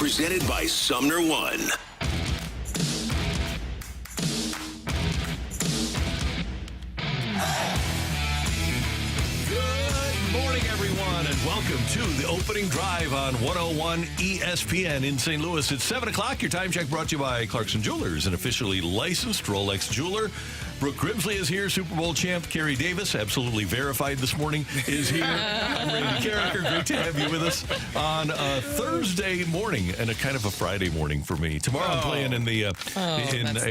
Presented by Sumner One. Good morning, everyone, and welcome to the opening drive on 101 ESPN in St. Louis. It's 7 o'clock. Your time check brought to you by Clarkson Jewelers, an officially licensed Rolex jeweler. Brooke Grimsley is here. Super Bowl champ Kerry Davis, absolutely verified this morning, is here. I'm Randy Carricker. Great to have you with us on a Thursday morning and a kind of a Friday morning for me. Tomorrow I'm playing in the Cardinal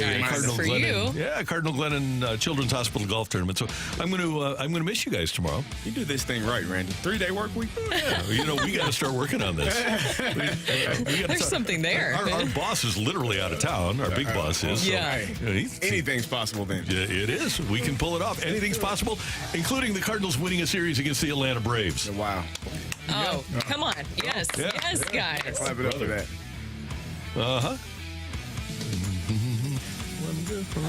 Glennon Children's Hospital golf tournament. So I'm going to miss you guys tomorrow. You do this thing right, Randy. 3-day work week. Yeah, we got to start working on this. There's something there. Our boss is literally out of town. Our big boss is. Yeah. So, anything's possible then. Yeah, it is. We can pull it off. Anything's possible, including the Cardinals winning a series against the Atlanta Braves. Wow. Oh, come on. Yes. Yeah. Yes, guys. Clap it up for that. Uh-huh. Wonderful.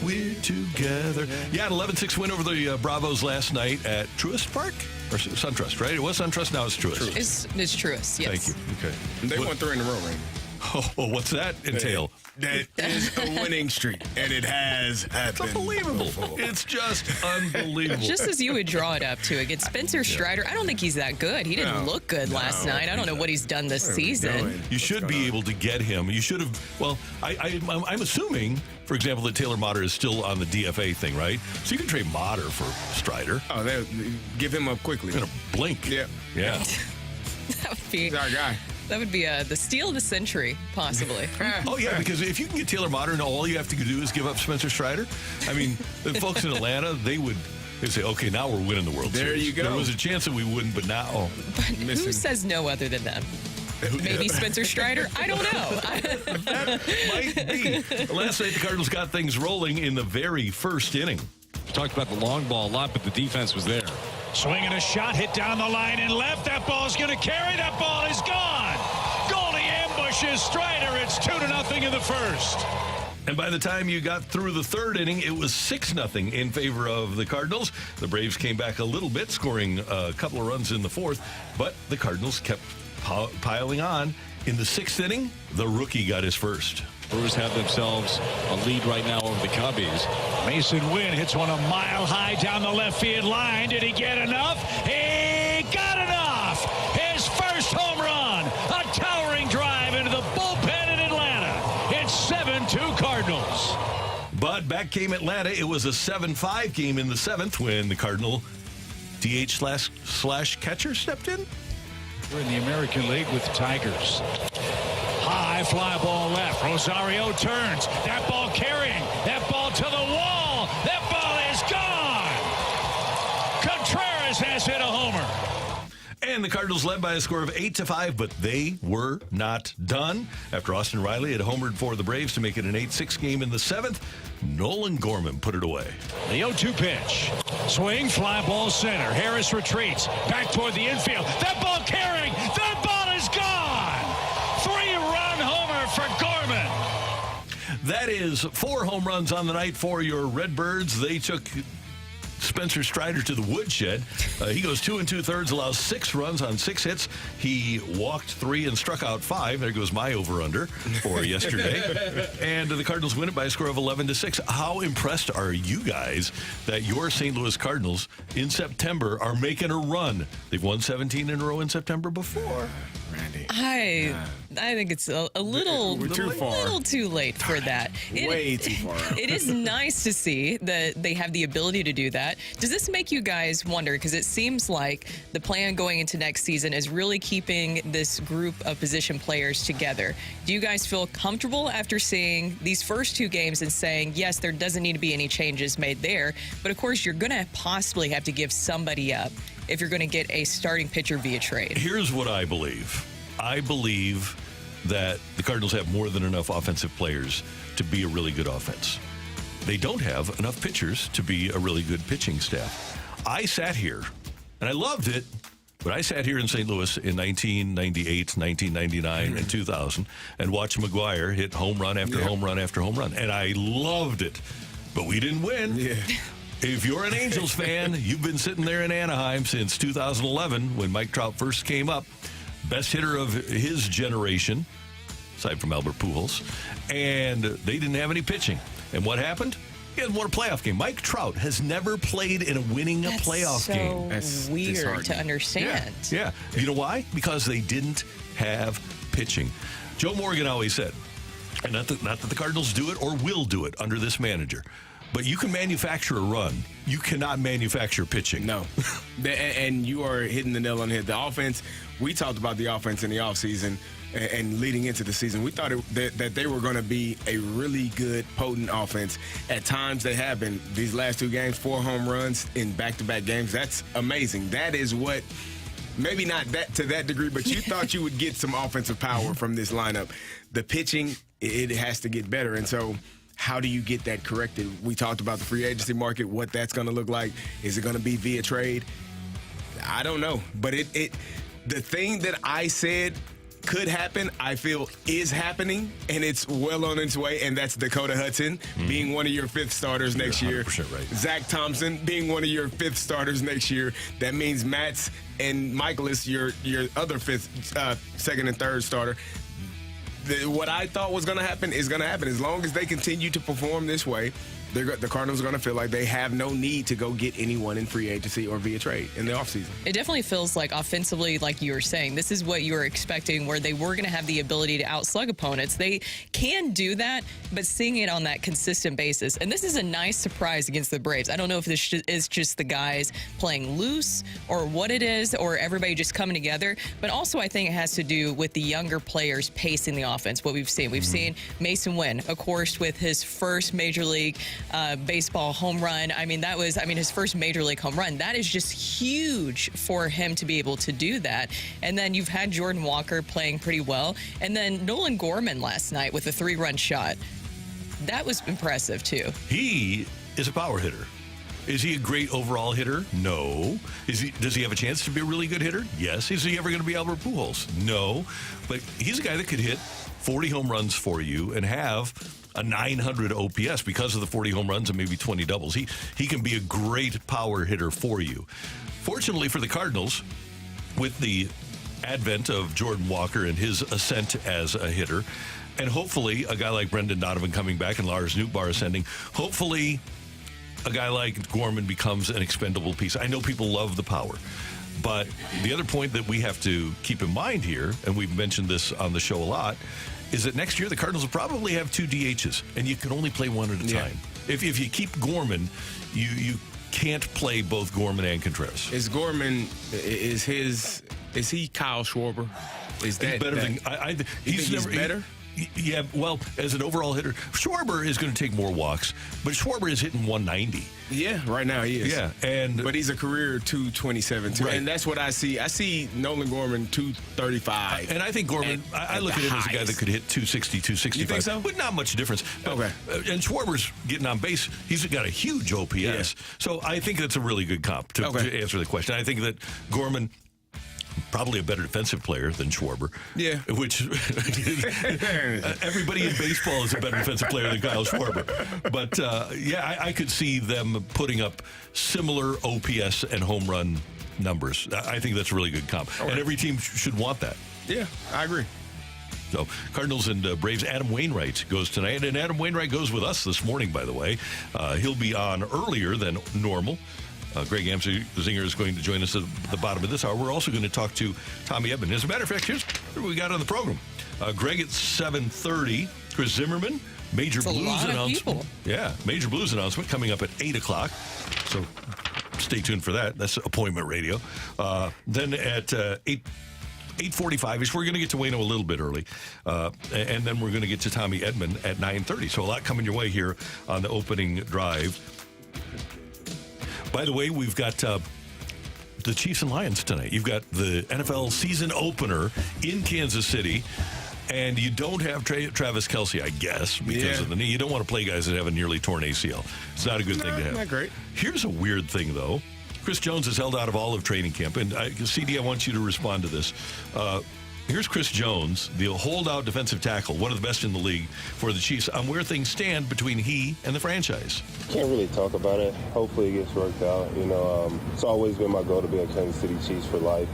We're together. Yeah, an 11-6 win over the Bravos last night at Truist Park? Or SunTrust, right? It was SunTrust, now it's Truist. It's Truist, yes. Thank you. Okay. They won 3 in a row, Randy. Oh, what's that entail? That is a winning streak, and it has happened. It's unbelievable. Before. It's just unbelievable. Just as you would draw it up to against Spencer Strider, I don't think he's that good. He didn't look good last night. I don't know what he's done this season. You should be able to get him. You should have. Well, I'm assuming, for example, that Taylor Motter is still on the DFA thing, right? So you can trade Motter for Strider. Oh, they give him up quickly. In a blink. Yeah. Yeah. That would be He's our guy. That would be the steal of the century, possibly. Oh, yeah, because if you can get Taylor Motter and all you have to do is give up Spencer Strider, I mean, the folks in Atlanta, they'd say, okay, now we're winning the World Series. There you go. There was a chance that we wouldn't, but now. But who says no other than them? Maybe Spencer Strider? I don't know. That might be. Last night, the Cardinals got things rolling in the very first inning. We talked about the long ball a lot, but the defense was there. Swinging a shot, hit down the line and left. That ball's going to carry. That ball is gone. Goldie ambushes Strider. It's 2-0 in the first. And by the time you got through the third inning, it was 6-0 in favor of the Cardinals. The Braves came back a little bit, scoring a couple of runs in the fourth, but the Cardinals kept piling on. In the sixth inning, the rookie got his first. Brewers have themselves a lead right now over the Cubbies. Mason Wynn hits one a mile high down the left field line. Did he get enough? He got enough. His first home run. A towering drive into the bullpen in Atlanta. It's 7-2 Cardinals. But back came Atlanta. It was a 7-5 game in the seventh when the Cardinal DH/catcher stepped in. We're in the American League with the Tigers. High fly ball left. Rosario turns. That ball carrying. That ball to the wall. That ball is gone. Contreras has hit a homer. And the Cardinals led by a score of 8-5, but they were not done. After Austin Riley had homered for the Braves to make it an 8-6 game in the seventh, Nolan Gorman put it away. The 0-2 pitch. Swing, fly ball center. Harris retreats. Back toward the infield. That ball carrying. That ball is gone. 3-run homer for Gorman. That is 4 home runs on the night for your Redbirds. They took Spencer Strider to the woodshed. He goes 2 2/3, allows 6 runs on 6 hits. He walked 3 and struck out 5. There goes my over-under for yesterday. And the Cardinals win it by a score of 11-6. How impressed are you guys that your St. Louis Cardinals in September are making a run? They've won 17 in a row in September before. Randy. I think it's a little, We're too far. little too late for that. Way too far out. It is nice to see that they have the ability to do that. Does this make you guys wonder? Because it seems like the plan going into next season is really keeping this group of position players together. Do you guys feel comfortable after seeing these first 2 games and saying, yes, there doesn't need to be any changes made there, but of course you're going to possibly have to give somebody up if you're going to get a starting pitcher via trade? Here's what I believe. I believe that the Cardinals have more than enough offensive players to be a really good offense. They don't have enough pitchers to be a really good pitching staff. I sat here, and I loved it, but I sat here in St. Louis in 1998, 1999, and 2000 and watched McGuire hit home run after home run after home run, and I loved it. But we didn't win. Yeah. If you're an Angels fan, you've been sitting there in Anaheim since 2011 when Mike Trout first came up. best hitter of his generation, aside from Albert Pujols, and they didn't have any pitching. And what happened? He hadn't won a playoff game. Mike Trout has never played in a winning playoff game. That's so weird to understand. Yeah. You know why? Because they didn't have pitching. Joe Morgan always said, and not that the Cardinals do it or will do it under this manager, but you can manufacture a run. You cannot manufacture pitching. No. And you are hitting the nail on the head. The offense, we talked about the offense in the offseason and leading into the season. We thought that they were going to be a really good, potent offense. At times they have been. These last 2 games, 4 home runs in back-to-back games. That's amazing. That is what, maybe not that to that degree, but you thought you would get some offensive power from this lineup. The pitching, it has to get better. And so how do you get that corrected? We talked about the free agency market, what that's going to look like. Is it going to be via trade? I don't know. But the thing that I said could happen, I feel is happening, and it's well on its way, and that's Dakota Hudson being one of your 5th starters next year. 100% right. Zach Thompson being one of your 5th starters next year. That means Matz and Michaelis, your other 5th, 2nd and 3rd starter. What I thought was going to happen is going to happen. As long as they continue to perform this way, the Cardinals are going to feel like they have no need to go get anyone in free agency or via trade in the offseason. It definitely feels like offensively, like you were saying, this is what you were expecting, where they were going to have the ability to outslug opponents. They can do that, but seeing it on that consistent basis. And this is a nice surprise against the Braves. I don't know if this is just the guys playing loose or what it is, or everybody just coming together. But also I think it has to do with the younger players pacing the offense, what we've seen. We've seen Mason Wynn, of course, with his first Major League baseball home run. His first Major League home run. That is just huge for him to be able to do that. And then you've had Jordan Walker playing pretty well. And then Nolan Gorman last night with a 3-run shot. That was impressive, too. He is a power hitter. Is he a great overall hitter? No. Does he have a chance to be a really good hitter? Yes. Is he ever going to be Albert Pujols? No. But he's a guy that could hit 40 home runs for you and have a 900 OPS because of the 40 home runs and maybe 20 doubles. He can be a great power hitter for you. Fortunately for the Cardinals, with the advent of Jordan Walker and his ascent as a hitter, and hopefully a guy like Brendan Donovan coming back and Lars Nootbaar ascending, hopefully a guy like Gorman becomes an expendable piece. I know people love the power, but the other point that we have to keep in mind here, and we've mentioned this on the show a lot, is that next year the Cardinals will probably have 2 DHs, and you can only play one at a time. If you keep Gorman, you can't play both Gorman and Contreras. Is he Kyle Schwarber? Is that he's better than he's better? Yeah, well, as an overall hitter, Schwarber is going to take more walks, but Schwarber is hitting 190. Yeah, right now he is. Yeah, but he's a career 227 too, right. And that's what I see. I see Nolan Gorman 235. And I think Gorman, I look at him as a guy that could hit 260, 265. You think so? But not much difference. Okay. And Schwarber's getting on base. He's got a huge OPS. Yeah. So I think that's a really good comp to answer the question. I think that Gorman, probably a better defensive player than Schwarber. Yeah. Which everybody in baseball is a better defensive player than Kyle Schwarber. But, I could see them putting up similar OPS and home run numbers. I think that's a really good comp. Right. And every team should want that. Yeah, I agree. So, Cardinals and Braves, Adam Wainwright goes tonight. And Adam Wainwright goes with us this morning, by the way. He'll be on earlier than normal. Greg Amsinger is going to join us at the bottom of this hour. We're also going to talk to Tommy Edman. As a matter of fact, here's what we got on the program. Greg at 7:30. Chris Zimmerman, Major Blues announcement. Yeah, Major Blues announcement coming up at 8 o'clock. So stay tuned for that. That's appointment radio. Then at 8:45-ish, we're going to get to Waino a little bit early. And then we're going to get to Tommy Edman at 9:30. So a lot coming your way here on the opening drive. By the way, we've got the Chiefs and Lions tonight. You've got the NFL season opener in Kansas City, and you don't have Travis Kelce, I guess, because of the knee. You don't want to play guys that have a nearly torn ACL. It's not a good thing to have. Not great. Here's a weird thing, though. Chris Jones is held out of all of training camp, and CD, I want you to respond to this. Here's Chris Jones, the holdout defensive tackle, one of the best in the league for the Chiefs, on where things stand between he and the franchise. Can't really talk about it. Hopefully it gets worked out. It's always been my goal to be a Kansas City Chiefs for life.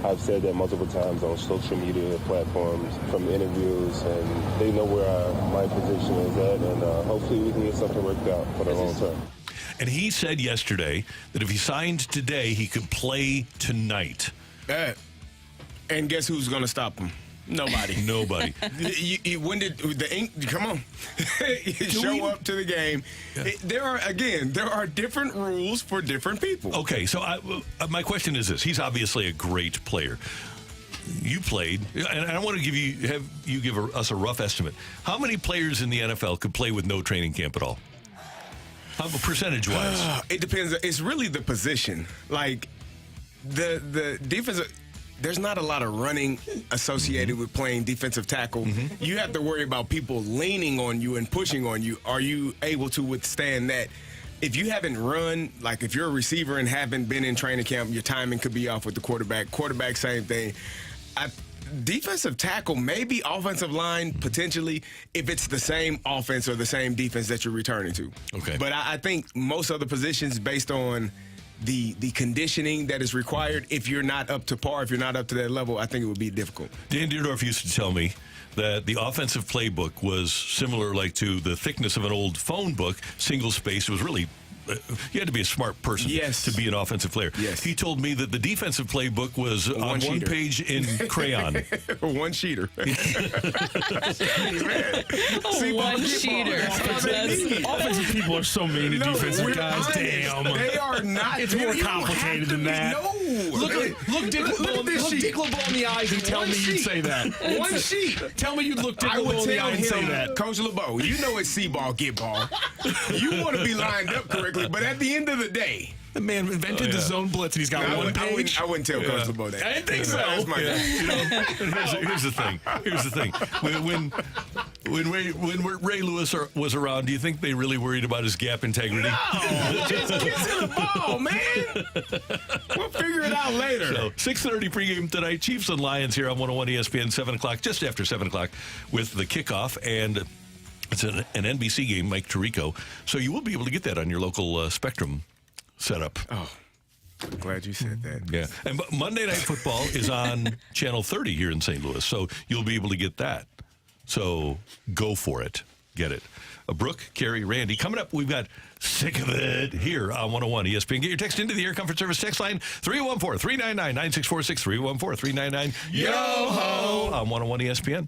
I've said that multiple times on social media platforms, from interviews, and they know where my position is at, and hopefully we can get something worked out for the long term. And he said yesterday that if he signed today, he could play tonight. And guess who's going to stop him? Nobody. Nobody. When did the ink come on? Show up to the game. Yeah. There are different rules for different people. Okay, so my question is this: he's obviously a great player. You played, and I want to give us a rough estimate. How many players in the NFL could play with no training camp at all? How percentage-wise? It depends. It's really the position. Like the defensive. There's not a lot of running associated with playing defensive tackle. You have to worry about people leaning on you and pushing on you. Are you able to withstand that? If you haven't run, like if you're a receiver and haven't been in training camp, your timing could be off with the quarterback. Quarterback, same thing. Defensive tackle, maybe offensive line, potentially, if it's the same offense or the same defense that you're returning to. Okay. But I think most other positions, based on the conditioning that is required, if you're not up to par, if you're not up to that level, I think it would be difficult. Dan Dierdorf used to tell me that the offensive playbook was similar like to the thickness of an old phone book, single space. It was really, you had to be a smart person to be an offensive player. Yes. He told me that the defensive playbook was on one page in crayon. One sheeter. One sheeter. Offensive people are so mean to defensive guys. Damn. They are not. It's more complicated than that. No. Look Dick LeBeau in the eyes and tell me you'd say that. One sheet. Tell me you'd look Dick LeBeau in the eye and say that. Coach LeBeau, you know it's see-ball, get ball. You want to be lined up correctly, but at the end of the day, The man invented the zone blitz, and he's got one page. I wouldn't tell Coach LeBeau that. I didn't think so. That's my guy. Here's the thing. When Ray Lewis was around, do you think they really worried about his gap integrity? No, just get to the ball, man. We'll figure it out later. So 6:30 pregame tonight. Chiefs and Lions here on 101 ESPN. 7 o'clock, just after 7 o'clock, with the kickoff, and it's an NBC game. Mike Tirico, so you will be able to get that on your local Spectrum setup. Oh, I'm glad you said that. Yeah, and Monday Night Football is on Channel 30 here in St. Louis, so you'll be able to get that. So go for it. Get it. Brooke, Carrie, Randy. Coming up, we've got Sick of It here on 101 ESPN. Get your text into the Air Comfort Service text line, 314-399-9646, 314-399-YO-HO on 101 ESPN.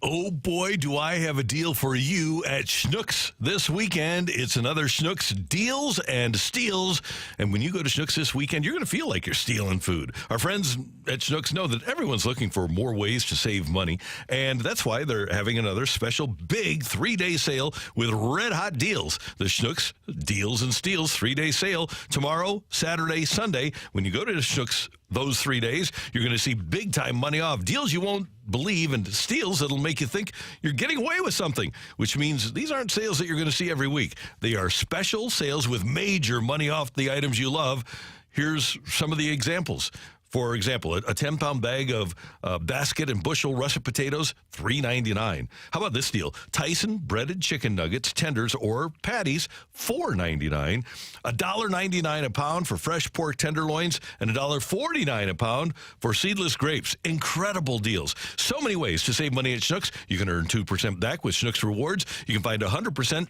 Oh, boy, do I have a deal for you at Schnucks this weekend. It's another Schnucks Deals and Steals. And when you go to Schnucks this weekend, you're going to feel like you're stealing food. Our friends at Schnucks know that everyone's looking for more ways to save money. And that's why they're having another special big 3-day sale with red-hot deals. The Schnucks Deals and Steals 3-day sale tomorrow, Saturday, Sunday. When you go to Schnucks those 3 days, you're going to see big-time money off. Deals you won't believe and steals that'll make you think you're getting away with something, which means these aren't sales that you're going to see every week. They are special sales with major money off the items you love. Here's some of the examples. For example, a 10-pound bag of basket and bushel russet potatoes, $3.99. How about this deal? Tyson breaded chicken nuggets, tenders, or patties, $4.99. $1.99 a pound for fresh pork tenderloins, and $1.49 a pound for seedless grapes. Incredible deals. So many ways to save money at Schnucks. You can earn 2% back with Schnucks Rewards. You can find 100%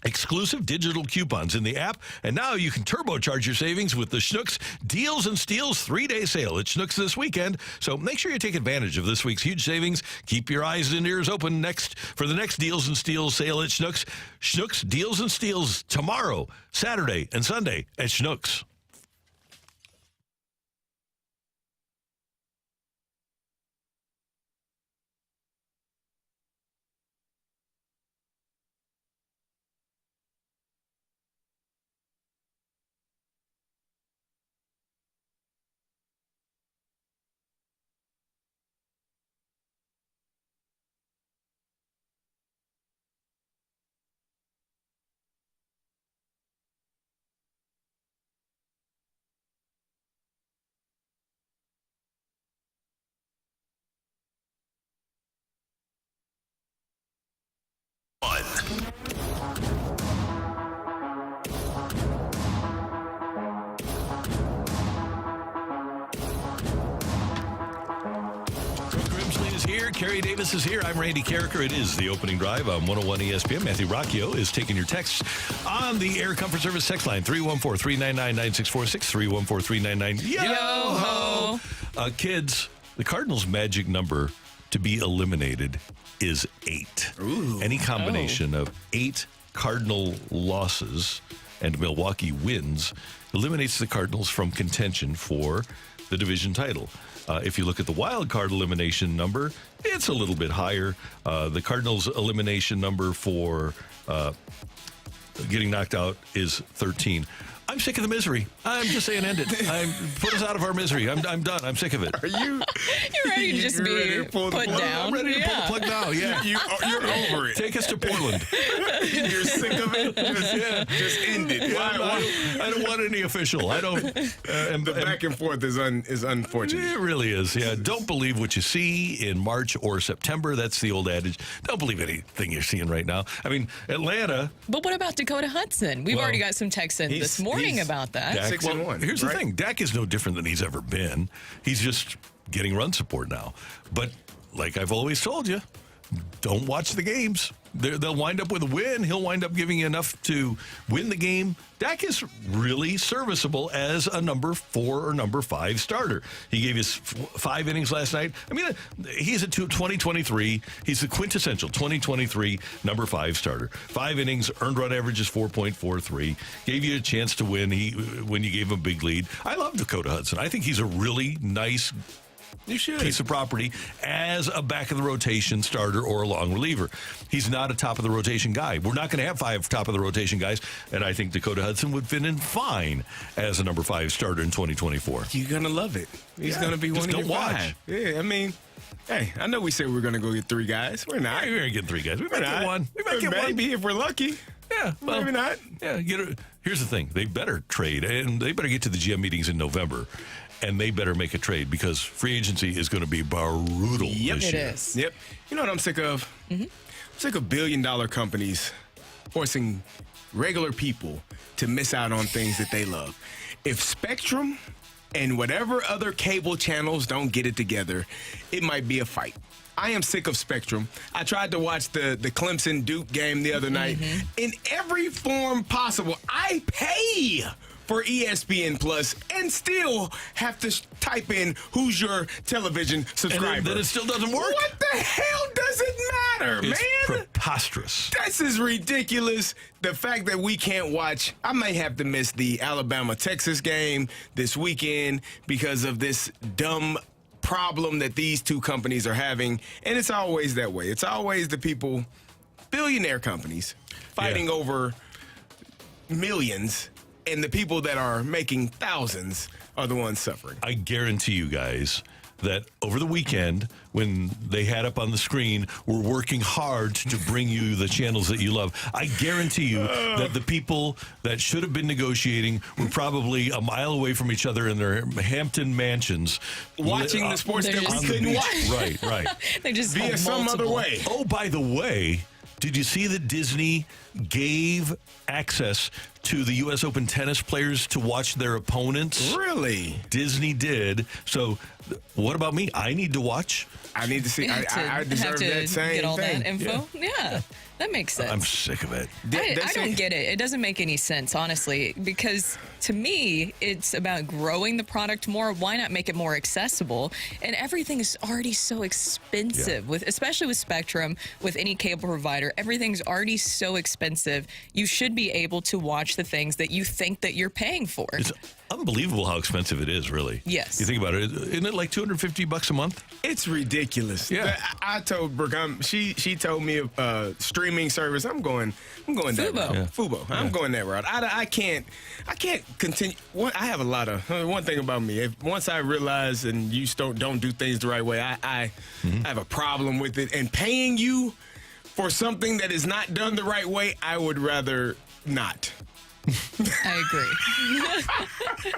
exclusive digital coupons in the app, and now you can turbocharge your savings with the Schnucks Deals and Steals 3-day sale at Schnucks this weekend. So make sure you take advantage of this week's huge savings. Keep your eyes and ears open for the next Deals and Steals sale at Schnucks. Schnucks Deals and Steals tomorrow, Saturday, and Sunday at Schnucks. Here, Kerry Davis is here. I'm Randy Carricker. It is the opening drive on 101 ESPN. Matthew Rocchio is taking your texts on the Air Comfort Service text line, 314-399-9646, 314-399-YO-HO. Kids, the Cardinals' magic number to be eliminated is 8. Ooh. Any combination of 8 Cardinal losses and Milwaukee wins eliminates the Cardinals from contention for the division title. If you look at the wild card elimination number, it's a little bit higher. The Cardinals' elimination number for getting knocked out is 13. I'm sick of the misery. I'm just saying end it. Put us out of our misery. I'm done. I'm sick of it. Are you? You're ready to just be put down. I'm ready to pull the plug now. Yeah. You're over it. Take us to Portland. You're sick of it? Just end it. I don't want any official. I don't. The back and forth is unfortunate. It really is. Yeah. Don't believe what you see in March or September. That's the old adage. Don't believe anything you're seeing right now. I mean, Atlanta. But what about Dakota Hudson? We've already got some texts in this morning about that. Dak, 6-1. Here's the thing. Dak is no different than he's ever been. He's just getting run support now. But like I've always told you, don't watch the games. They'll wind up with a win. He'll wind up giving you enough to win the game. Dak is really serviceable as a number 4 or number 5 starter. He gave us 5 innings last night. I mean, he's a 2023. He's the quintessential 2023 number 5 starter. 5 innings, earned run average is 4.43. Gave you a chance to win when you gave him a big lead. I love Dakota Hudson. I think he's a really nice piece of property as a back-of-the-rotation starter or a long reliever. He's not a top-of-the-rotation guy. We're not going to have 5 top-of-the-rotation guys, and I think Dakota Hudson would fit in fine as a number 5 starter in 2024. You're going to love it. He's going to be one of your 5. Yeah, I mean, hey, I know we said we were going to go get 3 guys. We're not. We're going to get 3 guys. We might get 1. We might get 1. Maybe if we're lucky. Yeah, well, maybe not. Yeah, here's the thing. They better trade, and they better get to the GM meetings in November. And they better make a trade because free agency is going to be brutal this year. It is. Yep. You know what I'm sick of? I'm sick of billion-dollar companies forcing regular people to miss out on things that they love. If Spectrum and whatever other cable channels don't get it together, it might be a fight. I am sick of Spectrum. I tried to watch the Clemson-Duke game the other night. In every form possible, I pay for ESPN Plus and still have to type in who's your television subscriber. And then it still doesn't work. What the hell does it matter, It's man? preposterous. This is ridiculous. The fact that we can't watch, I may have to miss the Alabama-Texas game this weekend because of this dumb problem that these two companies are having. And it's always that way. It's always the people, billionaire companies, fighting over millions, and the people that are making thousands are the ones suffering. I guarantee you guys that over the weekend, when they had up on the screen, we're working hard to bring you the channels that you love. I guarantee you that the people that should have been negotiating were probably a mile away from each other in their Hampton mansions. Watching the sports They're that just- we couldn't watch. Right. They just Via have some other multiple. way. Oh, by the way, did you see that Disney gave access to the U.S. Open tennis players to watch their opponents? Really? Disney did. So what about me? I need to watch. I need to see. I have deserve to that same get all thing. that info. Yeah, that makes sense. I'm sick of it. I don't get it. It doesn't make any sense, honestly, because to me, it's about growing the product more. Why not make it more accessible? And everything is already so expensive, especially with Spectrum, with any cable provider. Everything's already so expensive. You should be able to watch the things that you think that you're paying for. It's unbelievable how expensive it is, really. Yes. You think about it. Isn't it like $250 a month? It's ridiculous. Yeah. I told Brooke, she told me a streaming service. I'm going that Fubo. route. Yeah. Fubo. I'm going that route. I can't continue. I have a lot of one thing about me. Once I realize and you don't do things the right way, I have a problem with it. And paying you for something that is not done the right way, I would rather not. I agree.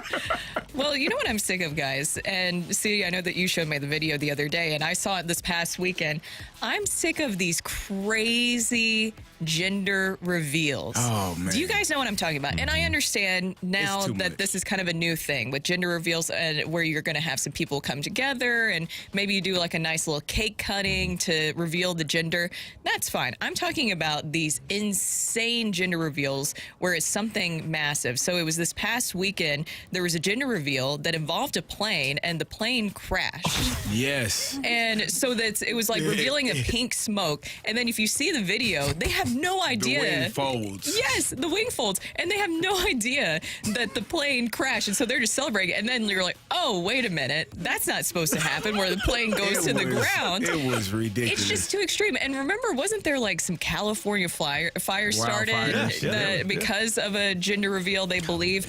Well, you know what I'm sick of, guys? And see, I know that you showed me the video the other day, and I saw it this past weekend. I'm sick of these crazy gender reveals. Oh, man. Do you guys know what I'm talking about? And I understand now It's too that much. this is kind of a new thing with gender reveals, and where you're going to have some people come together, and maybe you do like a nice little cake cutting to reveal the gender. That's fine. I'm talking about these insane gender reveals where it's something massive. So it was this past weekend, there was a gender reveal that involved a plane, and the plane crashed. Yes. And so it was like revealing a pink smoke. And then if you see the video, they have no idea. The wing folds. Yes, the wing folds. And they have no idea that the plane crashed. And so they're just celebrating. And then you're like, oh, wait a minute. That's not supposed to happen where the plane goes to the ground. It was ridiculous. It's just too extreme. And remember, wasn't there like some California fire started Wildfires. because of a gender reveal, they believe?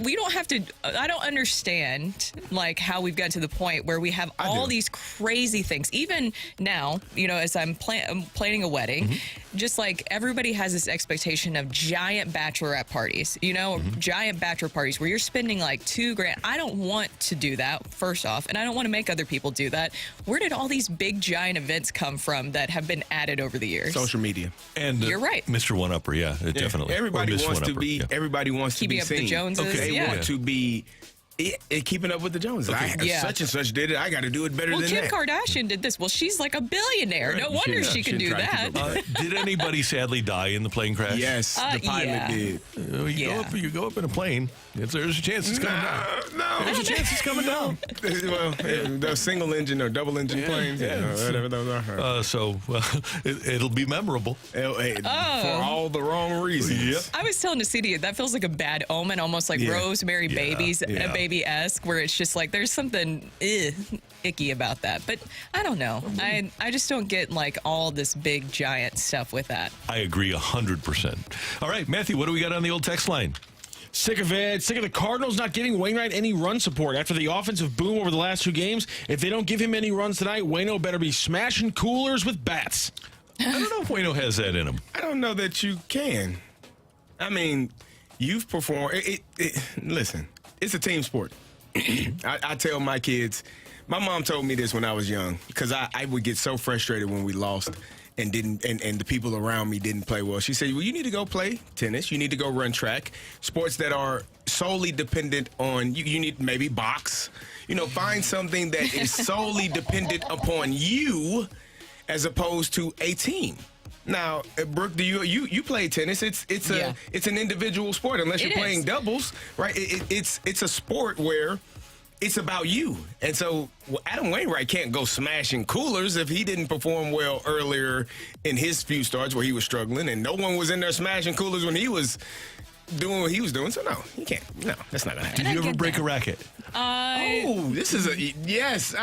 We don't have to, I don't understand like how we've got to the point where we have all these crazy things. Even now, as I'm planning a wedding, just like everybody has this expectation of giant bachelorette parties, giant bachelor parties where you're spending like $2,000. I don't want to do that, first off, and I don't want to make other people do that. Where did all these big giant events come from that have been added over the years? Social media. And You're right. Mr. One-Upper, definitely. Everybody Or Miss wants to One-Upper, be. yeah. Everybody wants Keeping to up be with seen. the Joneses, They yeah. want to be keeping up with the Joneses. Yeah. Such and such did it. I got to do it better Well, than Kim that. Kardashian did this. Well, she's like a billionaire. No wonder she can do try to that. keep up. Did anybody sadly die in the plane crash? Yes, the pilot yeah. did. You go up in a plane. There's a chance it's coming down. No, There's a chance it's coming down. well, the single engine or double engine planes, whatever those are. It'll be memorable. For all the wrong reasons. Yep. I was telling Nacidi, that feels like a bad omen, almost like Yeah. Rosemary Babies, Yeah. Baby-esque, where it's just like there's something icky about that. But I don't know. I just don't get like all this big giant stuff with that. I agree 100%. All right, Matthew, what do we got on the old text line? Sick of it. Sick of the Cardinals not giving Wainwright any run support after the offensive boom over the last 2 games. If they don't give him any runs tonight, Waino better be smashing coolers with bats. I don't know if Waino has that in him. I don't know that you can. I mean, you've performed. Listen, it's a team sport. I tell my kids. My mom told me this when I was young because I would get so frustrated when we lost and the people around me didn't play well. She said, well, you need to go play tennis. You need to go run track. Sports that are solely dependent on you need maybe box. Find something that is solely dependent upon you as opposed to a team. Now, Brooke, do you play tennis? It's an individual sport unless you're playing doubles, right? It's a sport where it's about you. And so Adam Wainwright can't go smashing coolers if he didn't perform well earlier in his few starts where he was struggling, and no one was in there smashing coolers when he was doing what he was doing. So no, he can't. No, that's not gonna happen. Did you ever break a racket? This is a yes.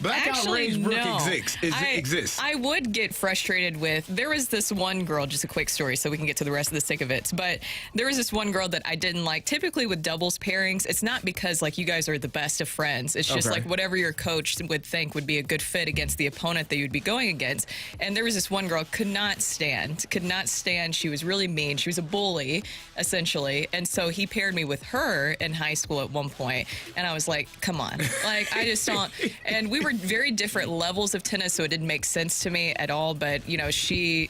Blackout Range Brooke exists. I would get frustrated with. There was this one girl. Just a quick story, so we can get to the rest of the thick of it. But there was this one girl that I didn't like. Typically with doubles pairings, it's not because like you guys are the best of friends. It's just like whatever your coach would think would be a good fit against the opponent that you'd be going against. And there was this one girl could not stand. She was really mean. She was a bully, essentially. And so he paired me with her in high school at one point, and I was like, come on. Like, I just don't. And we were very different levels of tennis, so it didn't make sense to me at all. But, you know, he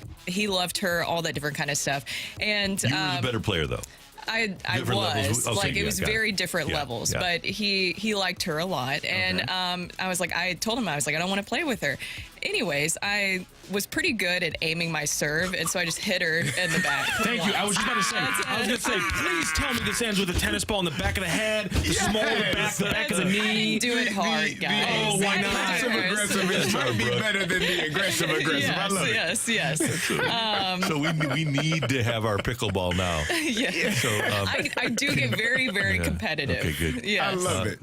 loved her, all that different kind of stuff. And you were the better player, though. I different was levels. Okay, like, it was very different levels, yeah. but he liked her a lot. And I was like, I told him, I was like, I don't want to play with her. Anyways, I was pretty good at aiming my serve, and so I just hit her in the back. Thank you. I was just about to say. I was going to say, please tell me this ends with a tennis ball in the back of the head, the small of the back, the back of the knee. I didn't do it hard, guys. Oh, why not? Passive-aggressive might be better than the aggressive-aggressive. Yes, I love it. yes. So we need to have our pickleball now. Yeah. So I do get very, very competitive. Okay, good. Yes. I love it.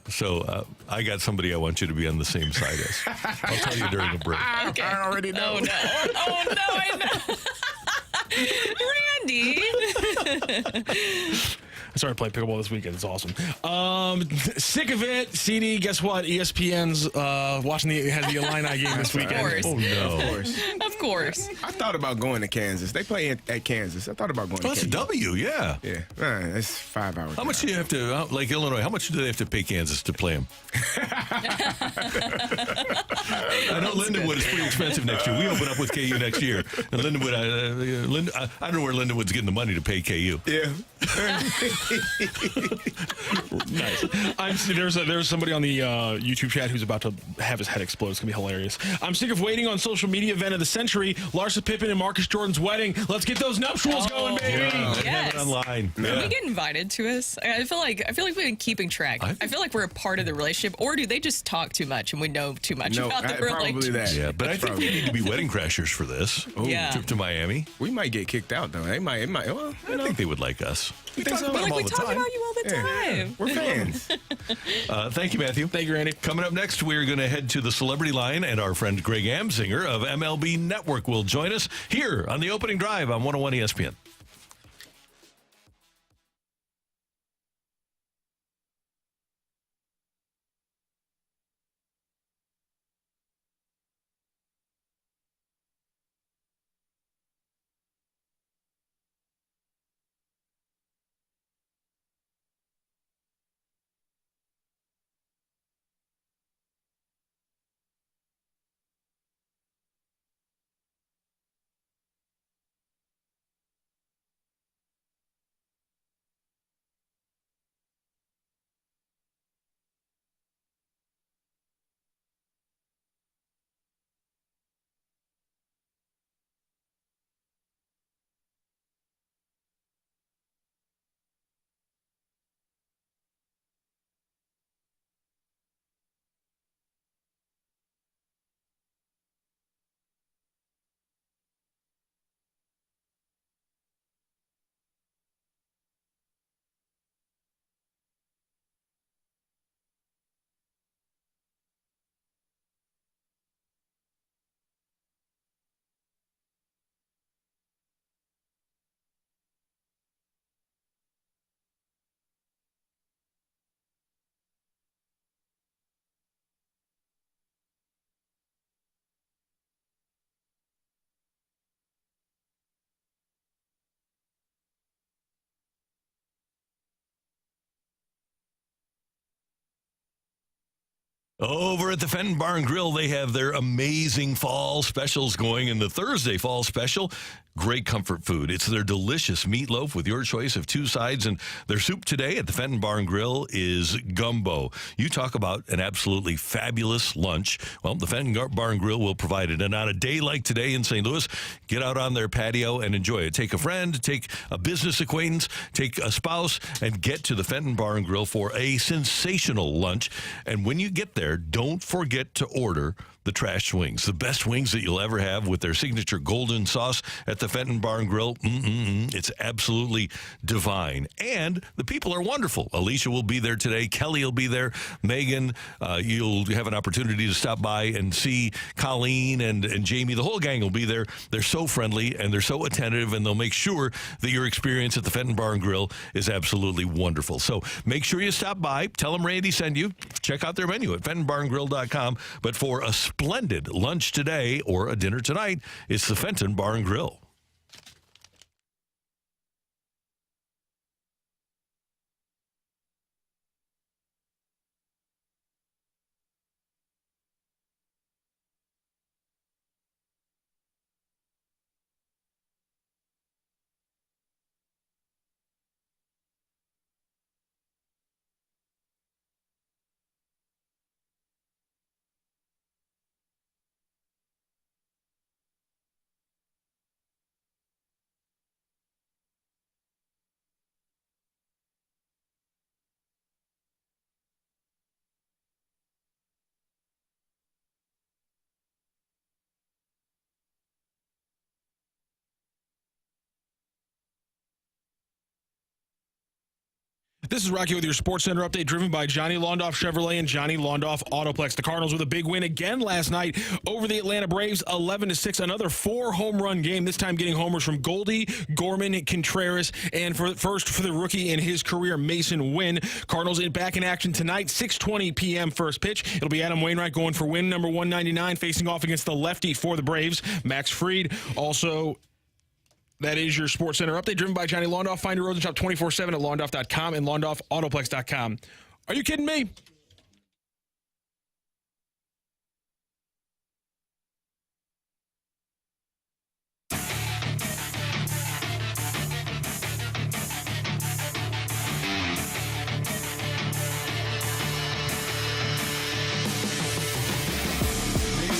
So I got somebody I want you to be on the same side as. I'll tell you during the break. Okay. I already know. Oh, no. Oh, no, I know. Randy. I started playing pickleball this weekend. It's awesome. Sick of it. CD, guess what? ESPN's has the Illini game this weekend. Of course. Oh, no. Of course. I thought about going to Kansas. They play at Kansas. I thought about going to That's a Kansas. W, yeah. Yeah, that's 5 hours. How much do you have to, like Illinois, how much do they have to pay Kansas to play them? I know Lindenwood is pretty expensive next year. We open up with KU next year. And Lindenwood, I don't know where Lindenwood's getting the money to pay KU. Yeah. Nice. There's somebody on the YouTube chat who's about to have his head explode. It's going to be hilarious. I'm sick of waiting on social media event of the century. Larsa Pippen and Marcus Jordan's wedding. Let's get those nuptials going, baby. Yeah, Yes. have it online. Can we get invited to us? I feel like we've been keeping track. I feel like we're a part of the relationship, or do they just talk too much and we know too much about the probably relationship? that. Yeah, but I think we need to be wedding crashers for this. Yeah. Trip to Miami. We might get kicked out, though. It might. Well, I think they would like us. We think talk so? about them all We the talk time. about you all the time. We're fans. Thank you, Matthew. Thank you, Randy. Coming up next, we're going to head to the celebrity line, and our friend Greg Amsinger of MLB Network will join us here on the opening drive on 101 ESPN. Over at the Fenton Bar and Grill, they have their amazing fall specials going in the Thursday fall special. Great comfort food. It's their delicious meatloaf with your choice of 2 sides, and their soup today at the Fenton Bar and Grill is gumbo. You talk about an absolutely fabulous lunch. Well, the Fenton Bar and Grill will provide it. And on a day like today in St. Louis, get out on their patio and enjoy it. Take a friend, take a business acquaintance, take a spouse, and get to the Fenton Bar and Grill for a sensational lunch. And when you get there, don't forget to order the trash wings, the best wings that you'll ever have with their signature golden sauce at the Fenton Bar and Grill. It's absolutely divine. And the people are wonderful. Alicia will be there today. Kelly will be there. Megan, you'll have an opportunity to stop by and see Colleen and Jamie. The whole gang will be there. They're so friendly and they're so attentive, and they'll make sure that your experience at the Fenton Bar and Grill is absolutely wonderful. So make sure you stop by. Tell them Randy sent you. Check out their menu at FentonBarandGrill.com. But for a splendid lunch today or a dinner tonight, it's the Fenton Bar and Grill. This is Rocky with your Sports Center update, driven by Johnny Londoff Chevrolet and Johnny Londoff Autoplex. The Cardinals with a big win again last night over the Atlanta Braves, 11-6. Another 4-home-run game. This time getting homers from Goldie, Gorman, Contreras, and for the rookie in his career, Mason Wynn. Cardinals back in action tonight, 6:20 p.m. first pitch. It'll be Adam Wainwright going for win number 199, facing off against the lefty for the Braves, Max Fried. Also, that is your Sports Center update, driven by Johnny Londoff. Find your Rosenshop 24/7 at Londoff.com and LondoffAutoplex.com. Are you kidding me?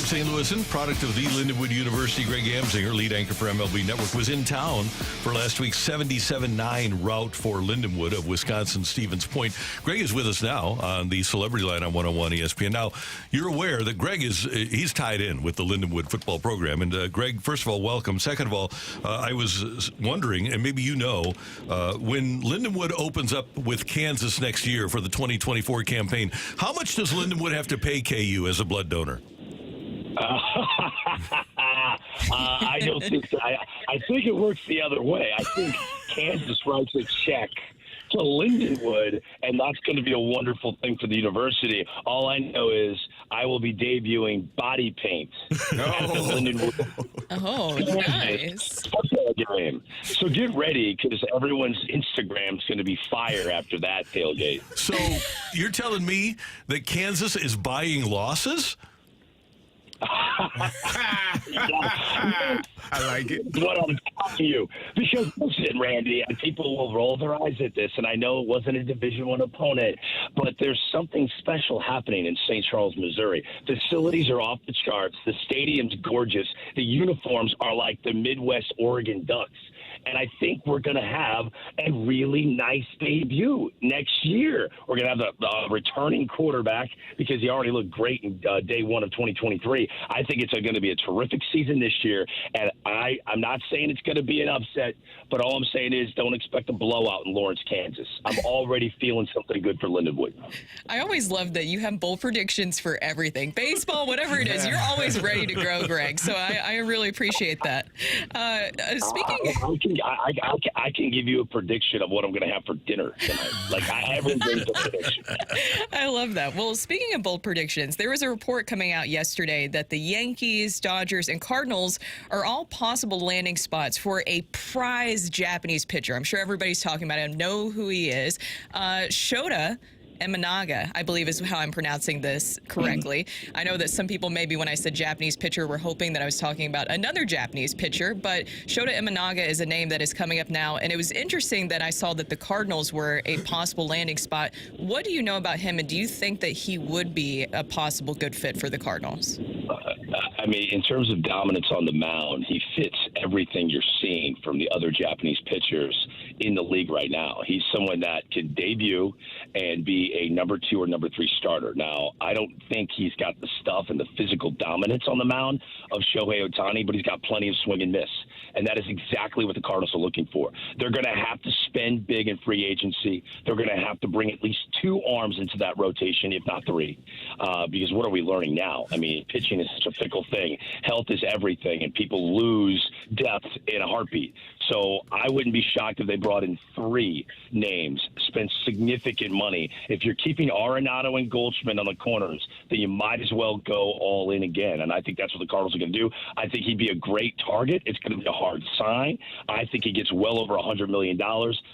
St. Louisan, product of the Lindenwood University. Greg Amsinger, lead anchor for MLB Network, was in town for last week's 77-9 route for Lindenwood of Wisconsin's Stevens Point. Greg is with us now on the Celebrity Line on 101 ESPN. Now, you're aware that Greg he's tied in with the Lindenwood football program. And Greg, first of all, welcome. Second of all, I was wondering, and maybe you know, when Lindenwood opens up with Kansas next year for the 2024 campaign, how much does Lindenwood have to pay KU as a blood donor? I don't think so. I think it works the other way. I think Kansas writes a check to Lindenwood, and that's going to be a wonderful thing for the university. All I know is I will be debuting body paint at the Lindenwood. Oh, nice. Football game. So get ready, because everyone's Instagram's going to be fire after that tailgate. So you're telling me that Kansas is buying losses? I like it. What I'm telling you, because listen, Randy, and people will roll their eyes at this, and I know it wasn't a Division I opponent, but there's something special happening in St. Charles, Missouri. Facilities are off the charts. The stadium's gorgeous. The uniforms are like the Midwest Oregon Ducks. And I think we're going to have a really nice debut next year. We're going to have the returning quarterback, because he already looked great in day one of 2023. I think it's going to be a terrific season this year. And I'm not saying it's going to be an upset, but all I'm saying is don't expect a blowout in Lawrence, Kansas. I'm already feeling something good for Lindenwood. I always love that you have bold predictions for everything. Baseball, whatever it is, you're always ready to grow, Greg. So I really appreciate that. Speaking... I can give you a prediction of what I'm going to have for dinner tonight. Like, I haven't made a prediction. I love that. Well, speaking of bold predictions, there was a report coming out yesterday that the Yankees, Dodgers, and Cardinals are all possible landing spots for a prize Japanese pitcher. I'm sure everybody's talking about him, know who he is. Shota Eminaga, I believe is how I'm pronouncing this correctly. I know that some people maybe when I said Japanese pitcher were hoping that I was talking about another Japanese pitcher, but Shota Eminaga is a name that is coming up now, and it was interesting that I saw that the Cardinals were a possible landing spot. What do you know about him, and do you think that he would be a possible good fit for the Cardinals? I mean, in terms of dominance on the mound, he fits everything you're seeing from the other Japanese pitchers in the league right now. He's someone that can debut and be a number 2 or number 3 starter. Now, I don't think he's got the stuff and the physical dominance on the mound of Shohei Ohtani, but he's got plenty of swing and miss. And that is exactly what the Cardinals are looking for. They're going to have to spend big in free agency. They're going to have to bring at least 2 arms into that rotation, if not 3. Because what are we learning now? I mean, pitching is such a fickle thing. Health is everything, and people lose depth in a heartbeat. So I wouldn't be shocked if they brought in 3 names, spent significant money. If you're keeping Arenado and Goldschmidt on the corners, then you might as well go all in again. And I think that's what the Cardinals are going to do. I think he'd be a great target. It's going to be a hard sign. I think he gets well over $100 million,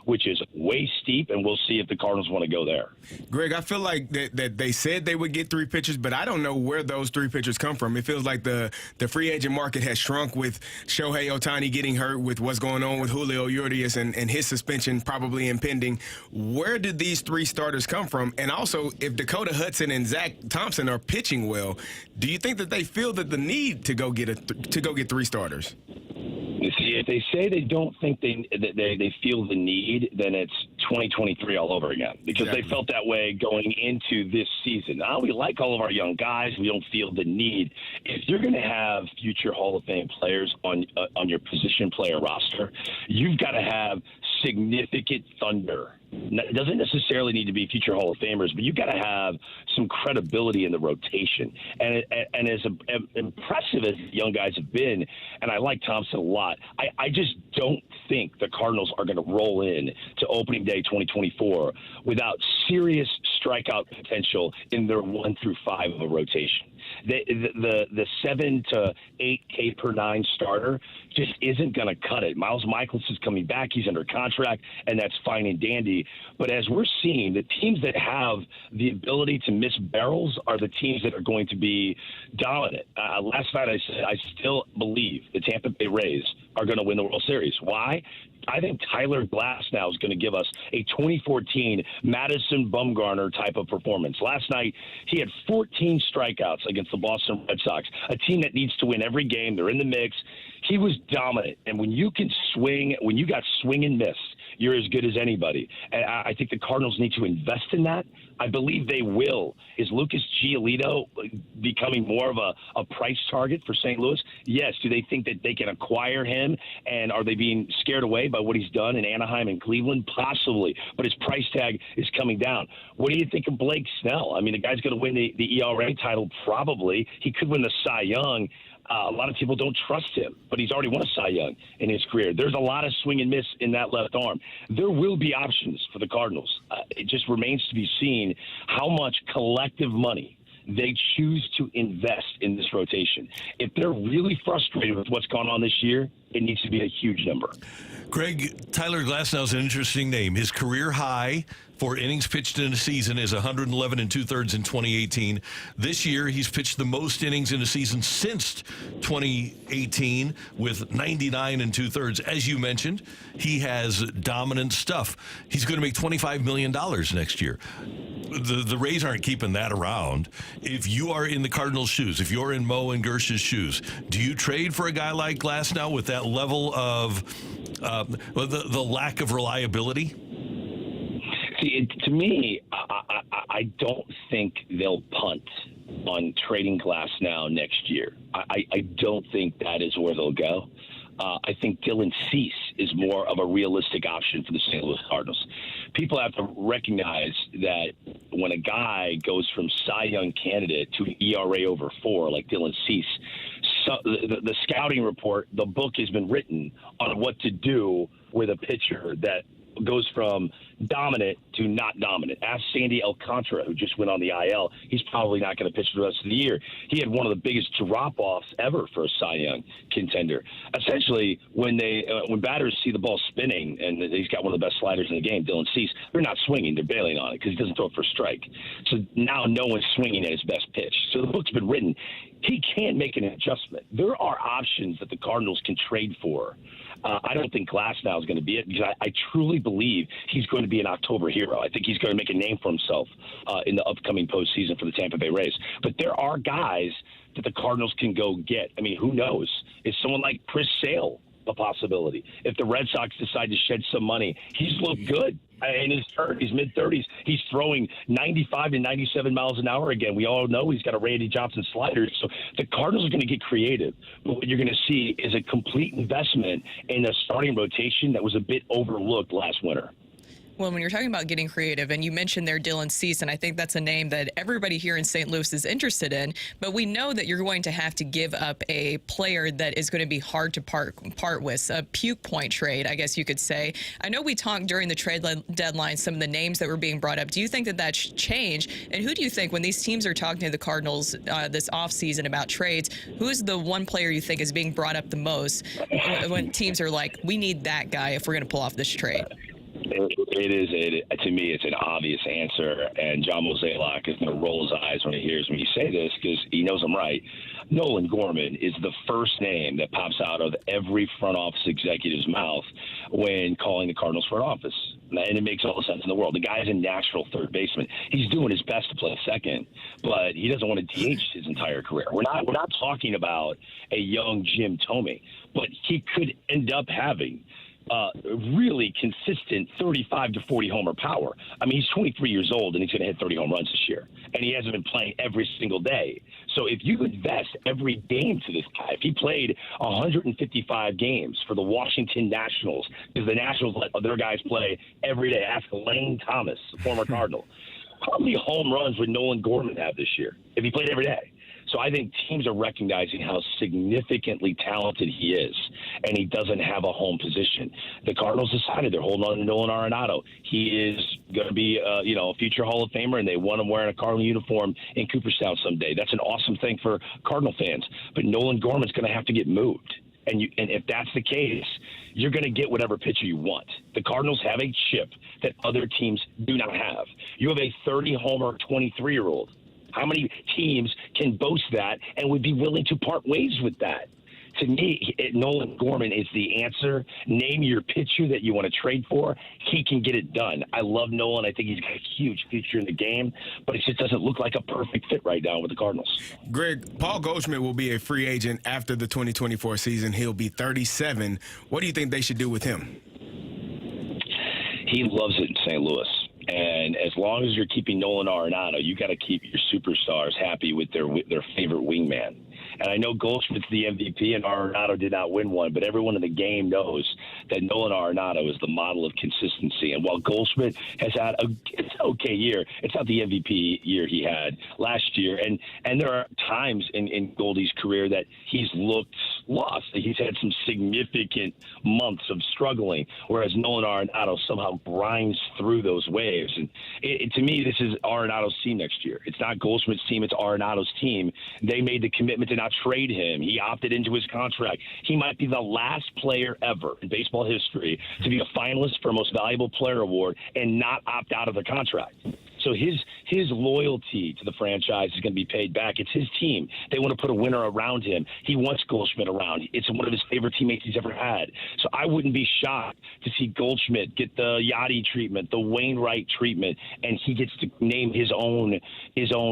which is way steep, and we'll see if the Cardinals want to go there. Greg, I feel like that they said they would get 3 pitchers, but I don't know where those 3 pitchers come from. It feels like the free agent market has shrunk with Shohei Ohtani getting hurt, with what's going on with Julio Urias and his suspension probably impending. Where did these 3 starters come from? And also, if Dakota Hudson and Zach Thompson are pitching well, do you think that they feel that the need to go get 3 starters? You see, if they say they don't think they feel the need, then it's 2023 all over again, because They felt that way going into this season. Now, we like all of our young guys. We don't feel the need. If you're going to have future Hall of Fame players on your position player roster, you've got to have significant thunder. It doesn't necessarily need to be future Hall of Famers, but you've got to have some credibility in the rotation. And as impressive as young guys have been, and I like Thompson a lot, I just don't think the Cardinals are going to roll in to opening day 2024 without serious strikeout potential in their 1 through 5 of a rotation. The 7 to 8 K per 9 starter just isn't going to cut it. Miles Michaelis is coming back. He's under contract, and that's fine and dandy. But as we're seeing, the teams that have the ability to miss barrels are the teams that are going to be dominant. Last night I said I still believe the Tampa Bay Rays are going to win the World Series. Why? I think Tyler Glasnow is going to give us a 2014 Madison Bumgarner type of performance. Last night, he had 14 strikeouts against the Boston Red Sox, a team that needs to win every game. They're in the mix. He was dominant. And when you can swing, when you got swing and miss, you're as good as anybody. And I think the Cardinals need to invest in that. I believe they will. Is Lucas Giolito becoming more of a price target for St. Louis? Yes. Do they think that they can acquire him? And are they being scared away by what he's done in Anaheim and Cleveland? Possibly. But his price tag is coming down. What do you think of Blake Snell? I mean, the guy's going to win the ERA title probably. He could win the Cy Young. A lot of people don't trust him, but he's already won a Cy Young in his career. There's a lot of swing and miss in that left arm. There will be options for the Cardinals. It just remains to be seen how much collective money they choose to invest in this rotation. If they're really frustrated with what's gone on this year, it needs to be a huge number. Greg, Tyler Glasnow is an interesting name. His career high for innings pitched in a season is 111 2/3 in 2018. This year, he's pitched the most innings in a season since 2018 with 99 2/3. As you mentioned, he has dominant stuff. He's going to make $25 million next year. The Rays aren't keeping that around. If you are in the Cardinals' shoes, if you're in Mo and Gersh's shoes, do you trade for a guy like Glasnow with that level of the lack of reliability? See, to me, I don't think they'll punt on trading Glasnow next year. I don't think that is where they'll go. I think Dylan Cease is more of a realistic option for the St. Louis Cardinals. People have to recognize that when a guy goes from Cy Young candidate to an ERA over 4, like Dylan Cease, so the scouting report, the book has been written on what to do with a pitcher that goes from dominant to not dominant. Ask Sandy Alcantara, who just went on the IL. He's probably not going to pitch the rest of the year. He had one of the biggest drop-offs ever for a Cy Young contender. Essentially, when batters see the ball spinning, and he's got one of the best sliders in the game, Dylan Cease, they're not swinging. They're bailing on it because he doesn't throw it for a strike. So now no one's swinging at his best pitch. So the book's been written. He can't make an adjustment. There are options that the Cardinals can trade for. I don't think Glasnow is going to be it, because I truly believe he's going to be an October hero. I think he's going to make a name for himself in the upcoming postseason for the Tampa Bay Rays. But there are guys that the Cardinals can go get. I mean, who knows? Is someone like Chris Sale a possibility? If the Red Sox decide to shed some money, he's looked good in his turn. He's mid-30s. He's throwing 95 to 97 miles an hour again. We all know he's got a Randy Johnson slider. So the Cardinals are going to get creative. But what you're going to see is a complete investment in a starting rotation that was a bit overlooked last winter. Well, when you're talking about getting creative, and you mentioned there Dylan Cease, and I think that's a name that everybody here in St. Louis is interested in, but we know that you're going to have to give up a player that is going to be hard to part with, a puke point trade, I guess you could say. I know we talked during the trade deadline, some of the names that were being brought up. Do you think that that's changed? And who do you think, when these teams are talking to the Cardinals this offseason about trades, who is the one player you think is being brought up the most when teams are like, we need that guy if we're going to pull off this trade? To me, it's an obvious answer, and John Mozeliak is going to roll his eyes when he hears me say this, because he knows I'm right. Nolan Gorman is the first name that pops out of every front office executive's mouth when calling the Cardinals front office, and it makes all the sense in the world. The guy's a natural third baseman. He's doing his best to play second, but he doesn't want to DH his entire career. We're not talking about a young Jim Thome, but he could end up having really consistent 35 to 40 homer power. I mean, he's 23 years old, and he's going to hit 30 home runs this year, and he hasn't been playing every single day. So if you invest every game to this guy, if he played 155 games for the Washington Nationals, because the Nationals let their guys play every day. Ask Lane Thomas, former Cardinal. How many home runs would Nolan Gorman have this year if he played every day? So I think teams are recognizing how significantly talented he is, and he doesn't have a home position. The Cardinals decided they're holding on to Nolan Arenado. He is going to be a future Hall of Famer, and they want him wearing a Cardinal uniform in Cooperstown someday. That's an awesome thing for Cardinal fans. But Nolan Gorman's going to have to get moved. And if that's the case, you're going to get whatever pitcher you want. The Cardinals have a chip that other teams do not have. You have a 30-homer 23-year-old. How many teams can boast that and would be willing to part ways with that? To me, Nolan Gorman is the answer. Name your pitcher that you want to trade for. He can get it done. I love Nolan. I think he's got a huge future in the game, but it just doesn't look like a perfect fit right now with the Cardinals. Greg, Paul Goldschmidt will be a free agent after the 2024 season. He'll be 37. What do you think they should do with him? He loves it in St. Louis. And as long as you're keeping Nolan Arenado, you got to keep your superstars happy with their favorite wingman. And I know Goldschmidt's the MVP and Arenado did not win one, but everyone in the game knows that Nolan Arenado is the model of consistency. And while Goldschmidt has had an okay year, it's not the MVP year he had last year. And there are times in Goldie's career that he's looked lost. He's had some significant months of struggling, whereas Nolan Arenado somehow grinds through those waves. And to me, this is Arenado's team next year. It's not Goldschmidt's team. It's Arenado's team. They made the commitment to not trade him. He opted into his contract. He might be the last player ever in baseball history to be a finalist for Most Valuable Player Award and not opt out of the contract. So his loyalty to the franchise is going to be paid back. It's his team. They want to put a winner around him. He wants Goldschmidt around. It's one of his favorite teammates he's ever had. So I wouldn't be shocked to see Goldschmidt get the Yachty treatment, the Wainwright treatment, and he gets to name his own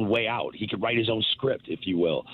way out. He could write his own script, if you will.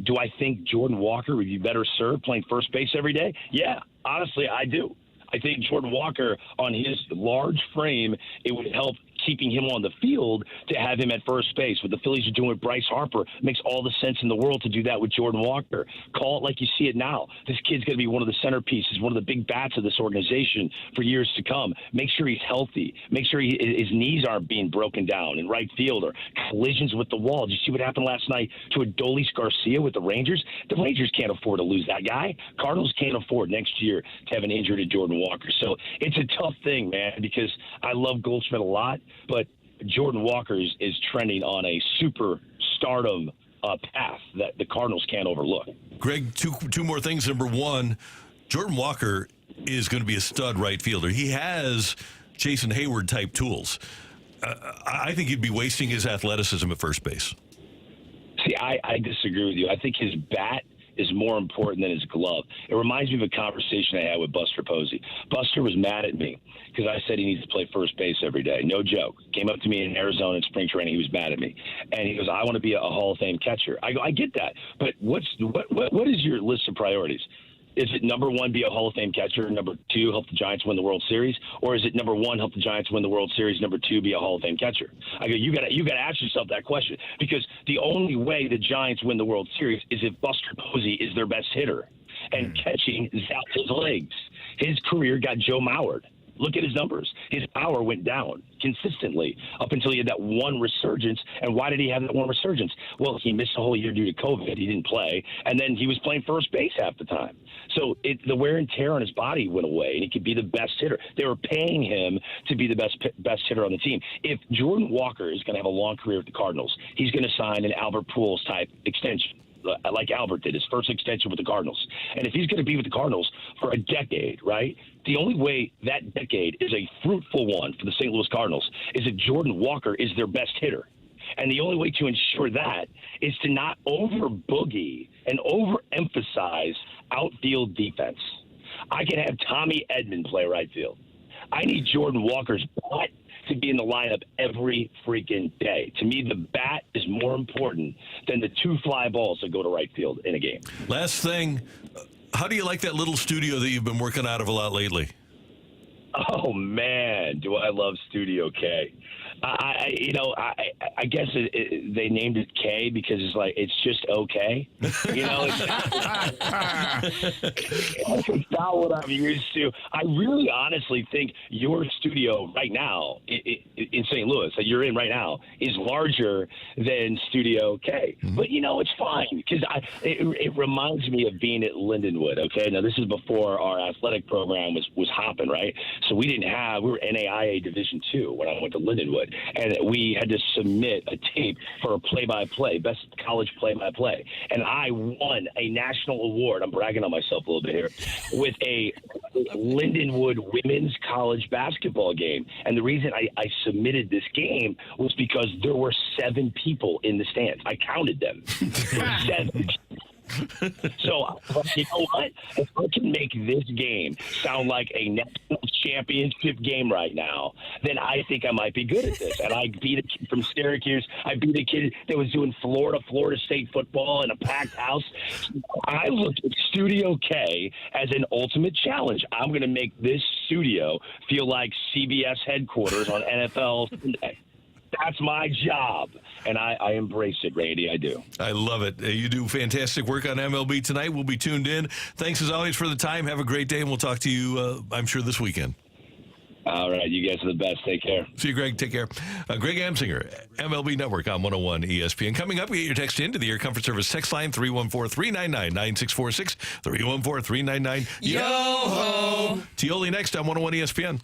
Do I think Jordan Walker would be better served playing first base every day? Yeah, honestly, I do. I think Jordan Walker, on his large frame, it would help keeping him on the field to have him at first base. What the Phillies are doing with Bryce Harper makes all the sense in the world to do that with Jordan Walker. Call it like you see it now. This kid's going to be one of the centerpieces, one of the big bats of this organization for years to come. Make sure he's healthy. Make sure his knees aren't being broken down in right field or collisions with the wall. Did you see what happened last night to Adolis Garcia with the Rangers? The Rangers can't afford to lose that guy. Cardinals can't afford next year to have an injury to Jordan Walker. So it's a tough thing, man, because I love Goldschmidt a lot, but Jordan Walker is trending on a super stardom path that the Cardinals can't overlook. Greg, two more things. Number one, Jordan Walker is going to be a stud right fielder. He has Jason Hayward type tools. I think he'd be wasting his athleticism at first base. See, I disagree with you. I think his bat is more important than his glove. It reminds me of a conversation I had with Buster Posey. Buster was mad at me because I said he needs to play first base every day. No joke. Came up to me in Arizona in spring training. He was mad at me. And he goes, I want to be a Hall of Fame catcher. I go, I get that. But what is your list of priorities? Is it number one, be a Hall of Fame catcher? Number two, help the Giants win the World Series? Or is it number one, help the Giants win the World Series? Number two, be a Hall of Fame catcher? I go, you got to ask yourself that question, because the only way the Giants win the World Series is if Buster Posey is their best hitter, and catching zapped his legs. His career got Joe Mauered. Look at his numbers. His power went down consistently up until he had that one resurgence. And why did he have that one resurgence? Well, he missed a whole year due to COVID. He didn't play. And then he was playing first base half the time. So the wear and tear on his body went away, and he could be the best hitter. They were paying him to be the best hitter on the team. If Jordan Walker is going to have a long career with the Cardinals, he's going to sign an Albert Pujols type extension, like Albert did, his first extension with the Cardinals. And if he's going to be with the Cardinals for a decade, right, the only way that decade is a fruitful one for the St. Louis Cardinals is if Jordan Walker is their best hitter. And the only way to ensure that is to not over-boogie and overemphasize outfield defense. I can have Tommy Edman play right field. I need Jordan Walker's bat to be in the lineup every freaking day. To me, the bat is more important than the two fly balls that go to right field in a game. Last thing, how do you like that little studio that you've been working out of a lot lately? Oh, man, do I love Studio K. I guess they named it K because it's just okay. It's not what I'm used to. I really honestly think your studio right now in St. Louis that you're in right now is larger than Studio K. Mm-hmm. But, it's fine because it reminds me of being at Lindenwood, okay? Now, this is before our athletic program was hopping, right? So we were NAIA Division II when I went to Lindenwood. And we had to submit a tape for a play-by-play, best college play-by-play. And I won a national award. I'm bragging on myself a little bit here, with a Lindenwood women's college basketball game. And the reason I submitted this game was because there were 7 people in the stands. I counted them. 7. So, you know what? If I can make this game sound like a national championship game right now, then I think I might be good at this. And I beat a kid from Syracuse. I beat a kid that was doing Florida State football in a packed house. I looked at Studio K as an ultimate challenge. I'm going to make this studio feel like CBS headquarters on NFL Sunday. That's my job, and I embrace it, Randy. I do. I love it. You do fantastic work on MLB tonight. We'll be tuned in. Thanks, as always, for the time. Have a great day, and we'll talk to you, I'm sure, this weekend. All right. You guys are the best. Take care. See you, Greg. Take care. Greg Amsinger, MLB Network on 101 ESPN. Coming up, we get your text into the Air Comfort Service text line, 314-399-9646, 314-399. Yo-ho! TIOLI next on 101 ESPN.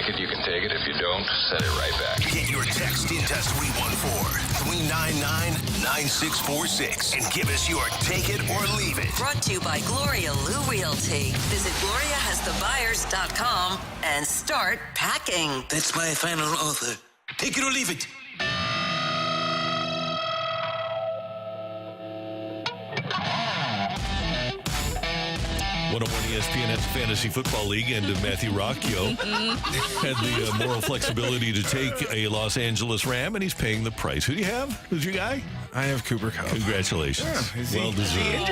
it, you can take it. If you don't, send it right back. Get your text into 314-399-9646 and give us your take it or leave it. Brought to you by Gloria Lou Realty. Visit GloriaHasTheBuyers.com and start packing. That's my final offer. Take it or leave it. 101 ESPN has a fantasy football league, and Matthew Rocchio had the moral flexibility to take a Los Angeles Ram, and he's paying the price. Who do you have? Who's your guy? I have Cooper Kupp. Congratulations. Yeah. Well deserved.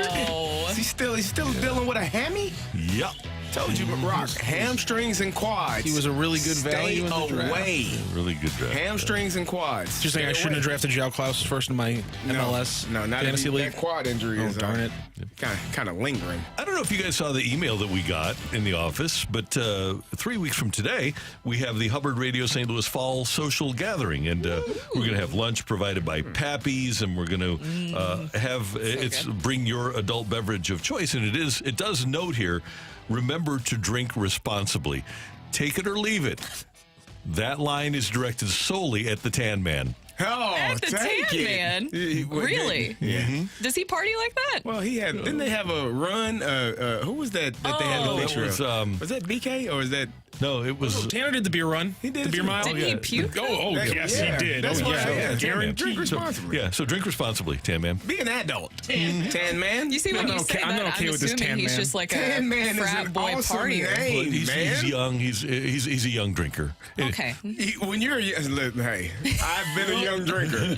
Is he still dealing with a hammy? Yep. Told you, but Rocc, hamstrings and quads. He was a really good value in the draft. away. Really good draft. Hamstrings and quads. Just saying I shouldn't have drafted Joe Klaus first in my MLS not fantasy league. That quad injury is darn it. Kind of lingering. I don't know if you guys saw the email that we got in the office, but 3 weeks from today, we have the Hubbard Radio St. Louis Fall Social Gathering, and we're going to have lunch provided by Pappy's, and we're going to bring your adult beverage of choice, and it does note here, remember to drink responsibly. Take it or leave it. That line is directed solely at the Tan Man. Oh, At the take Tan it. Man? Really? Yeah. Mm-hmm. Does he party like that? Well, he had. Didn't they have a run? Who was that they had the picture was, of? Was that BK or was that? No, it was... Tanner did the beer run. He did the beer mile. Didn't he puke? Yes, he did. That's why. Yeah. Tan Man. Drink responsibly. So drink responsibly, Tan Man. Be an adult. Tan Man. You see, when you say I'm that, not okay I'm with this assuming Tan he's Man. just like Tan a Man is frat an boy awesome partier. name. He's young. He's a young drinker. Okay. When you're hey, I've been a young drinker.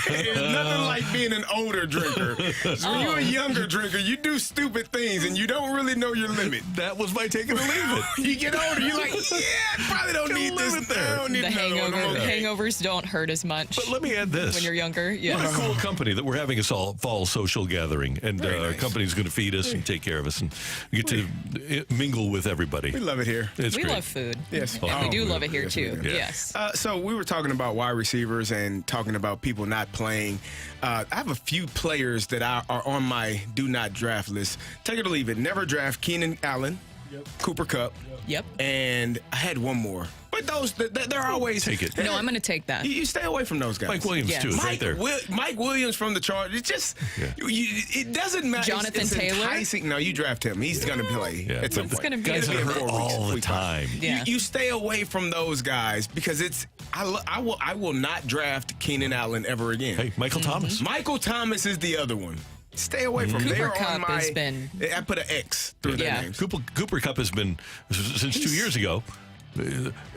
It's nothing like being an older drinker. So when you're a younger drinker, you do stupid things and you don't really know your limit. That was my take it or leave it. You get older, you're like, I probably don't need this. I don't need The another one. hangovers don't hurt as much But let me add this. when you're younger. What a Yes. cool company that we're having a fall social gathering, and our nice. company's going to feed us and take care of us, and we get to mingle with everybody. We love it here. It's We great. love food. Yes. And we do Oh, love it here, yes, too. we do. Yeah. Yes. So we were talking about wide receivers and talking about people not playing. I have a few players that are on my do not draft list. Take it or leave it. Never draft Keenan Allen, Cooper Kupp, Yep. and I had one more. But those, they're always... Take it. No, I'm going to take that. You stay away from those guys. Mike Williams, Yes. too, right there. Mike Williams from the Chargers. It just... it doesn't matter. Jonathan it's Taylor? enticing. No, you draft him. He's going to play Yeah, at some but point. gonna be guys a are It'll hurt in 4 weeks. all the We fine. time. Yeah. You stay away from those guys because it's... I will not draft Keenan Allen ever again. Hey, Michael Thomas. Michael Thomas is the other one. Stay away from Cooper They're Kupp on my... has been- I put an X through their Yeah. names. Cooper Kupp has been, since 2 years ago,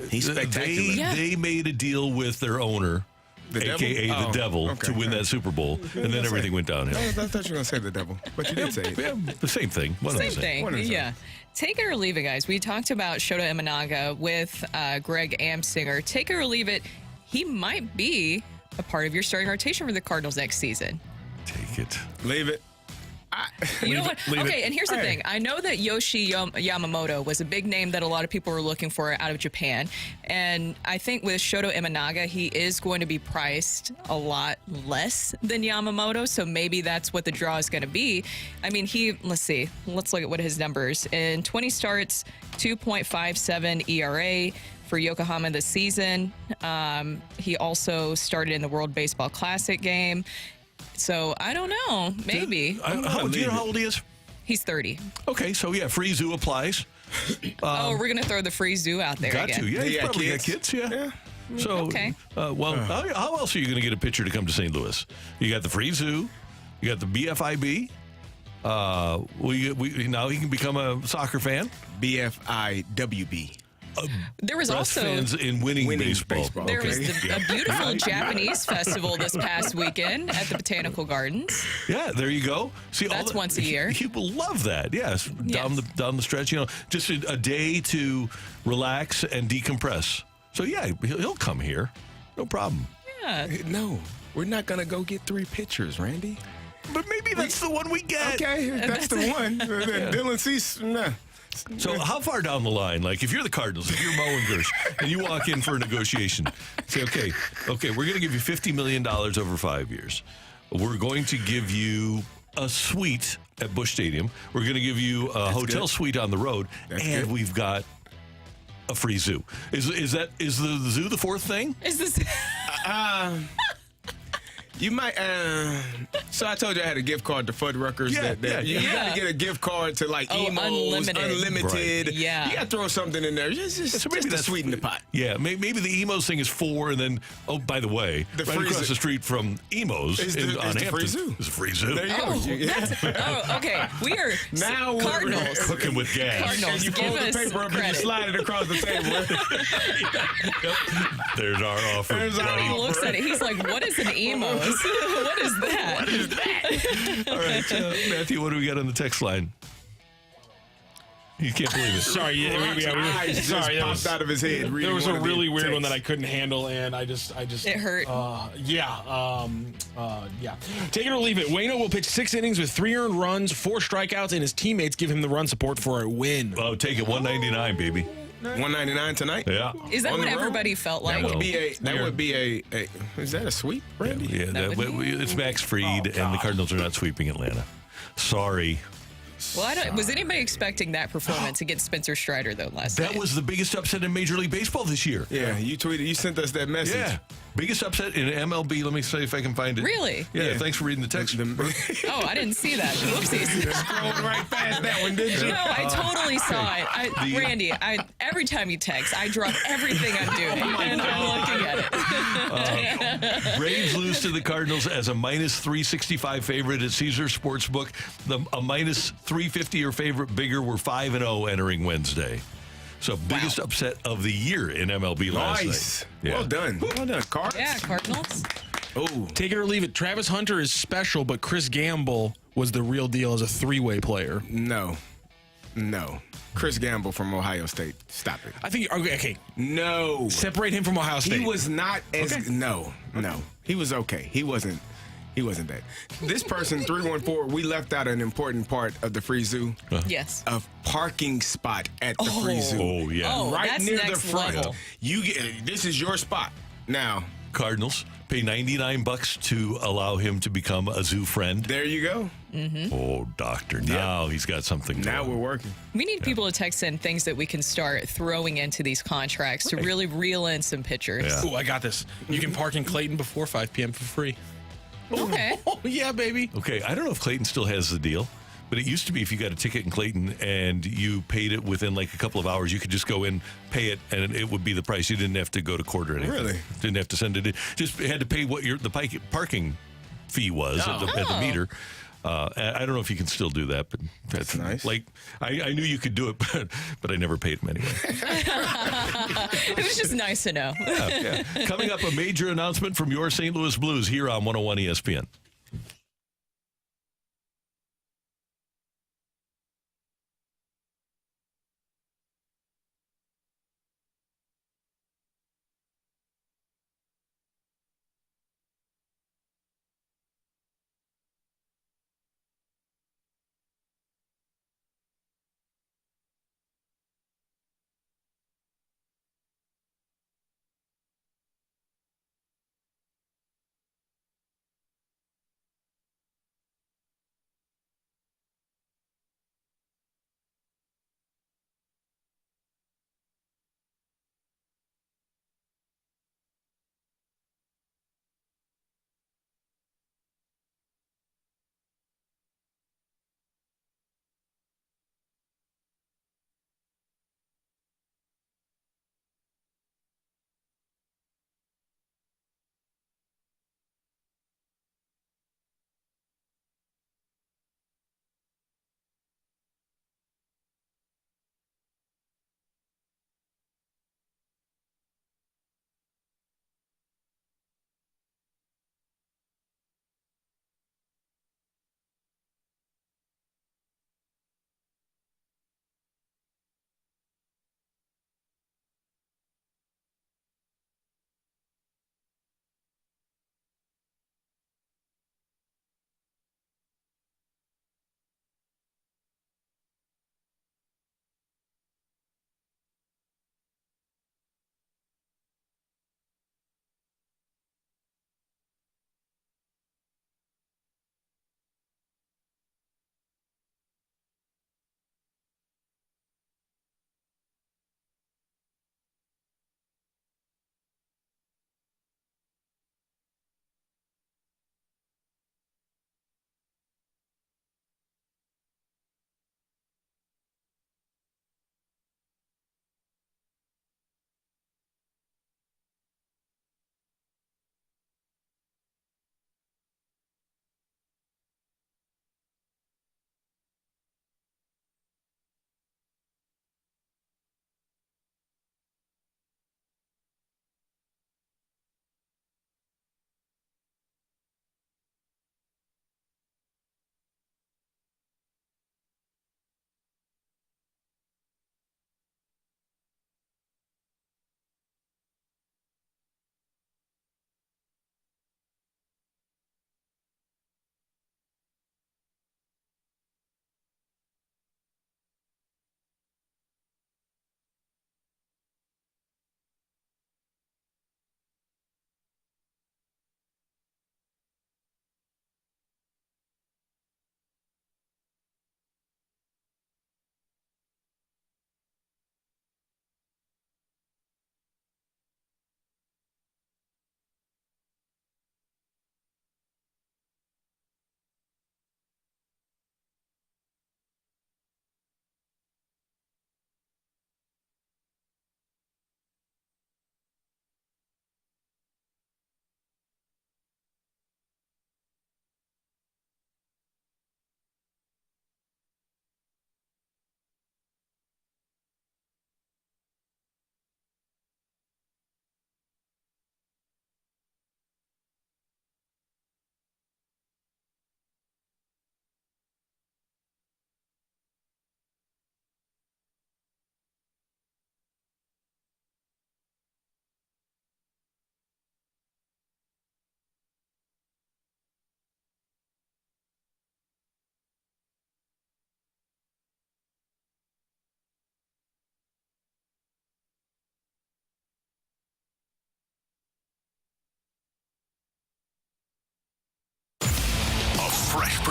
He's spectacular. Yeah. They made a deal with their owner, The devil? a.k.a. the Oh, devil, okay. to win that Super Bowl, and then everything went downhill. I thought you were going to say the devil, but you did say it. Yeah, the same thing. One of Same the thing. One of the Yeah. Take it or leave it, guys. We talked about Shota Imanaga with Greg Amsinger. Take it or leave it. He might be a part of your starting rotation for the Cardinals next season. Take it. Leave it. You know what? leave Okay, it. and here's the thing. I know that Yoshi Yamamoto was a big name that a lot of people were looking for out of Japan. And I think with Shota Imanaga, he is going to be priced a lot less than Yamamoto. So maybe that's what the draw is going to be. I mean, let's look at what his numbers. In 20 starts, 2.57 ERA. For Yokohama this season. He also started in the World Baseball Classic game. So I don't know. Maybe. Do you know how old he is? He's 30. Okay, so yeah, free zoo applies. We're going to throw the free zoo out there Got again. to. Yeah, he's Yeah, probably got kids. kids, yeah. So, Okay. how else are you going to get a pitcher to come to St. Louis? You got the free zoo. You got the BFIB. Now he can become a soccer fan. BFIWB. There was Breast also fans in winning baseball. there was Okay. a beautiful Japanese festival this past weekend at the Botanical Gardens. Yeah, there you go. See, That's once a year. People love that. Yes, down the stretch. Just a day to relax and decompress. So yeah, he'll come here, no problem. Yeah. No, we're not going to go get 3 pitchers, Randy. But maybe that's the one we get. Okay, that's the one. Dylan Cease, nah. So how far down the line, like if you're the Cardinals, if you're Mo and Gersh, and you walk in for a negotiation, say, okay, we're going to give you $50 million over 5 years. We're going to give you a suite at Busch Stadium. We're going to give you a hotel suite on the road, and we've got a free zoo. Is the zoo the fourth thing? Is this? You might. So I told you I had a gift card to Fuddruckers. Yeah, You got to get a gift card to like Emos, Unlimited. Right. Yeah. You got to throw something in there just to sweeten the pot. Yeah, maybe the Emos thing is 4, and then by the way, The right free across zoo. the street from Emos Is the on free Hampton zoo. is a free zoo. There you go. Okay. We are Now we're Cardinals. Cooking with gas. Cardinals. And you Give fold the us paper up and you credit. slide it across the table. There's our offer. There's our buddy. He looks at it. He's like, "What is an emos? What is that?" What is that? All right, Matthew, what do we got on the text line? You can't believe it. Sorry, Eyes just sorry. popped out of his head. There was a reading one of really the weird one that I texts. couldn't handle, and I just. It hurt. Yeah. Take it or leave it. Waino will pitch 6 innings with 3 earned runs, 4 strikeouts, and his teammates give him the run support for a win. Oh, take it 199, baby. 199 tonight. Yeah. Is that On what the road? everybody felt like? That would be a. Is that a sweep, Randy? Yeah, it's Max Fried, and the Cardinals are not sweeping Atlanta. Sorry. Well, was anybody expecting that performance against Spencer Strider though last night? That was the biggest upset in Major League Baseball this year. Yeah, you tweeted. You sent us that message. Yeah. Biggest upset in MLB. Let me see if I can find it. Really? Yeah, thanks for reading the text. Oh, I didn't see that. Whoopsies. Scrolled right past that one, didn't you? No, I totally saw it. Randy, every time you text, I drop everything I'm doing, and I'm looking at it. Braves lose to the Cardinals as a minus 365 favorite at Caesars Sportsbook. A minus 350 or favorite bigger were 5-0 entering Wednesday. So biggest upset of the year in MLB last Nice. night. Yeah. Well done. Well done, Cards. Yeah, Cardinals. Oh, Take it or leave it. Travis Hunter is special, but Chris Gamble was the real deal as a 3-way player. no. Chris Gamble from Ohio State. Stop it. I think, okay. No. Separate him from Ohio State. He was not as no. He was okay. He wasn't that. This person 314. We left out an important part of the free zoo. Yes. A parking spot at the free zoo. Oh, yeah. Oh, right that's near the next front. level. You get this is your spot now. Cardinals pay $99 to allow him to become a zoo friend. There you go. Oh, doctor. Now he's got something. Now going. we're working. We need people to text in things that we can start throwing into these contracts to really reel in some pitchers. Yeah. Oh, I got this. You can park in Clayton before 5 p.m. for free. Okay. Oh, yeah, baby. Okay, I don't know if Clayton still has the deal, but it used to be if you got a ticket in Clayton and you paid it within like a couple of hours, you could just go in, pay it, and it would be the price. You didn't have to go to court or anything. Really? Didn't have to send it in. Just had to pay what the parking fee was at the meter. I don't know if you can still do that, but that's nice. Like I knew you could do it, but I never paid him anyway. It was just nice to know. Yeah. Coming up, a major announcement from your St. Louis Blues here on 101 ESPN.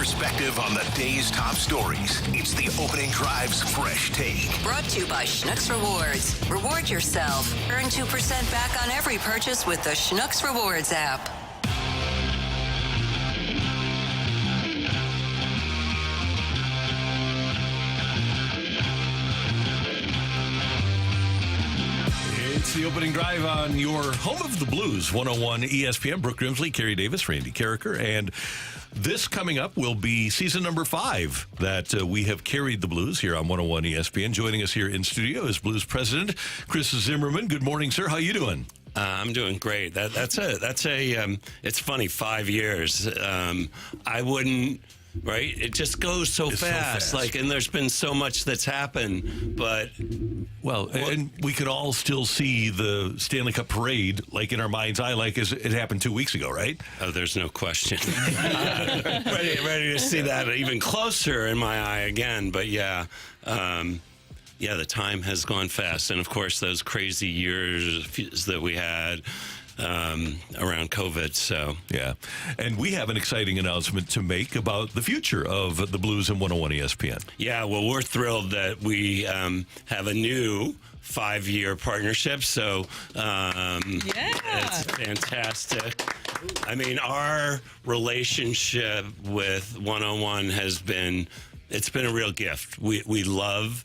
perspective on the day's top stories. It's the Opening Drive's Fresh Take. Brought to you by Schnucks Rewards. Reward yourself. Earn 2% back on every purchase with the Schnucks Rewards app. It's the Opening Drive on your home of the Blues, 101 ESPN. Brooke Grimsley, Kerry Davis, Randy Carricker, and this coming up will be season number 5 that we have carried the Blues here on 101 ESPN. Joining us here in studio is Blues President Chris Zimmerman. Good morning, sir. How you doing? I'm doing great. That's it's funny, 5 years. I wouldn't. Right, it just goes so fast. Like, and there's been so much that's happened, but and we could all still see the Stanley Cup parade, like in our mind's eye, like as it happened 2 weeks ago, right? Oh, there's no question. ready to see that even closer in my eye again. But yeah, the time has gone fast, and of course those crazy years that we had around COVID. So yeah, and we have an exciting announcement to make about the future of the Blues and 101 ESPN. Yeah, well, we're thrilled that we have a new 5-year partnership. So it's fantastic. I mean, our relationship with 101 it's been a real gift. We love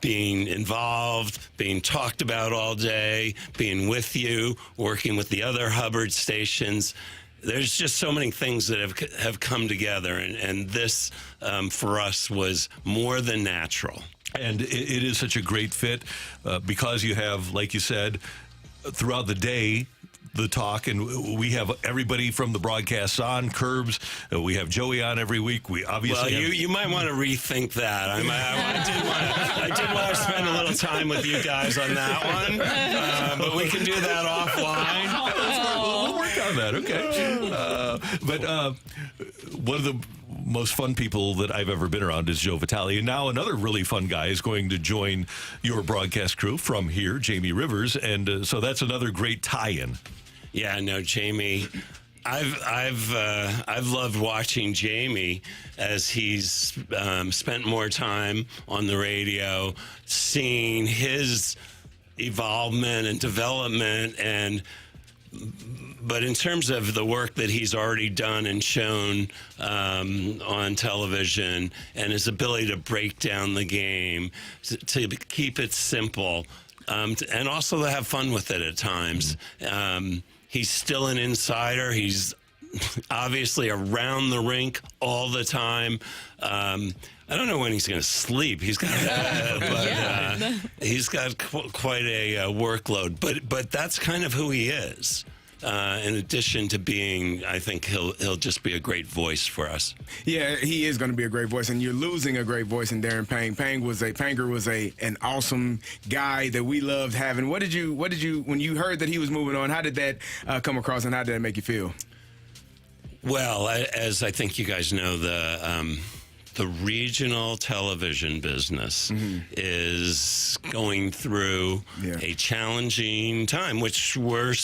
being involved, being talked about all day, being with you, working with the other Hubbard stations. There's just so many things that have come together, and this, for us, was more than natural. And it is such a great fit because you have, like you said, throughout the day, the talk, and we have everybody from the broadcasts on, Curbs. We have Joey on every week. We obviously you might want to rethink that. I did want to spend a little time with you guys on that one, but we can do that offline. We'll work on that, okay. But one of the most fun people that I've ever been around is Joe Vitale. And now another really fun guy is going to join your broadcast crew from here, Jamie Rivers. And so that's another great tie-in. Yeah, no, Jamie. I've loved watching Jamie as he's spent more time on the radio, seeing his evolvement and development, but in terms of the work that he's already done and shown on television, and his ability to break down the game, to keep it simple, and also to have fun with it at times. He's still an insider. He's obviously around the rink all the time. I don't know when he's going to sleep. He's got, he's got quite a workload. But that's kind of who he is. In addition to being, I think he'll just be a great voice for us. Yeah, he is going to be a great voice, and you're losing a great voice in Darren Pang. Panger was an awesome guy that we loved having. What did you when you heard that he was moving on? How did that come across, and how did that make you feel? Well, as I think you guys know, the regional television business is going through a challenging time, which we're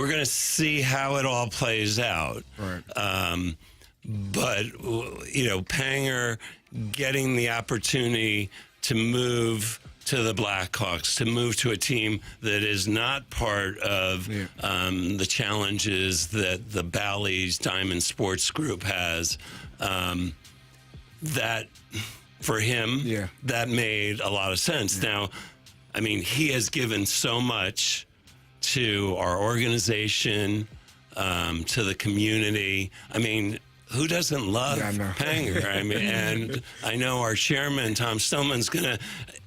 going to see how it all plays out. Right. But, Panger getting the opportunity to move to the Blackhawks, to move to a team that is not part of the challenges that the Bally's Diamond Sports Group has, that for him, that made a lot of sense. Now, I mean, he has given so much to our organization, to the community. I mean, who doesn't love Panger? I mean, and I know our chairman, Tom Stillman's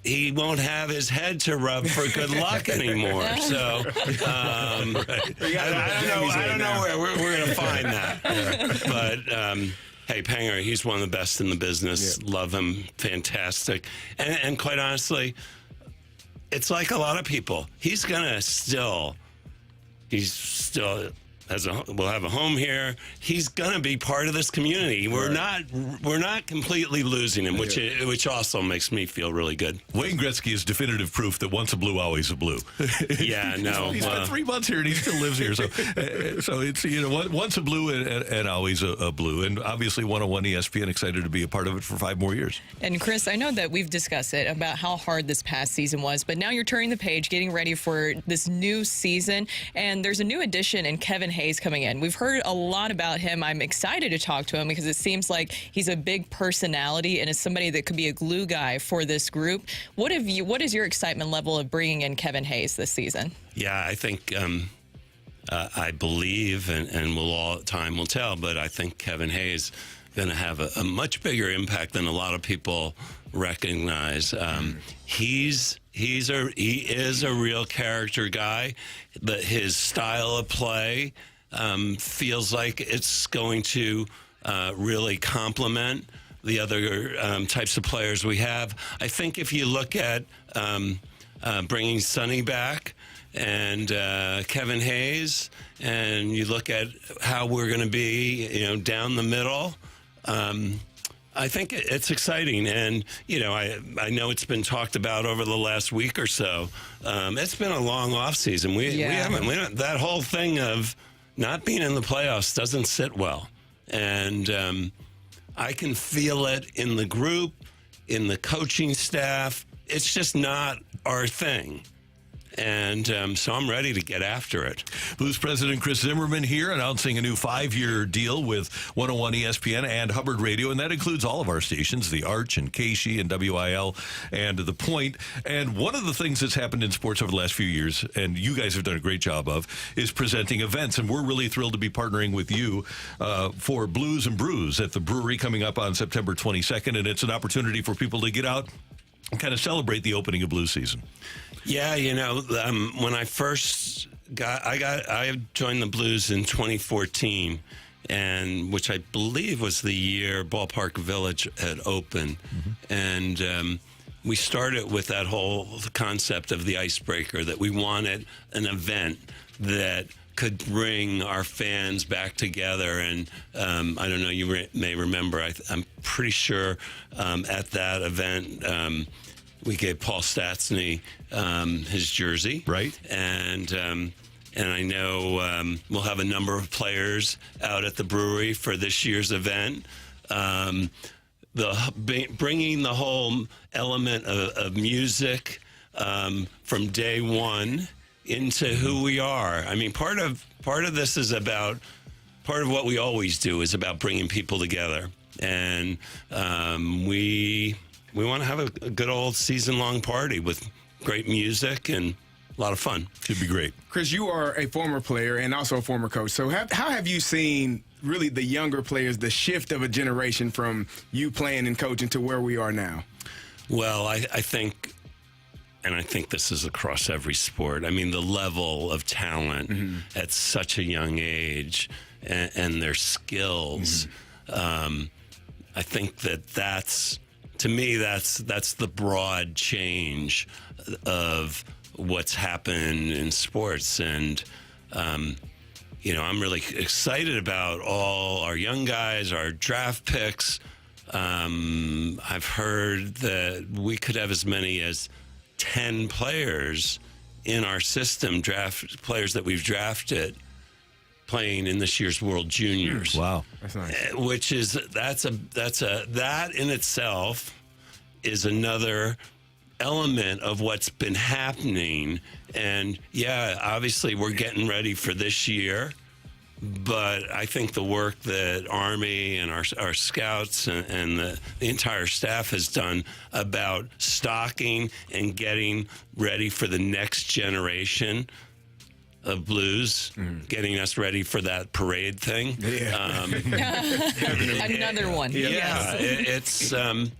he won't have his head to rub for good luck anymore. So I don't know where we're going to find that. But hey, Panger, he's one of the best in the business. Love him. Fantastic. And quite honestly, it's like a lot of people. He's still will have a home here. He's going to be part of this community. We're not completely losing him, which also makes me feel really good. Wayne Gretzky is definitive proof that once a Blue, always a Blue. Yeah, no. He's been 3 months here and he still lives here. So it's once a Blue and always a Blue. And obviously 101 ESPN excited to be a part of it for 5 more years. And Chris, I know that we've discussed it about how hard this past season was, but now you're turning the page, getting ready for this new season, and there's a new addition in Kevin Hayes coming in. We've heard a lot about him. I'm excited to talk to him because it seems like he's a big personality and is somebody that could be a glue guy for this group. What is your excitement level of bringing in Kevin Hayes this season? Yeah, I think I believe, and time will tell, but I think Kevin Hayes going to have a much bigger impact than a lot of people recognize. He is a real character guy, but his style of play feels like it's going to really complement the other types of players we have. I think if you look at bringing Sonny back and Kevin Hayes, and you look at how we're going to be, down the middle, I think it's exciting. And, I know it's been talked about over the last week or so. It's been a long off season. We haven't, that whole thing of not being in the playoffs doesn't sit well. And I can feel it in the group, in the coaching staff. It's just not our thing. And so I'm ready to get after it. Blues President Chris Zimmerman here announcing a new 5-year deal with 101 ESPN and Hubbard Radio, and that includes all of our stations, the Arch and KSHE and WIL and The Point. And one of the things that's happened in sports over the last few years, and you guys have done a great job of, is presenting events. And we're really thrilled to be partnering with you for Blues and Brews at the brewery coming up on September 22nd. And it's an opportunity for people to get out and kind of celebrate the opening of Blues season. Yeah, when I first I joined the Blues in 2014, and which I believe was the year Ballpark Village had opened. Mm-hmm. And we started with that whole concept of the icebreaker, that we wanted an event that could bring our fans back together. And I don't know, you may remember, I'm pretty sure at that event, we gave Paul Stastny his jersey. Right. And I know we'll have a number of players out at the brewery for this year's event. Bringing the whole element of music from day one into who we are. I mean, part of this is about, part of what we always do is about bringing people together. And we want to have a good old season-long party with great music and a lot of fun. Should be great. Chris, you are a former player and also a former coach. So how have you seen really the younger players, the shift of a generation from you playing and coaching to where we are now? Well, I think, and I think this is across every sport, I mean, the level of talent at such a young age and their skills, I think that's, to me, that's the broad change of what's happened in sports. And, I'm really excited about all our young guys, our draft picks. I've heard that we could have as many as 10 players in our system, draft players that we've drafted, playing in this year's World Juniors. Wow, that's nice. Which is that in itself is another element of what's been happening. And yeah, obviously we're getting ready for this year, but I think the work that Army and our scouts and the entire staff has done about stocking and getting ready for the next generation of Blues, getting us ready for that parade thing. Yeah. Another one. Yeah, it's.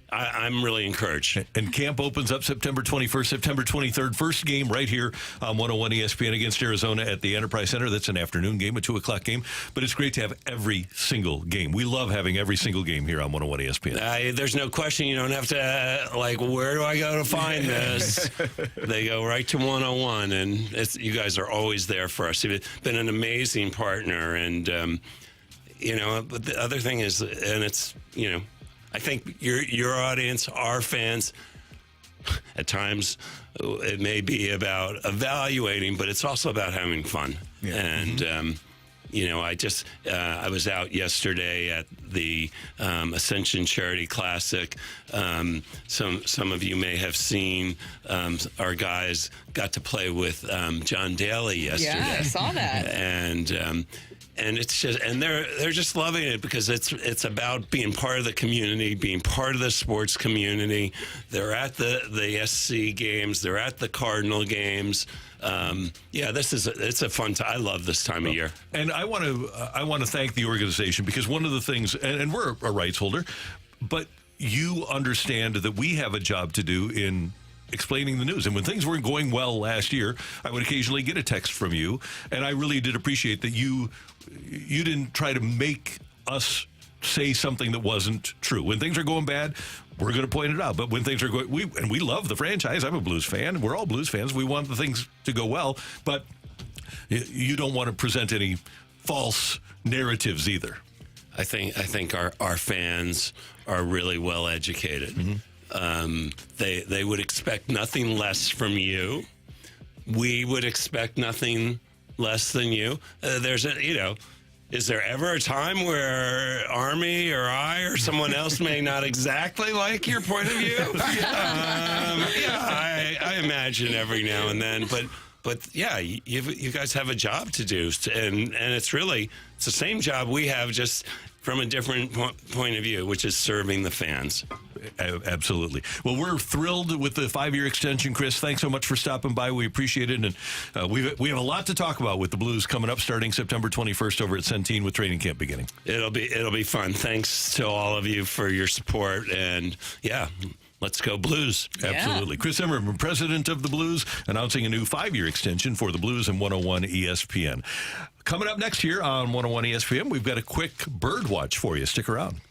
I'm really encouraged. And camp opens up September 21st, September 23rd. First game right here on 101 ESPN against Arizona at the Enterprise Center. That's an afternoon game, a 2 o'clock game. But it's great to have every single game. We love having every single game here on 101 ESPN. There's no question. You don't have to, where do I go to find this? They go right to 101, and you guys are always there. there for us. He's been an amazing partner, and but the other thing is, and it's I think your audience, our fans, at times it may be about evaluating, but it's also about having fun. Yeah. And I was out yesterday at the Ascension Charity Classic. Some of you may have seen our guys got to play with John Daly yesterday. Yeah, I saw that. And it's just, and they're just loving it because it's about being part of the community, being part of the sports community. They're at the SC games, they're at the Cardinal games. It's a fun time. I love this time of year. And I want to thank the organization, because one of the things, and we're a rights holder, but you understand that we have a job to do in explaining the news. And when things weren't going well last year, I would occasionally get a text from you, and I really did appreciate that you didn't try to make us say something that wasn't true. When things are going bad, we're going to point it out. But when things are going, we love the franchise. I'm a Blues fan. We're all Blues fans. We want the things to go well, but you don't want to present any false narratives either. I think our fans are really well educated. Mm-hmm. They would expect nothing less from you. We would expect nothing less than you. Is there ever a time where Army or I or someone else may not exactly like your point of view? I imagine every now and then, but yeah, you guys have a job to do, and it's the same job we have, just from a different point of view, which is serving the fans. Absolutely. Well, we're thrilled with the 5-year extension, Chris. Thanks so much for stopping by. We appreciate it. And we have a lot to talk about with the Blues coming up starting September 21st over at Centene with training camp beginning. It'll be fun. Thanks to all of you for your support. And yeah, let's go Blues. Yeah. Absolutely. Chris Zimmerman, president of the Blues, announcing a new 5-year extension for the Blues and 101 ESPN. Coming up next year on 101 ESPN, we've got a quick bird watch for you. Stick around.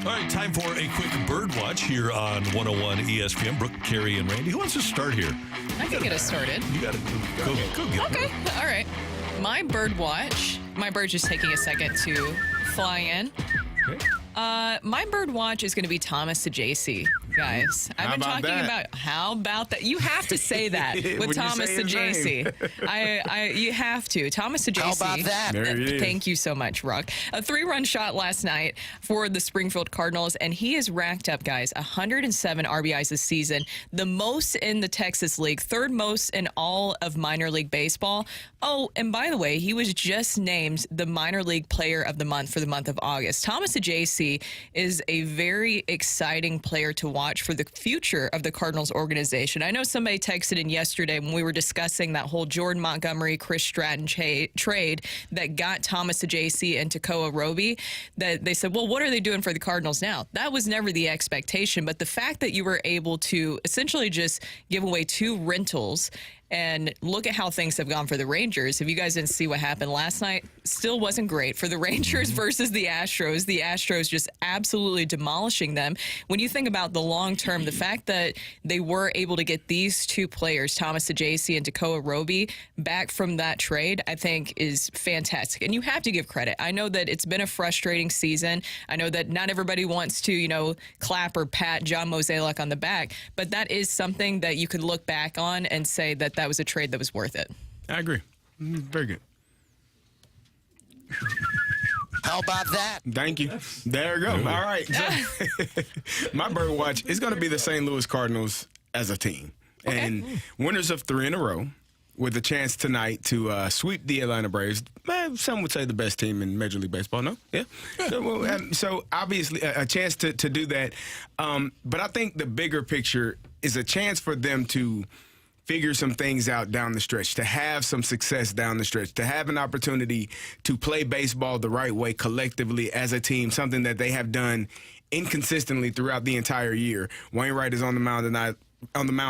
All right, time for a quick bird watch here on 101 ESPN. Brooke, Carrie, and Randy. Who wants to start here? I can get us started. You got to go get it. Okay, all right. My bird watch, my bird's just taking a second to fly in. Okay. My bird watch is going to be Thomas Sajaci, guys. I've been talking about how about that. You have to say that with Thomas Sajaci. You have to. Thomas Sajaci. How about that? Thank you so much, Rocc. A 3-run shot last night for the Springfield Cardinals, and he has racked up, guys, 107 RBIs this season, the most in the Texas League, third most in all of minor league baseball. Oh, and by the way, he was just named the minor league player of the month for the month of August. Thomas Sajaci is a very exciting player to watch for the future of the Cardinals organization. I know somebody texted in yesterday when we were discussing that whole Jordan Montgomery, Chris Stratton trade that got Thomas Sajaci and Tekoa Roby, that they said, well, what are they doing for the Cardinals now? That was never the expectation, but the fact that you were able to essentially just give away 2 rentals and look at how things have gone for the Rangers. If you guys didn't see what happened last night, still wasn't great for the Rangers versus the Astros. The Astros just absolutely demolishing them. When you think about the long term, the fact that they were able to get these 2 players, Thomas Sajaci and Tekoa Roby, back from that trade, I think is fantastic. And you have to give credit. I know that it's been a frustrating season. I know that not everybody wants to, clap or pat John Mozeliak on the back, but that is something that you could look back on and say that that was a trade that was worth it. I agree. Very good. How about that? Thank you. There you go. All right. So, my bird watch is going to be the St. Louis Cardinals as a team. Okay. And winners of 3 in a row with a chance tonight to sweep the Atlanta Braves. Some would say the best team in Major League Baseball, no? Yeah. So obviously a chance to do that. But I think the bigger picture is a chance for them to figure some things out down the stretch, to have some success down the stretch, to have an opportunity to play baseball the right way collectively as a team, something that they have done inconsistently throughout the entire year. Wainwright is on the mound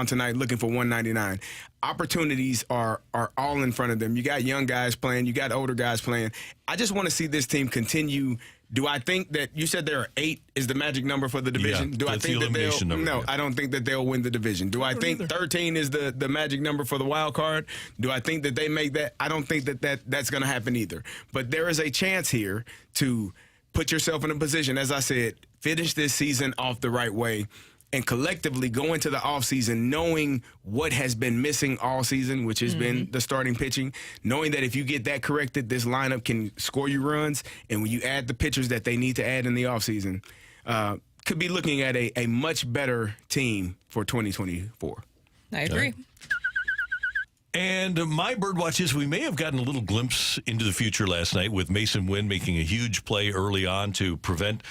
tonight looking for 199. Opportunities are all in front of them. You got young guys playing, you got older guys playing. I just want to see this team continue. Do I think that you said there are 8 is the magic number for the division? Yeah, do I think that they'll number, No, yeah. I don't think that they'll win the division. Do I think 13 is the magic number for the wild card? Do I think that they make that? I don't think that's going to happen either. But there is a chance here to put yourself in a position, as I said, finish this season off the right way, and collectively go into the offseason knowing what has been missing all season, which has been the starting pitching, knowing that if you get that corrected, this lineup can score you runs, and when you add the pitchers that they need to add in the offseason, could be looking at a much better team for 2024. I agree. And my birdwatch is we may have gotten a little glimpse into the future last night with Mason Wynn making a huge play early on to prevent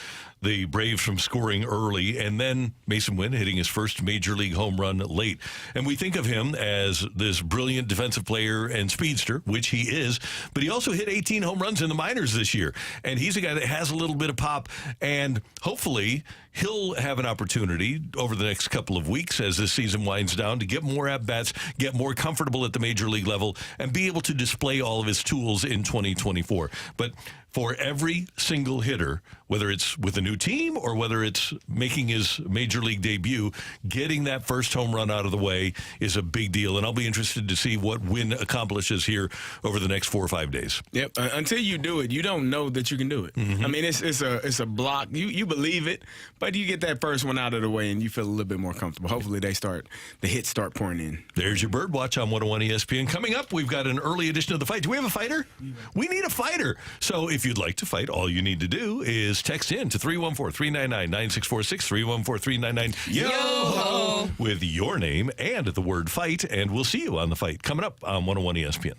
the Braves from scoring early, and then Mason Wynn hitting his first major league home run late. And we think of him as this brilliant defensive player and speedster, which he is, but he also hit 18 home runs in the minors this year. And he's a guy that has a little bit of pop, and hopefully he'll have an opportunity over the next couple of weeks as this season winds down to get more at-bats, get more comfortable at the major league level, and be able to display all of his tools in 2024. But for every single hitter, whether it's with a new team or whether it's making his major league debut, getting that first home run out of the way is a big deal. And I'll be interested to see what Wynn accomplishes here over the next 4 or 5 days. Yep. Until you do it, you don't know that you can do it. I mean, it's a block. You believe it, but you get that first one out of the way and you feel a little bit more comfortable. Hopefully the hits start pouring in. There's your bird watch on 101 ESPN. Coming up, we've got an early edition of The Fight. Do we have a fighter? We need a fighter. So if you'd like to fight, all you need to do is text in to 314-399-9646, 314-399-YO-HO with your name and the word fight, and we'll see you on The Fight. Coming up on 101 ESPN.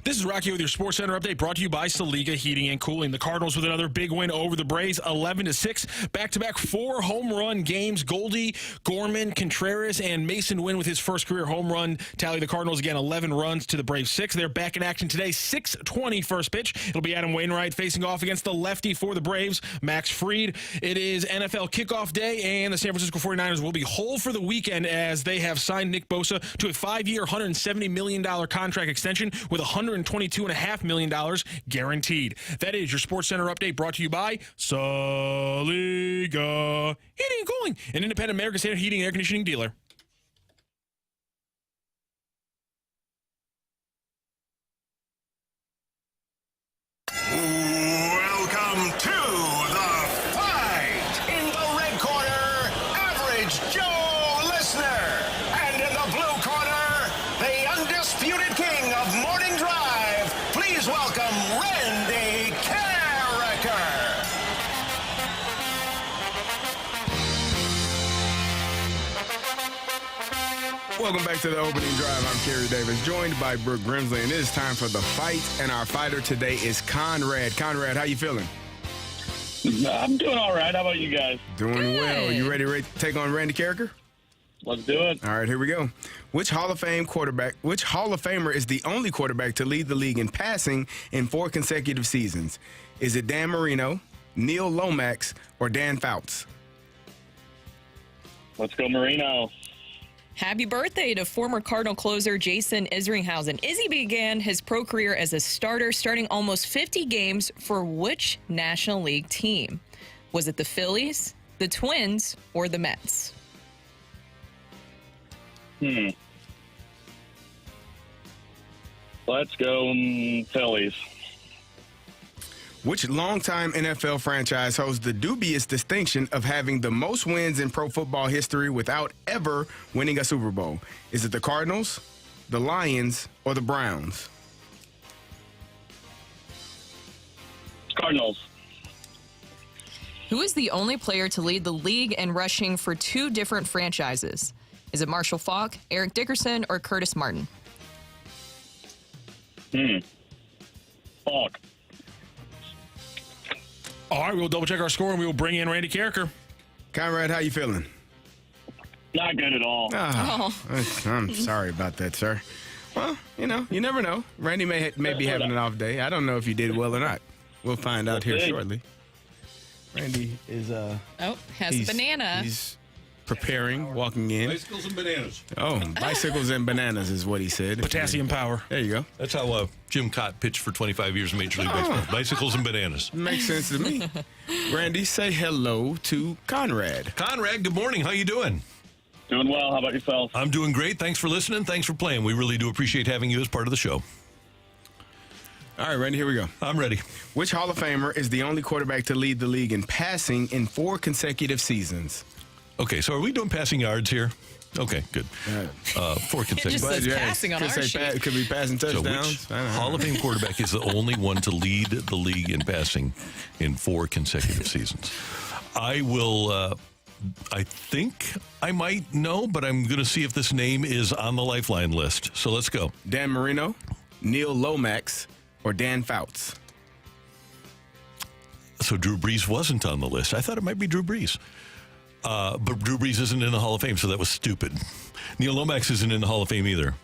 This is Rocky with your Sports Center update brought to you by Saliga Heating and Cooling. The Cardinals with another big win over the Braves, 11-6. Back-to-back 4 home run games. Goldie, Gorman, Contreras, and Mason Wynn with his first career home run tally. The Cardinals again 11 runs to the Braves 6. They're back in action today. 6:20 first pitch. It'll be Adam Wainwright facing off against the lefty for the Braves, Max Fried. It is NFL kickoff day, and the San Francisco 49ers will be whole for the weekend as they have signed Nick Bosa to a 5-year, $170 million contract extension with $122.5 million guaranteed. That is your Sports Center update brought to you by Saliga Heating and Cooling, an independent American Standard heating and air conditioning dealer. Welcome to the fight. In the red corner, Average Joe Listener. And in the blue corner, the undisputed king of morning drive. Please welcome Randy Carricker. Welcome back to the opening drive. I'm Kerry Davis, joined by Brooke Grimsley, and it is time for the fight. And our fighter today is Conrad. Conrad, how you feeling? I'm doing all right. How about you guys? Doing well. You ready to take on Randy Carricker? Let's do it. All right, here we go. Which Hall of Famer is the only quarterback to lead the league in passing in 4 consecutive seasons? Is it Dan Marino, Neil Lomax, or Dan Fouts? Let's go Marino. Happy birthday to former Cardinal closer Jason Isringhausen. Izzy began his pro career as a starter, starting almost 50 games for which National League team? Was it the Phillies, the Twins, or the Mets? Let's go Phillies. Which longtime NFL franchise holds the dubious distinction of having the most wins in pro football history without ever winning a Super Bowl? Is it the Cardinals, the Lions, or the Browns? Cardinals. Who is the only player to lead the league in rushing for 2 different franchises? Is it Marshall Faulk, Eric Dickerson, or Curtis Martin? Faulk. All right, we'll double-check our score, and we will bring in Randy Carricker. Conrad, how you feeling? Not good at all. I'm sorry about that, sir. Well, you never know. Randy may be having an off day. I don't know if you did well or not. We'll find out here shortly. Randy is has a banana. He's preparing, walking in. Bicycles and bananas. Oh, bicycles and bananas is what he said. Potassium power. There you go. That's how Jim Cott pitched for 25 years in Major League Baseball. Bicycles and bananas. Makes sense to me. Randy, say hello to Conrad. Conrad, good morning. How you doing? Doing well. How about yourself? I'm doing great. Thanks for listening. Thanks for playing. We really do appreciate having you as part of the show. All right, Randy, here we go. I'm ready. Which Hall of Famer is the only quarterback to lead the league in passing in 4 consecutive seasons? Okay, so are we doing passing yards here? Okay, good. 4 consecutive. It just says passing on our sheet. Could be passing touchdowns. Which Hall of Fame quarterback is the only one to lead the league in passing in 4 consecutive seasons? I will, I think I might know, but I'm going to see if this name is on the Lifeline list. So let's go. Dan Marino, Neil Lomax, or Dan Fouts? So Drew Brees wasn't on the list. I thought it might be Drew Brees. But Drew Brees isn't in the Hall of Fame, so that was stupid. Neil Lomax isn't in the Hall of Fame either,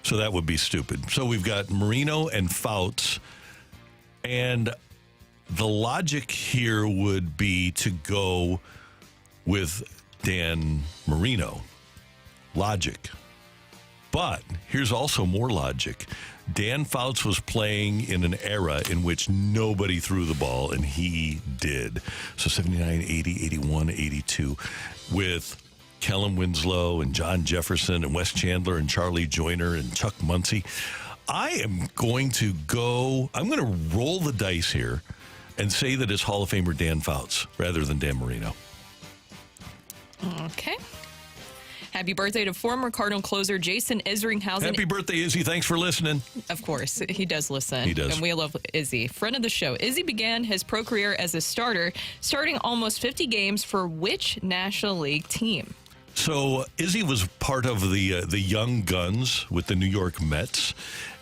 so that would be stupid. So we've got Marino and Fouts, and the logic here would be to go with Dan Marino. Logic. But here's also more logic. Dan Fouts was playing in an era in which nobody threw the ball, and he did. So 79, 80, 81, 82, with Kellen Winslow and John Jefferson and Wes Chandler and Charlie Joyner and Chuck Muncie. I'm going to roll the dice here and say that it's Hall of Famer Dan Fouts rather than Dan Marino. Okay. Happy birthday to former Cardinal closer Jason Isringhausen. Happy birthday, Izzy. Thanks for listening. Of course. He does listen. He does. And we love Izzy. Friend of the show. Izzy began his pro career as a starter, starting almost 50 games for which National League team? So Izzy was part of the Young Guns with the New York Mets.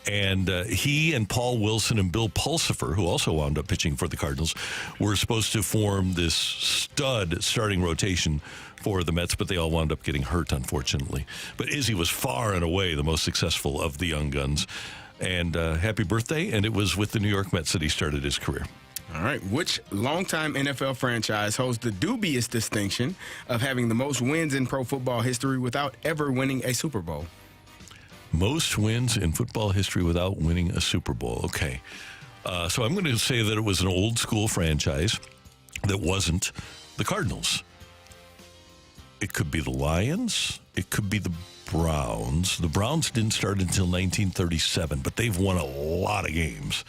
And he and Paul Wilson and Bill Pulsifer, who also wound up pitching for the Cardinals, were supposed to form this stud starting rotation for the Mets, but they all wound up getting hurt, unfortunately. But Izzy was far and away the most successful of the young guns. And happy birthday, and it was with the New York Mets that he started his career. All right. Which longtime NFL franchise holds the dubious distinction of having the most wins in pro football history without ever winning a Super Bowl? Most wins in football history without winning a Super Bowl. Okay. So I'm going to say that it was an old school franchise that wasn't the Cardinals. It could be the Lions. It could be the Browns. The Browns didn't start until 1937, but they've won a lot of games.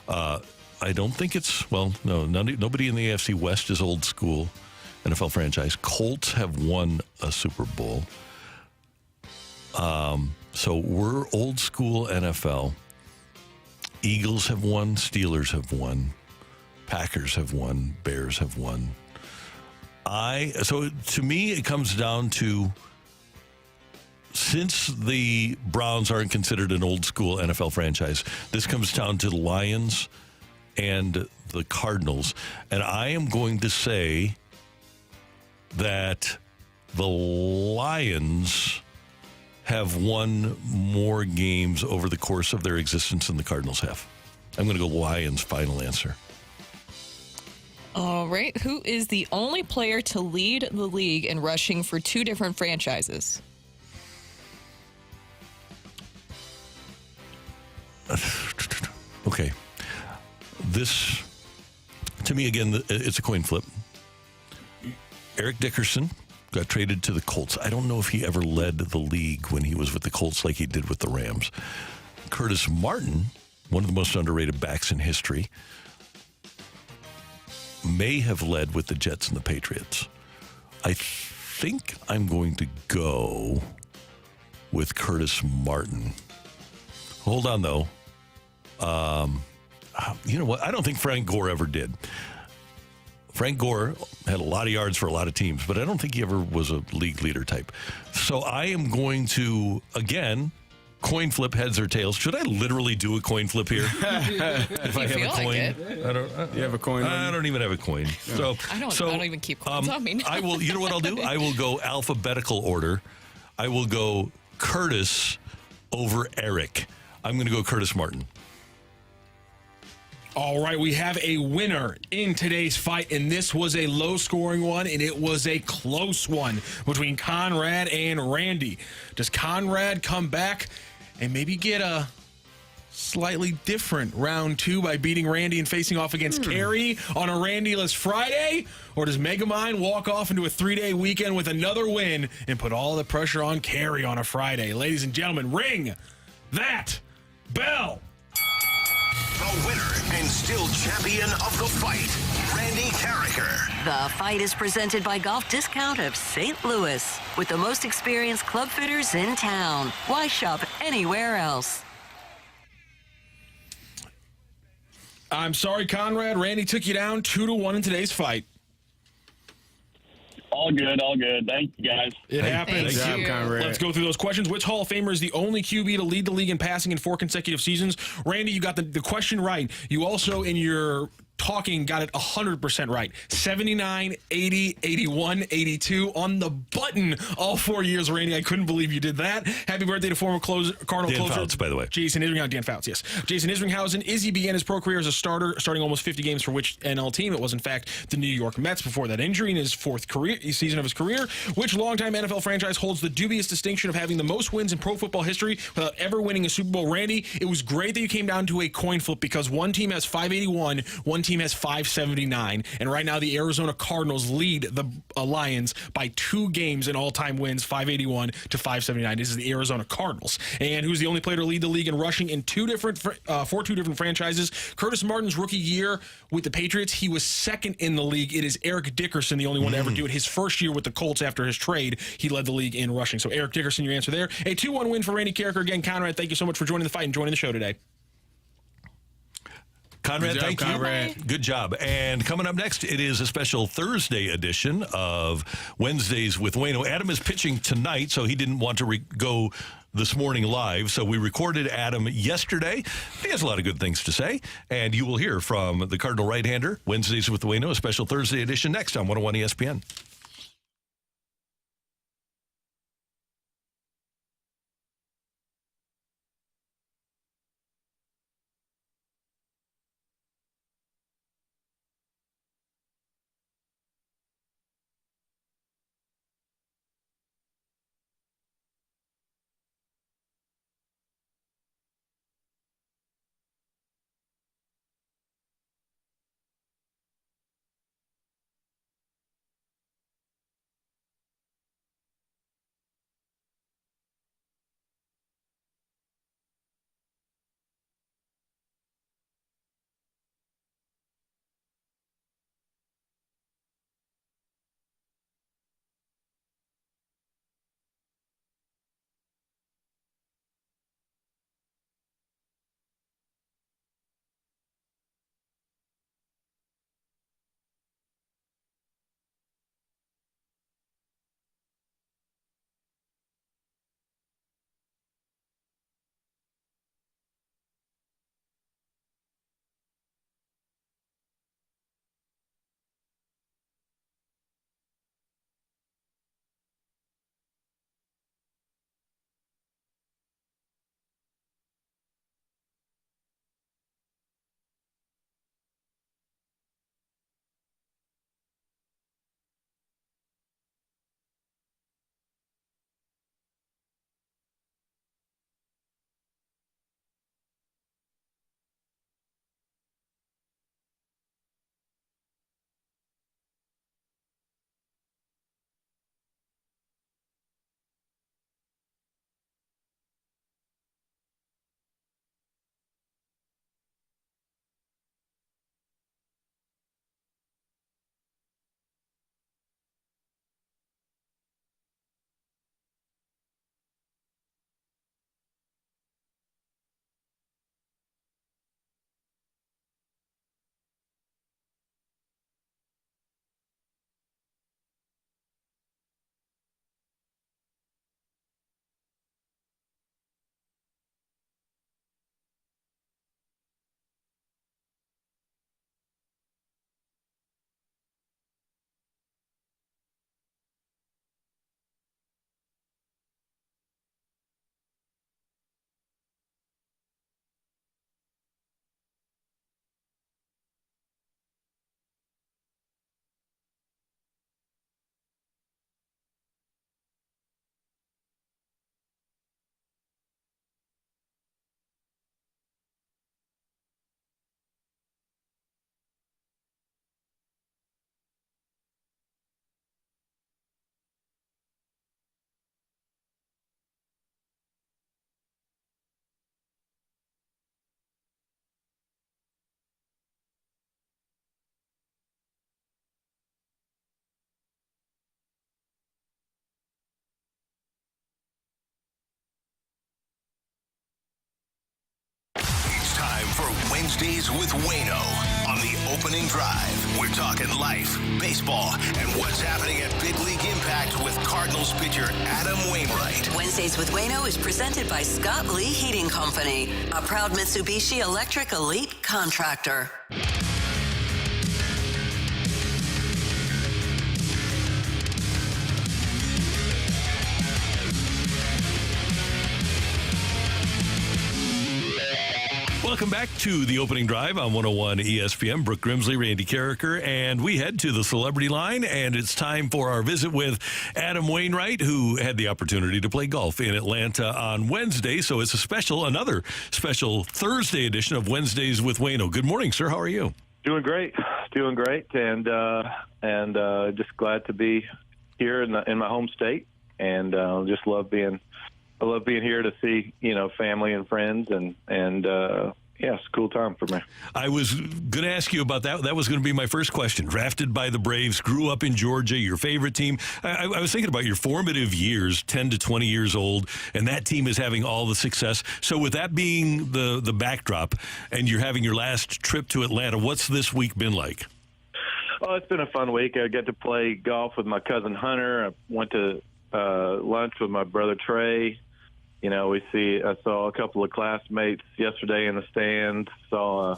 I don't think it's, well, no, nobody in the AFC West is old school NFL franchise. Colts have won a Super Bowl. So we're old school NFL. Eagles have won. Steelers have won. Packers have won. Bears have won. So to me, it comes down to, since the Browns aren't considered an old school NFL franchise, this comes down to the Lions and the Cardinals. And I am going to say that the Lions have won more games over the course of their existence than the Cardinals have. I'm going to go Lions, final answer. All right. Who is the only player to lead the league in rushing for two different franchises? Okay. This, to me, again, it's a coin flip. Eric Dickerson got traded to the Colts. I don't know if he ever led the league when he was with the Colts like he did with the Rams. Curtis Martin, one of the most underrated backs in history, may have led with the Jets and the Patriots. I think I'm going to go with Curtis Martin. Hold on, though. You know what? I don't think Frank Gore ever did. Frank Gore had a lot of yards for a lot of teams, but I don't think he ever was a league leader type. So I am going to, again, coin flip, heads or tails. Should I literally do a coin flip here? If I have a coin, You have a coin? I don't even have a coin. So I don't even keep coins on me. I will. You know what I'll do? I will go alphabetical order. I will go Curtis over Eric. I'm going to go Curtis Martin. All right, we have a winner in today's fight, and this was a low-scoring one, and it was a close one between Conrad and Randy. Does Conrad come back and maybe get a slightly different round two by beating Randy and facing off against Kerry on a Randy-less Friday? Or does Megamind walk off into a 3-day weekend with another win and put all the pressure on Kerry on a Friday? Ladies and gentlemen, ring that bell. The winner and still champion of the fight, Randy Carricker. The fight is presented by Golf Discount of St. Louis. With the most experienced club fitters in town. Why shop anywhere else? I'm sorry, Conrad. Randy took you down 2-1 in today's fight. All good, all good. Thank you, guys. It happens. Thank you. Conrad. Let's go through those questions. Which Hall of Famer is the only QB to lead the league in passing in 4 consecutive seasons? Randy, you got the question right. You also, in your talking, got it 100% right. 79, 80, 81, 82 on the button all 4 years, Randy. I couldn't believe you did that. Happy birthday to former Cardinal Dan closer. Fouts, by the way. Jason Isringhausen. Dan Fouts, yes. Jason Isringhausen. Izzy began his pro career as a starter, starting almost 50 games for which NL team? It was, in fact, the New York Mets before that injury in his 4th season of his career. Which longtime NFL franchise holds the dubious distinction of having the most wins in pro football history without ever winning a Super Bowl? Randy, it was great that you came down to a coin flip because one team has 581, one team has 579, and right now the Arizona Cardinals lead the Lions by 2 games in all-time wins, 581 to 579. This is the Arizona Cardinals. And who's the only player to lead the league in rushing in for 2 different franchises? Curtis Martin's rookie year with the Patriots, he was 2nd in the league. It is Eric Dickerson, the only one to ever do it. His first year with the Colts after his trade, he led the league in rushing. So Eric Dickerson, your answer there. A 2-1 win for Randy Carricker. Again, Conrad, thank you so much for joining the fight and joining the show today. Conrad, Good job, thank Conrad. you. Good job. And coming up next, it is a special Thursday edition of Wednesdays with Waino. Adam is pitching tonight, so he didn't want to go this morning live. So we recorded Adam yesterday. He has a lot of good things to say. And you will hear from the Cardinal right-hander, Wednesdays with Waino, a special Thursday edition next on 101 ESPN. For Wednesdays with Waino on the opening drive. We're talking life, baseball, and what's happening at Big League Impact with Cardinals pitcher Adam Wainwright. Wednesdays with Waino is presented by Scott Lee Heating Company, a proud Mitsubishi Electric Elite contractor. Welcome back to the opening drive on 101 ESPN. Brooke Grimsley, Randy Carricker, and we head to the celebrity line, and it's time for our visit with Adam Wainwright, who had the opportunity to play golf in Atlanta on Wednesday. So it's another special Thursday edition of Wednesdays with Waino. Good morning, sir. How are you? Doing great, and just glad to be here in my home state, and just love being here to see family and friends, and yeah, it's a cool time for me. I was going to ask you about that. That was going to be my first question. Drafted by the Braves, grew up in Georgia, your favorite team. I was thinking about your formative years, 10 to 20 years old, and that team is having all the success. So with that being the backdrop, and you're having your last trip to Atlanta, what's this week been like? Oh, it's been a fun week. I got to play golf with my cousin Hunter. I went to lunch with my brother Trey. I saw a couple of classmates yesterday in the stands. Saw,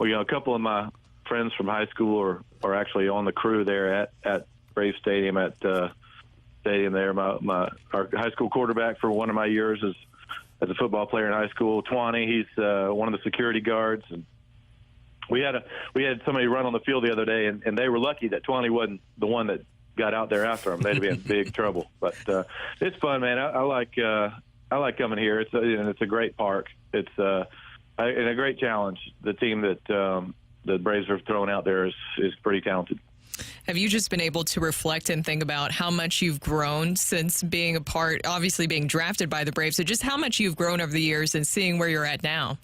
a couple of my friends from high school are actually on the crew there at Braves Stadium stadium there. Our high school quarterback for one of my years as a football player in high school, Twani. He's one of the security guards, and we had somebody run on the field the other day, and they were lucky that Twani wasn't the one that got out there after him. They'd be in big trouble. But it's fun, man. I like coming here. It's a great park. It's and a great challenge. The team that the Braves are throwing out there is pretty talented. Have you just been able to reflect and think about how much you've grown since being a part, obviously being drafted by the Braves, so just how much you've grown over the years and seeing where you're at now?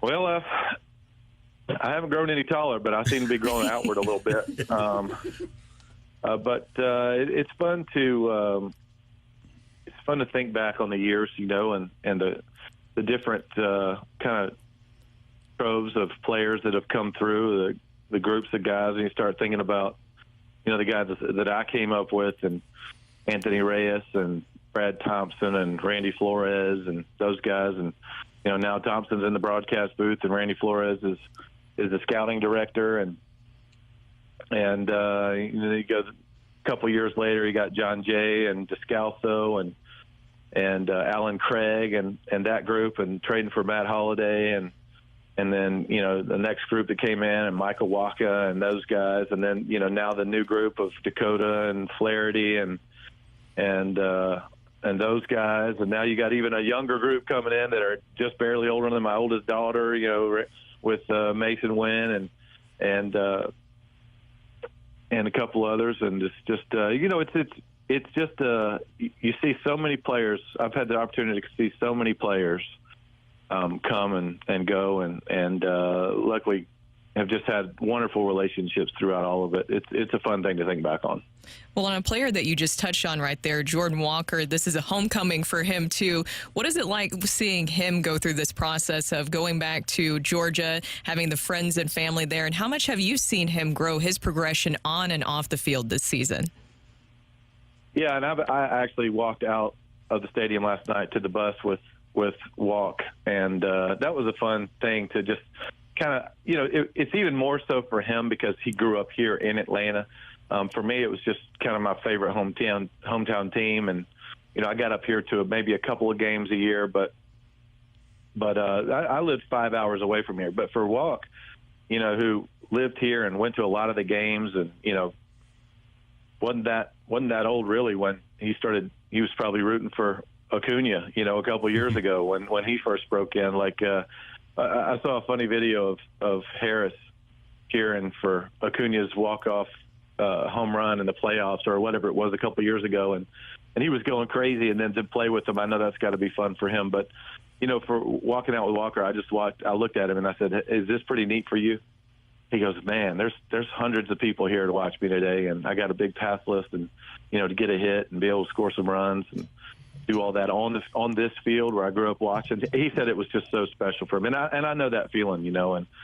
Well, I haven't grown any taller, but I seem to be growing outward a little bit. But it's fun to think back on the years, and the different kind of troves of players that have come through, the groups of guys, and you start thinking about, the guys that I came up with, and Anthony Reyes and Brad Thompson and Randy Flores and those guys. And, now Thompson's in the broadcast booth and Randy Flores is the scouting director. And he goes a couple years later, he got John Jay and Descalso and Alan Craig and that group, and trading for Matt Holliday and then, the next group that came in, and Michael Wacha and those guys. And then, now the new group of Dakota and Flaherty and those guys. And now you got even a younger group coming in that are just barely older than my oldest daughter, with Mason Wynn and a couple others. And it's just you see so many players. I've had the opportunity to see so many players come and go, and luckily have just had wonderful relationships throughout all of it. It's a fun thing to think back on. Well, on a player that you just touched on right there, Jordan Walker, this is a homecoming for him too. What is it like seeing him go through this process of going back to Georgia, having the friends and family there, and how much have you seen him grow his progression on and off the field this season? Yeah, and I actually walked out of the stadium last night to the bus with Rocc, and that was a fun thing to just kind of, it's even more so for him because he grew up here in Atlanta. For me, it was just kind of my favorite hometown team, and I got up here to maybe a couple of games a year, but I lived 5 hours away from here. But for Rocc, who lived here and went to a lot of the games, and wasn't that old really when he started. He was probably rooting for Acuna, a couple of years ago when he first broke in. I saw a funny video of Harris cheering for Acuna's walk-off home run in the playoffs or whatever it was a couple of years ago, and he was going crazy. And then to play with him, I know that's got to be fun for him. But for walking out with Walker, I looked at him and I said, "Is this pretty neat for you?" He goes, "Man, there's hundreds of people here to watch me today, and I got a big pass list, and to get a hit and be able to score some runs and do all that on this field where I grew up watching." He said it was just so special for him, and I know that feeling, and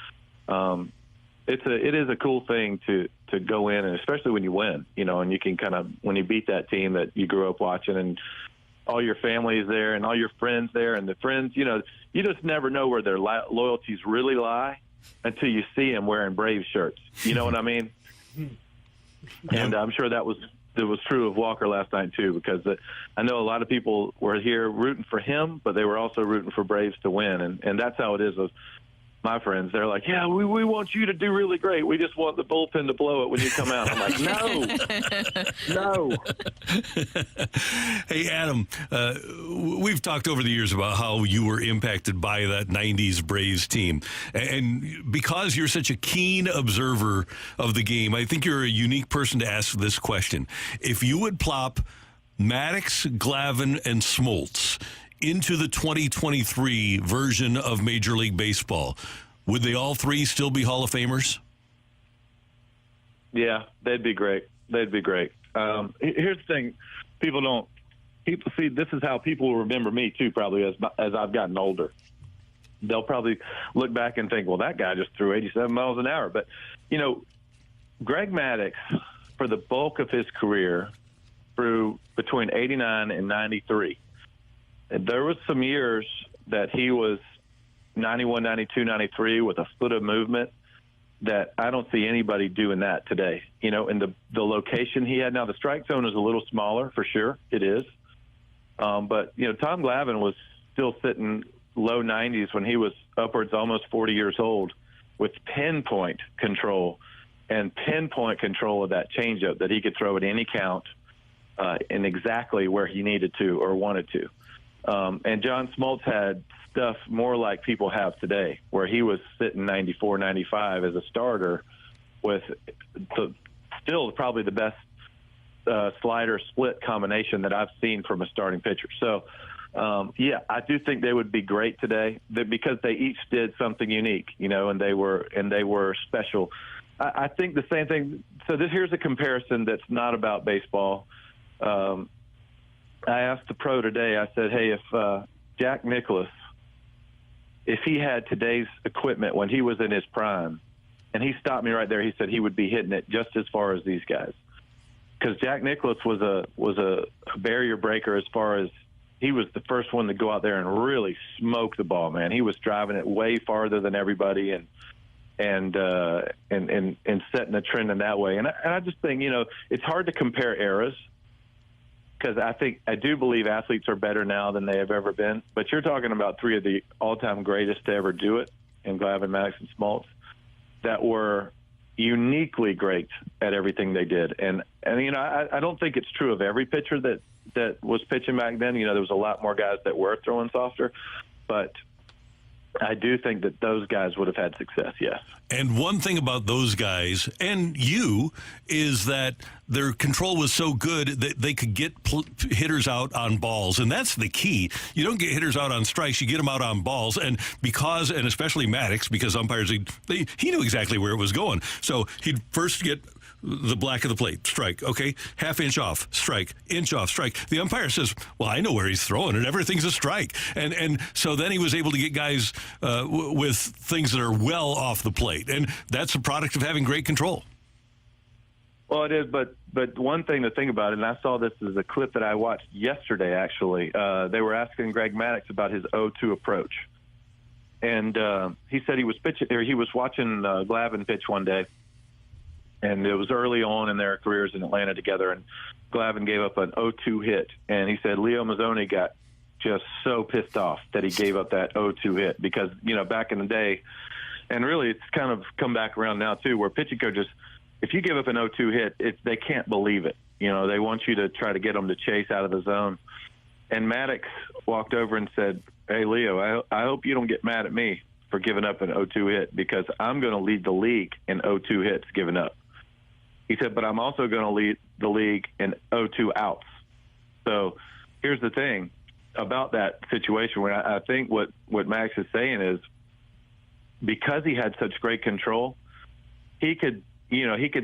it is a cool thing to go in, and especially when you win, and you can kind of, when you beat that team that you grew up watching, and all your family is there and all your friends there, and the friends, you just never know where their loyalties really lie until you see them wearing Braves shirts. You know what I mean? And I'm sure that was true of Walker last night too, because I know a lot of people were here rooting for him, but they were also rooting for Braves to win, and that's how it is with my friends. They're like, "Yeah, we want you to do really great. We just want the bullpen to blow it when you come out." I'm like, no. Hey, Adam, we've talked over the years about how you were impacted by that 90s Braves team. And because you're such a keen observer of the game, I think you're a unique person to ask this question. If you would plop Maddox, Glavine, and Smoltz into the 2023 version of Major League Baseball, would they all three still be Hall of Famers? Yeah, they'd be great. Here's the thing. People see, this is how people will remember me too, probably as I've gotten older. They'll probably look back and think, well, that guy just threw 87 miles an hour. But, Greg Maddux, for the bulk of his career, threw between 89 and 93. there was some years that he was 91, 92, 93 with a foot of movement that I don't see anybody doing that today. You know, in the location he had. Now, the strike zone is a little smaller, for sure. It is. But, you know, Tom Glavine was still sitting low 90s when he was upwards almost 40 years old with pinpoint control and pinpoint control of that changeup that he could throw at any count and exactly where he needed to or wanted to. And John Smoltz had stuff more like people have today, where he was sitting 94, 95 as a starter with still probably the best slider split combination that I've seen from a starting pitcher. So, yeah, I do think they would be great today because they each did something unique, you know, and they were special. I think the same thing. So here's a comparison that's not about baseball. I asked the pro today, I said, hey, if Jack Nicklaus, if he had today's equipment when he was in his prime, and he stopped me right there, he said he would be hitting it just as far as these guys. Because Jack Nicklaus was a barrier breaker as far as he was the first one to go out there and really smoke the ball, man. He was driving it way farther than everybody and setting a trend in that way. And I just think, you know, it's hard to compare eras because I do believe athletes are better now than they have ever been. But you're talking about three of the all-time greatest to ever do it in Glavine, Maddox, and Smoltz that were uniquely great at everything they did. And you know, I don't think it's true of every pitcher that was pitching back then. You know, there was a lot more guys that were throwing softer, but I do think that those guys would have had success, yes. And one thing about those guys and you is that their control was so good that they could get hitters out on balls. And that's the key. You don't get hitters out on strikes. You get them out on balls. And especially Maddox, because umpires, he knew exactly where it was going. So he'd first get the black of the plate, strike, okay, half inch off, strike, inch off, strike. The umpire says, well, I know where he's throwing it. Everything's a strike. And so then he was able to get guys with things that are well off the plate. And that's a product of having great control. Well, it is, but one thing to think about, and I saw this as a clip that I watched yesterday, actually. They were asking Greg Maddux about his 0-2 approach. And he said he was watching Glavine pitch one day. And it was early on in their careers in Atlanta together, and Glavine gave up an 0-2 hit. And he said Leo Mazzoni got just so pissed off that he gave up that 0-2 hit because, you know, back in the day, and really it's kind of come back around now too, where pitching coaches, if you give up an 0-2 hit, they can't believe it. You know, they want you to try to get them to chase out of the zone. And Maddox walked over and said, hey, Leo, I hope you don't get mad at me for giving up an 0-2 hit because I'm going to lead the league in 0-2 hits given up. He said, but I'm also going to lead the league in 0-2 outs. So here's the thing about that situation where I think what Max is saying is because he had such great control, he could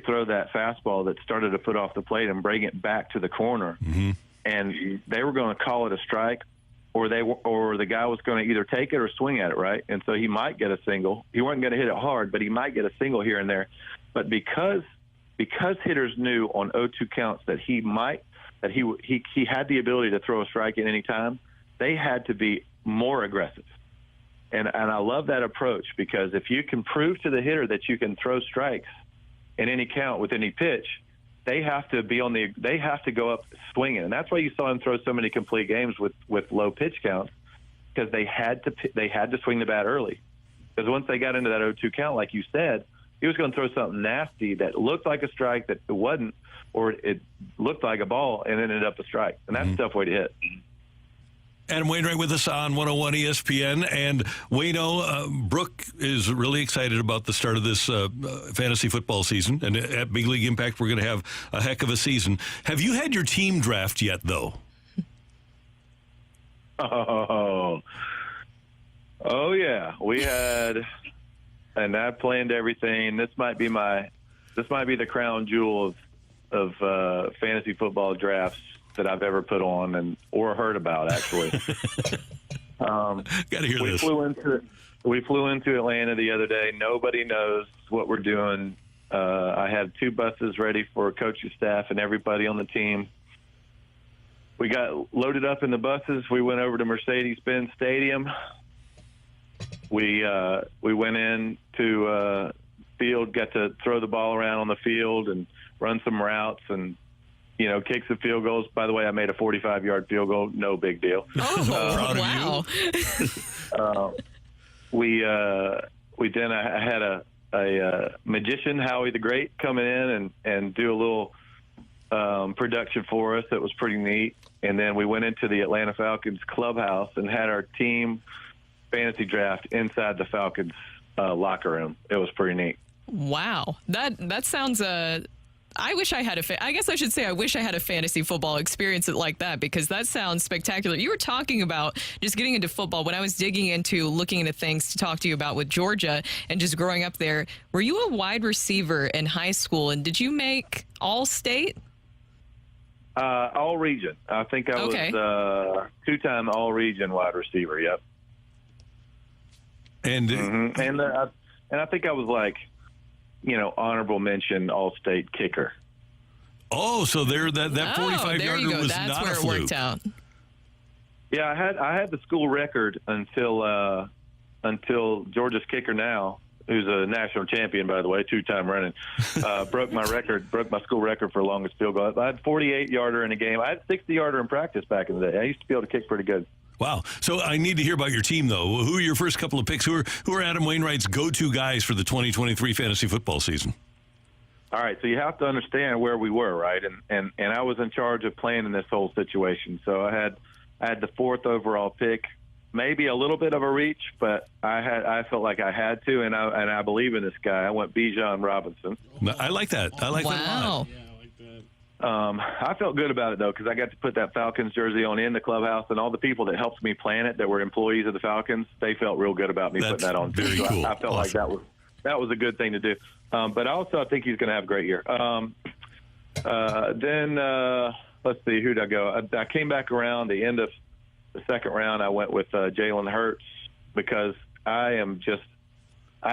throw that fastball that started a foot off the plate and bring it back to the corner. Mm-hmm. And they were going to call it a strike or the guy was going to either take it or swing at it, right? And so he might get a single. He wasn't going to hit it hard, but he might get a single here and there. But because hitters knew on 0-2 counts that he had the ability to throw a strike at any time, they had to be more aggressive. And I love that approach because if you can prove to the hitter that you can throw strikes in any count with any pitch, they have to go up swinging. And that's why you saw him throw so many complete games with low pitch counts because they had to swing the bat early. Because once they got into that 0-2 count, like you said, he was going to throw something nasty that looked like a strike that it wasn't, or it looked like a ball and ended up a strike. And that's a tough way to hit. Adam Wainwright with us on 101 ESPN. And Waino, Brooke is really excited about the start of this fantasy football season. And at Big League Impact, we're going to have a heck of a season. Have you had your team draft yet, though? Oh yeah. We had... And I planned everything. This might be the crown jewel of fantasy football drafts that I've ever put on or heard about. Actually, got to hear this. We flew into Atlanta the other day. Nobody knows what we're doing. I had 2 buses ready for coaching staff and everybody on the team. we got loaded up in the buses. We went over to Mercedes-Benz Stadium. We went in to field, got to throw the ball around on the field and run some routes and, kick some field goals. By the way, I made a 45-yard field goal. No big deal. Oh, wow. I had a magician, Howie the Great, coming in and do a little production for us that was pretty neat. And then we went into the Atlanta Falcons clubhouse and had our team fantasy draft inside the Falcons locker room. It was pretty neat. Wow. That sounds I wish I had I guess I should say I wish I had a fantasy football experience like that, because that sounds spectacular. You were talking about just getting into football. When I was digging into looking into things to talk to you about with Georgia and just growing up there, were you a wide receiver in high school, and did you make All-State? All-Region. I think I was two-time All-Region wide receiver, yep. And and I think I was like, honorable mention All-State kicker. Oh, so that 45-yarder was That's not where a it fluke. worked out. Yeah, I had the school record until Georgia's kicker now, who's a national champion, by the way, two-time running, broke my school record for longest field goal. I had 48-yarder in a game. I had 60-yarder in practice back in the day. I used to be able to kick pretty good. Wow. So I need to hear about your team, though. Who are your first couple of picks? Who are Adam Wainwright's go-to guys for the 2023 fantasy football season? All right, so you have to understand where we were, right? And I was in charge of planning this whole situation. So I had the 4th overall pick, maybe a little bit of a reach, but I felt like I had to, and I believe in this guy. I went Bijan Robinson. I like that. I like that a lot. I felt good about it, though, because I got to put that Falcons jersey on in the clubhouse, and all the people that helped me plan it that were employees of the Falcons, they felt real good about me putting that on. Very so cool. I felt like that was a good thing to do. But also I think he's going to have a great year. Then let's see, who'd I go? I came back around the end of the second round. I went with Jalen Hurts because I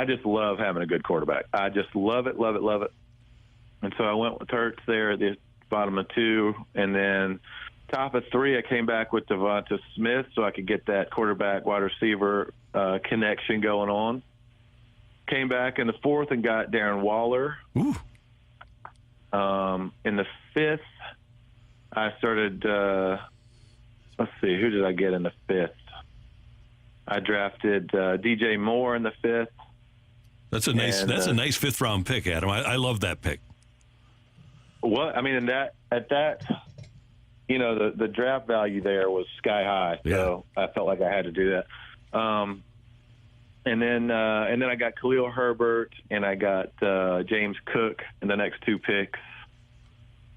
just love having a good quarterback. I just love it. And so I went with Hurts there at the bottom of 2, and then top of 3, I came back with Devonta Smith so I could get that quarterback wide receiver connection going on. Came back in the 4th and got Darren Waller. Ooh. In the 5th, I started. Let's see, who did I get in the 5th? I drafted DJ Moore in the 5th. That's a nice 5th round pick, Adam. I love that pick. What I mean, the draft value there was sky high, so I felt like I had to do that. And then I got Khalil Herbert and I got James Cook in the next 2 picks.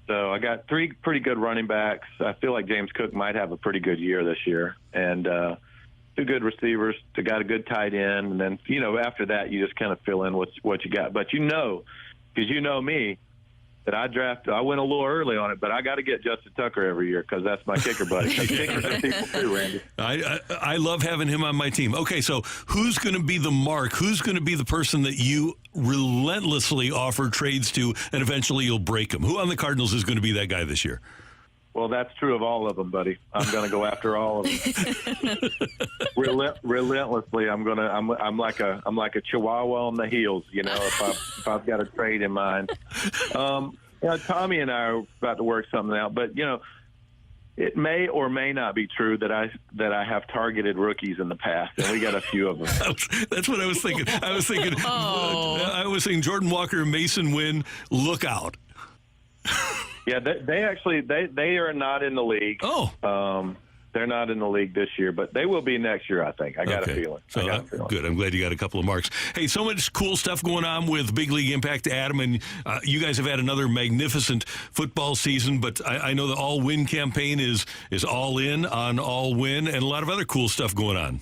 So I got 3 pretty good running backs. I feel like James Cook might have a pretty good year this year, and 2 good receivers. Got a good tight end, and then after that you just kind of fill in what you got. But because you know me, that I went a little early on it, but I got to get Justin Tucker every year because that's my kicker buddy. Kickers are people too, Randy. I love having him on my team. Okay, so who's going to be the mark? Who's going to be the person that you relentlessly offer trades to, and eventually you'll break them? Who on the Cardinals is going to be that guy this year? Well, that's true of all of them, buddy. I'm going to go after all of them. Relentlessly, I'm like a chihuahua on the heels, if I've got a trade in mind. Tommy and I are about to work something out, but it may or may not be true that I have targeted rookies in the past, and we got a few of them. That's what I was thinking. I was thinking Jordan Walker and Mason Wynn, look out. Yeah, they are not in the league. Oh. They're not in the league this year, but they will be next year, I think. I got a feeling. Good. I'm glad you got a couple of marks. Hey, so much cool stuff going on with Big League Impact, Adam, and you guys have had another magnificent football season, but I know the all-win campaign is all in on all-win, and a lot of other cool stuff going on.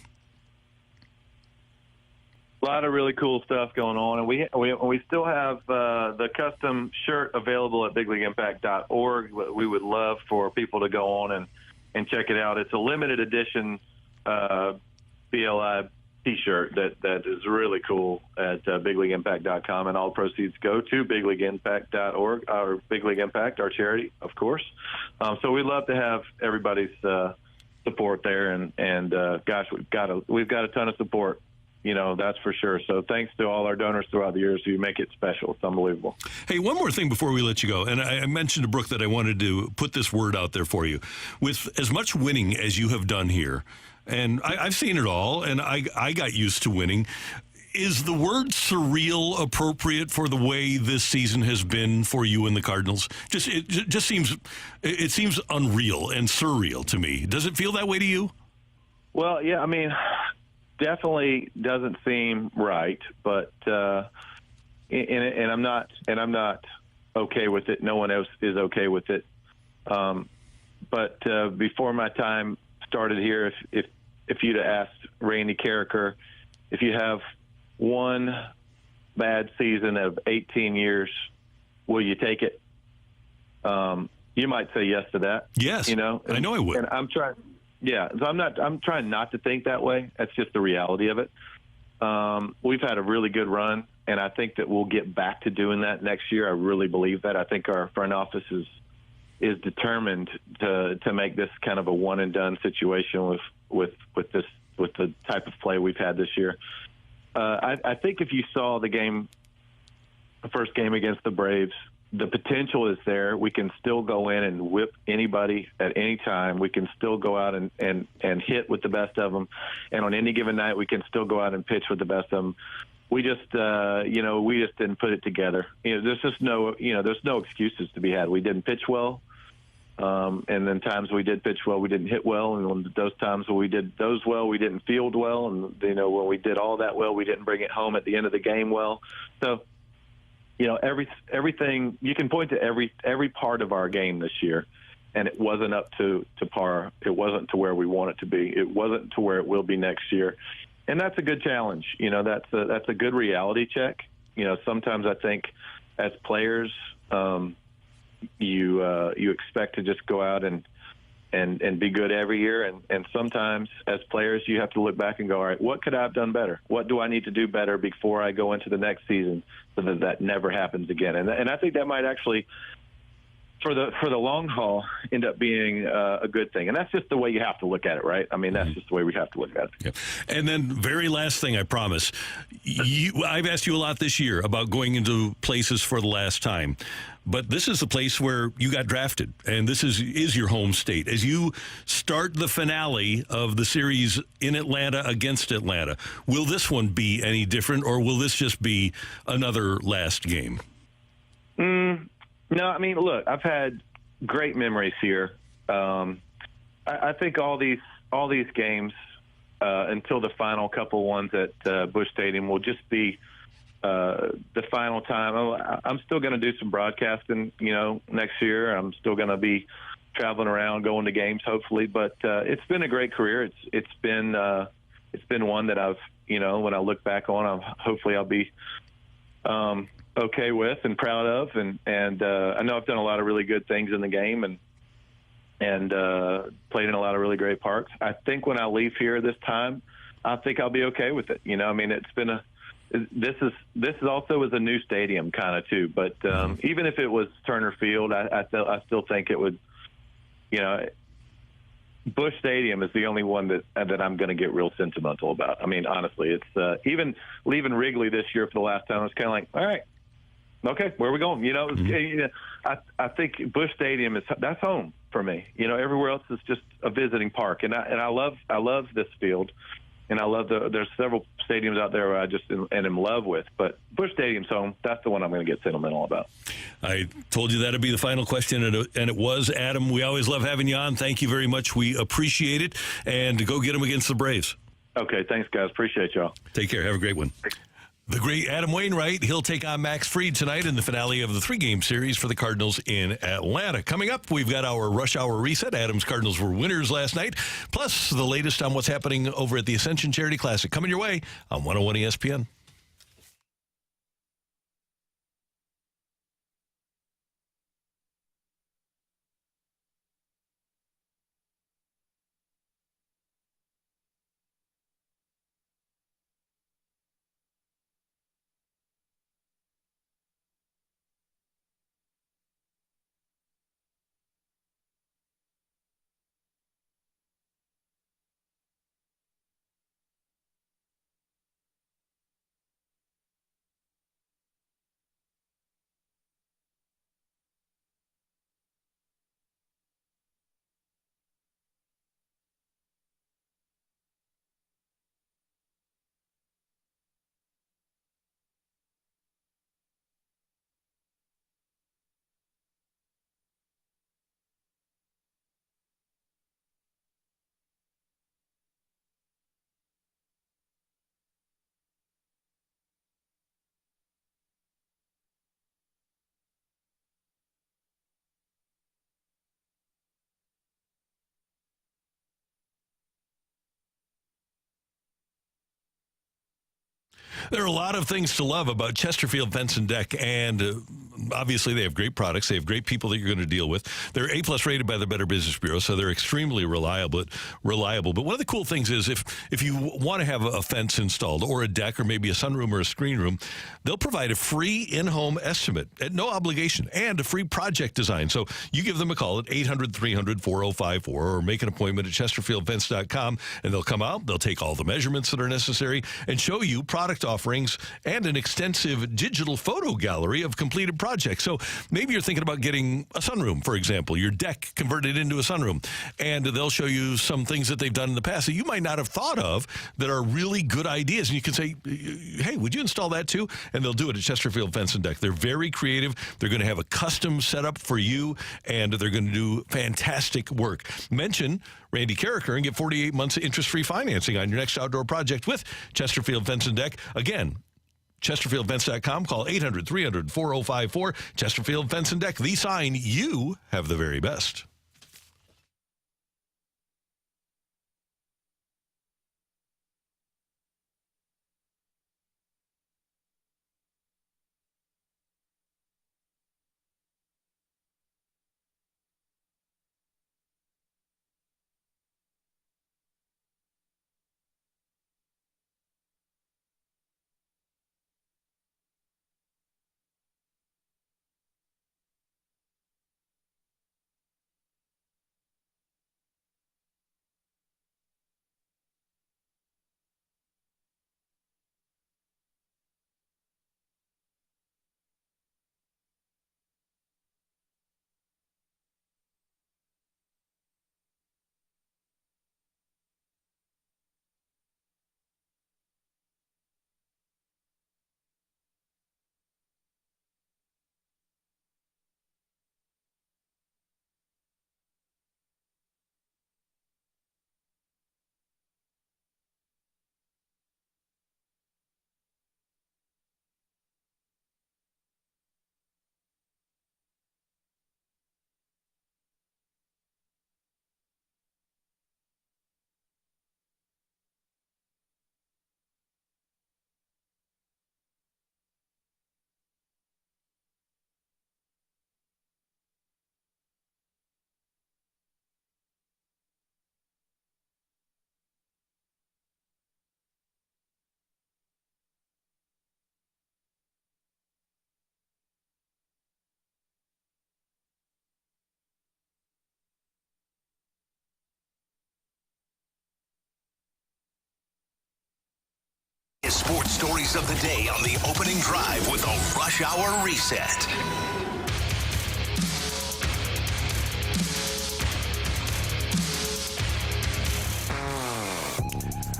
A lot of really cool stuff going on, and we still have the custom shirt available at bigleagueimpact.org. We would love for people to go on and check it out. It's a limited edition BLI T-shirt that is really cool at bigleagueimpact.com, and all proceeds go to bigleagueimpact.org, or Big League Impact, our charity, of course. So we'd love to have everybody's support there, and gosh, we've got a ton of support. That's for sure. So thanks to all our donors throughout the years who make it special. It's unbelievable. Hey, one more thing before we let you go. And I mentioned to Brooke that I wanted to put this word out there for you. With as much winning as you have done here, and I've seen it all, and I got used to winning. Is the word surreal appropriate for the way this season has been for you and the Cardinals? It just seems unreal and surreal to me. Does it feel that way to you? Well, yeah, I mean, definitely doesn't seem right, but and I'm not okay with it. No one else is okay with it. But before my time started here, if you'd have asked Randy Carricker, if you have one bad season of 18 years, will you take it? You might say yes to that. Yes, I know I would. And I'm trying. Yeah, so I'm trying not to think that way. That's just the reality of it. We've had a really good run, and I think that we'll get back to doing that next year. I really believe that. I think our front office is determined to make this kind of a one and done situation with the type of play we've had this year. I think if you saw the first game against the Braves, the potential is there. We can still go in and whip anybody at any time. We can still go out and hit with the best of them. And on any given night, we can still go out and pitch with the best of them. We just, we just didn't put it together. There's just there's no excuses to be had. We didn't pitch well. And then times we did pitch well, we didn't hit well. And when those times when we did those well, we didn't field well. And, when we did all that well, we didn't bring it home at the end of the game well. So, everything you can point to every part of our game this year, and it wasn't up to par. It wasn't to where we want it to be. It wasn't to where it will be next year, and that's a good challenge. That's a good reality check. Sometimes I think as players, you expect to just go out and be good every year, and sometimes as players you have to look back and go, all right, what could I have done better? What do I need to do better before I go into the next season so that never happens again? And I think that might actually, for the long haul, end up being a good thing. And that's just the way you have to look at it, right? I mean, that's just the way we have to look at it. Yeah. And then very last thing, I promise. I've asked you a lot this year about going into places for the last time. But this is the place where you got drafted, and this is your home state. As you start the finale of the series in Atlanta against Atlanta, will this one be any different, or will this just be another last game? No, I mean, look, I've had great memories here. I think all these games until the final couple ones at Busch Stadium will just be the final time. I'm still going to do some broadcasting, next year. I'm still going to be traveling around, going to games, hopefully. But it's been a great career. It's been one that I've, when I look back on, hopefully I'll be okay with and proud of. And I know I've done a lot of really good things in the game and played in a lot of really great parts. I think when I leave here this time, I think I'll be okay with it. I mean, it's been this is also is a new stadium kind of too, but even if it was Turner Field, I still think it would, Busch Stadium is the only one that I'm going to get real sentimental about. I mean, honestly, it's even leaving Wrigley this year for the last time, it's kind of like, all right, okay, where are we going? I think Busch Stadium that's home for me. Everywhere else is just a visiting park, and I love this field. And I love there's several stadiums out there where I just am in love with. But Busch Stadium's home. That's the one I'm going to get sentimental about. I told you that would be the final question, and it was. Adam, we always love having you on. Thank you very much. We appreciate it. And go get them against the Braves. Okay, thanks, guys. Appreciate y'all. Take care. Have a great one. The great Adam Wainwright, he'll take on Max Fried tonight in the finale of the 3-game series for the Cardinals in Atlanta. Coming up, we've got our rush hour reset. Adam's Cardinals were winners last night, plus the latest on what's happening over at the Ascension Charity Classic. Coming your way on 101 ESPN. There are a lot of things to love about Chesterfield Fence and Deck, and obviously they have great products. They have great people that you're going to deal with. They're A+ rated by the Better Business Bureau, so they're extremely reliable. But one of the cool things is if you want to have a fence installed or a deck or maybe a sunroom or a screen room, they'll provide a free in-home estimate at no obligation and a free project design. So you give them a call at 800-300-4054 or make an appointment at chesterfieldfence.com, and they'll come out. They'll take all the measurements that are necessary and show you product offerings and an extensive digital photo gallery of completed projects. So maybe you're thinking about getting a sunroom, for example, your deck converted into a sunroom, and they'll show you some things that they've done in the past that you might not have thought of that are really good ideas. And you can say, hey, would you install that too? And they'll do it at Chesterfield Fence and Deck. They're very creative. They're going to have a custom setup for you, and they're going to do fantastic work. Mention Randy Carricker and get 48 months of interest-free financing on your next outdoor project with Chesterfield Fence and Deck. Again, ChesterfieldFence.com. Call 800-300-4054. Chesterfield Fence and Deck. The sign you have the very best. Sports stories of the day on the opening drive with a Rush Hour Reset.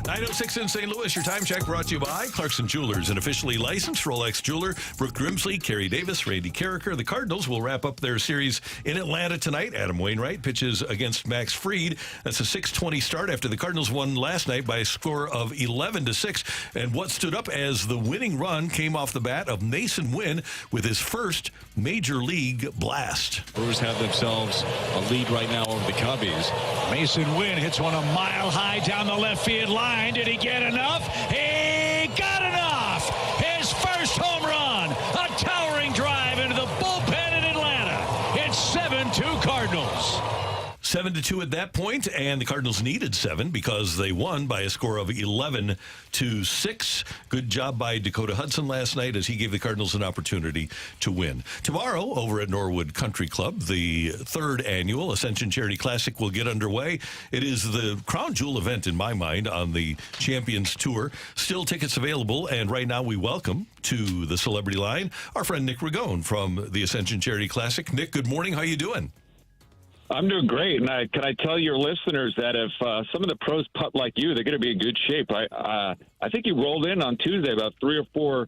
9:06 in St. Louis. Your time check brought to you by Clarkson Jewelers, an officially licensed Rolex jeweler. Brooke Grimsley, Kerry Davis, Randy Carricker. The Cardinals will wrap up their series in Atlanta tonight. Adam Wainwright pitches against Max Fried. That's a 6:20 start after the Cardinals won last night by a score of 11-6. And what stood up as the winning run came off the bat of Mason Wynn with his first major league blast. Brewers have themselves a lead right now over the Cubbies. Mason Wynn hits one a mile high down the left field line. Did he get enough? He got enough! His first home run! A towering drive into the bullpen in Atlanta. It's 7-2 Cardinals. 7-2 at that point, and the Cardinals needed 7 because they won by a score of 11-6. Good job by Dakota Hudson last night as he gave the Cardinals an opportunity to win. Tomorrow, over at Norwood Country Club, the 3rd annual Ascension Charity Classic will get underway. It is the crown jewel event, in my mind, on the Champions Tour. Still tickets available, and right now we welcome to the celebrity line our friend Nick Ragone from the Ascension Charity Classic. Nick, good morning. How you doing? I'm doing great, and can I tell your listeners that if some of the pros putt like you, they're going to be in good shape. I think you rolled in on Tuesday about 3 or 4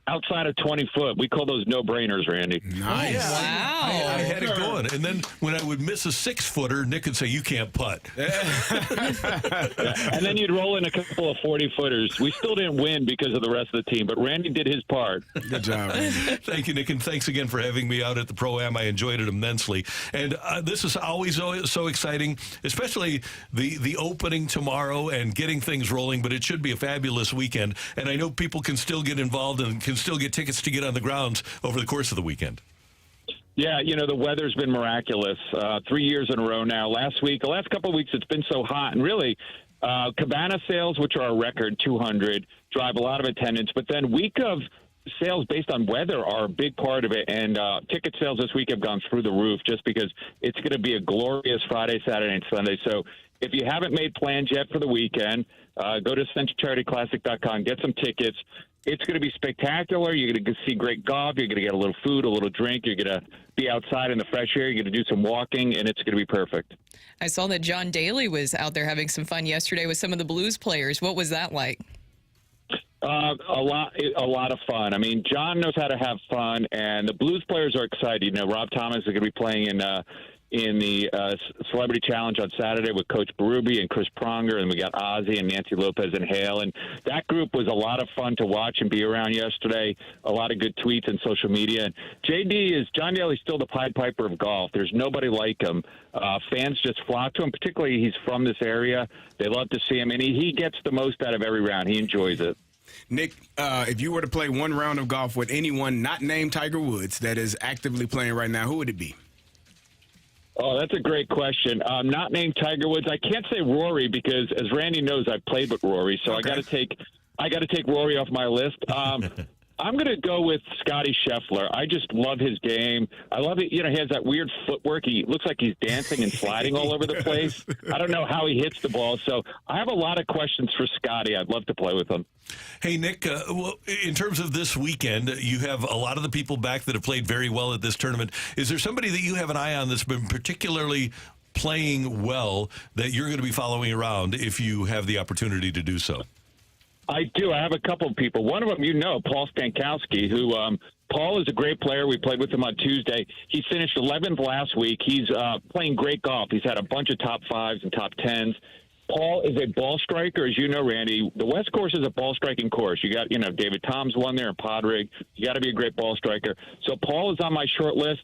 outside of 20 foot. We call those no-brainers, Randy. Nice. Yeah, I had it going. And then when I would miss a 6-footer, Nick would say, "You can't putt." And then you'd roll in a couple of 40-footers. We still didn't win because of the rest of the team, but Randy did his part. Good job, Randy. Thank you, Nick, and thanks again for having me out at the Pro-Am. I enjoyed it immensely. And this is always so exciting, especially the opening tomorrow and getting things rolling, but it should be a fabulous weekend. And I know people can still get involved and can still get tickets to get on the grounds over the course of the weekend. Yeah, the weather's been miraculous. 3 years in a row now. The last couple of weeks, it's been so hot. And really, cabana sales, which are a record, 200, drive a lot of attendance. But then week of sales based on weather are a big part of it. And ticket sales this week have gone through the roof just because it's going to be a glorious Friday, Saturday, and Sunday. So if you haven't made plans yet for the weekend, go to AscensionCharityClassic.com, get some tickets. It's going to be spectacular. You're going to see great golf. You're going to get a little food, a little drink. You're going to be outside in the fresh air. You're going to do some walking, and it's going to be perfect. I saw that John Daly was out there having some fun yesterday with some of the Blues players. What was that like? A lot of fun. I mean, John knows how to have fun, and the Blues players are excited. Rob Thomas is going to be playing in the Celebrity Challenge on Saturday with Coach Berube and Chris Pronger, and we got Ozzy and Nancy Lopez and Hale. And that group was a lot of fun to watch and be around yesterday. A lot of good tweets and social media. And John Daly's still the Pied Piper of golf. There's nobody like him. Fans just flock to him, particularly he's from this area. They love to see him, and he gets the most out of every round. He enjoys it. Nick, if you were to play one round of golf with anyone not named Tiger Woods that is actively playing right now, who would it be? Oh, that's a great question. Not named Tiger Woods. I can't say Rory because, as Randy knows, I've played with Rory, so okay. I got to take Rory off my list. I'm going to go with Scotty Scheffler. I just love his game. I love it. He has that weird footwork. He looks like he's dancing and sliding all over the place. I don't know how he hits the ball. So I have a lot of questions for Scotty. I'd love to play with him. Hey, Nick, in terms of this weekend, you have a lot of the people back that have played very well at this tournament. Is there somebody that you have an eye on that's been particularly playing well that you're going to be following around if you have the opportunity to do so? I do. I have a couple of people. One of them, Paul Stankowski, who Paul is a great player. We played with him on Tuesday. He finished 11th last week. He's playing great golf. He's had a bunch of top 5s and top 10s. Paul is a ball striker, as you know, Randy. The West Course is a ball striking course. You got, David Tom's won there in Podrig. You got to be a great ball striker. So Paul is on my short list.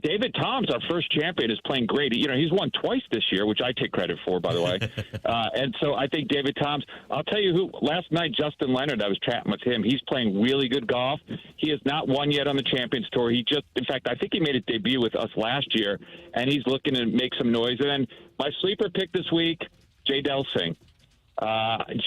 David Tom's our first champion, is playing great. He's won twice this year, which I take credit for, by the way. And so I think David Tom's. I'll tell you who. Last night, Justin Leonard, I was chatting with him. He's playing really good golf. He has not won yet on the Champions Tour. In fact, I think he made his debut with us last year, and he's looking to make some noise. And then my sleeper pick this week, Jay Delsing.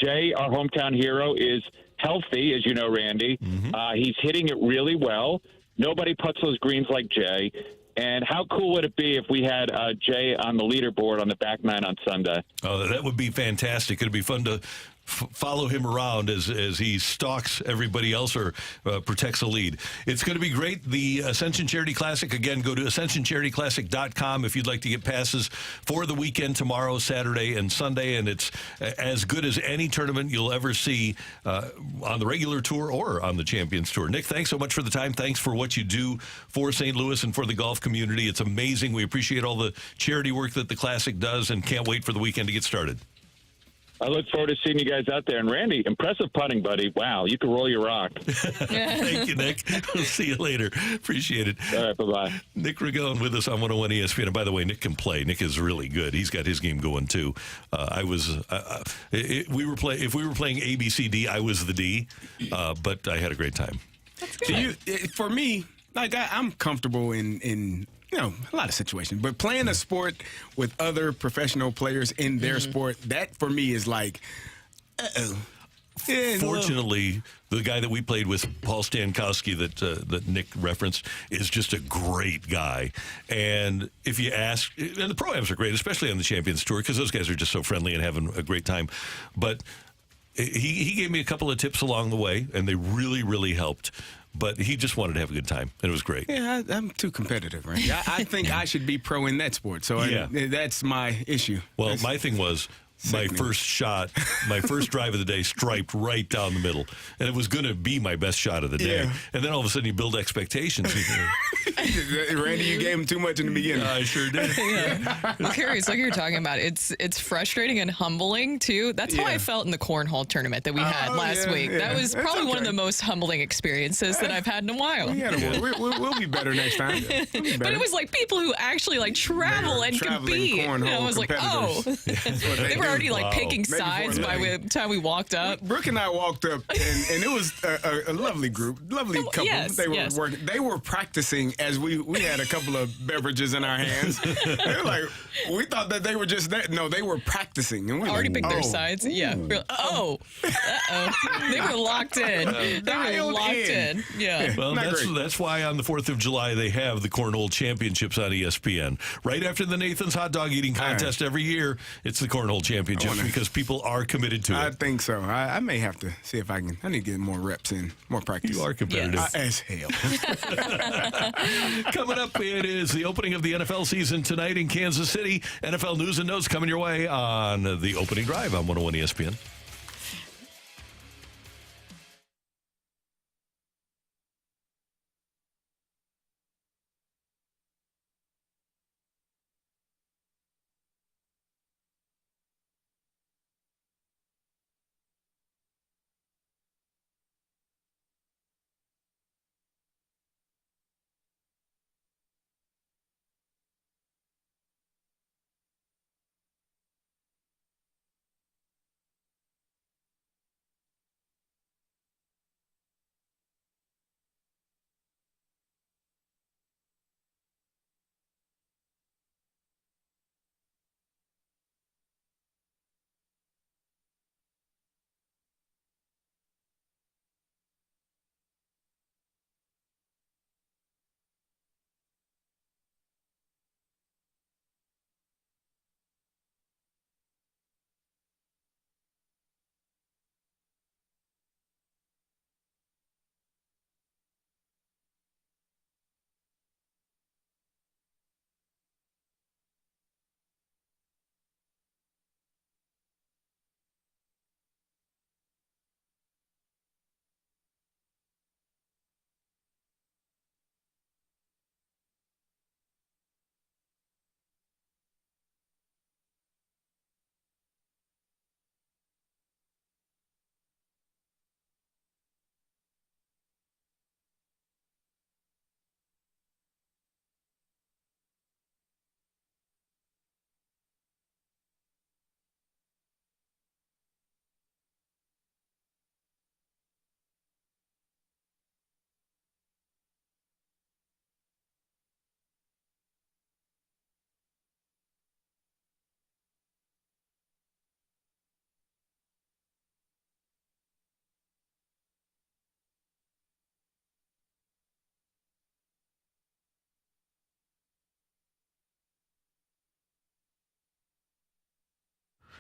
Jay, our hometown hero, is healthy, as you know, Randy. Mm-hmm. He's hitting it really well. Nobody puts those greens like Jay. And how cool would it be if we had Jay on the leaderboard on the back nine on Sunday? Oh, that would be fantastic. It'd be fun to follow him around as he stalks everybody else or protects a lead. It's going to be great. The Ascension Charity Classic, again, go to AscensionCharityClassic.com if you'd like to get passes for the weekend tomorrow, Saturday, and Sunday. And it's as good as any tournament you'll ever see on the regular tour or on the Champions Tour. Nick, thanks so much for the time. Thanks for what you do for St. Louis and for the golf community. It's amazing. We appreciate all the charity work that the Classic does and can't wait for the weekend to get started. I look forward to seeing you guys out there. And Randy, impressive putting, buddy. Wow, you can roll your rock. Thank you, Nick. We'll see you later. Appreciate it. All right, bye-bye. Nick Ragone with us on 101 ESPN. And by the way, Nick can play. Nick is really good. He's got his game going too. If we were playing ABCD, I was the D, but I had a great time. That's good. For me, I'm comfortable in a lot of situations, but playing a sport with other professional players in their sport, that for me is like, Fortunately, the guy that we played with, Paul Stankowski, that Nick referenced, is just a great guy. And if you ask, and the Pro-Ams are great, especially on the Champions Tour, because those guys are just so friendly and having a great time. But he gave me a couple of tips along the way, and they really, really helped. But he just wanted to have a good time, and it was great. Yeah, I'm too competitive, right? I think I should be pro in that sport, so that's my issue. Well, my thing was, my first shot, my first drive of the day, striped right down the middle. And it was going to be my best shot of the day. Yeah. And then all of a sudden you build expectations. Randy, you gave him too much in the beginning. I sure did. I'm curious, like you're talking about, it's frustrating and humbling, too. That's how I felt in the cornhole tournament that we had last week. That was probably one of the most humbling experiences that I've had in a while. We'll be better next time. But it was like people who actually like travel and compete. And I was like, oh. They were already like picking sides by the time we walked up. Brooke and I walked up, and it was a lovely group, lovely couple. Yes, they were yes. working. They were practicing as we had a couple of beverages in our hands. They were like, we thought that they were just there. No, they were practicing. And we Already like, picked their sides. Yeah. They were locked in. They were locked in. Yeah. Well, that's why on the 4th of July they have the Cornhole Championships on ESPN. Right after the Nathan's Hot Dog Eating Contest every year, it's the Cornhole Championships because people are committed to it. I think so. I may have to see if I need to get more reps in, more practice. You are competitive. As hell. Coming up, it is the opening of the NFL season tonight in Kansas City. NFL news and notes coming your way on the opening drive on 101 ESPN.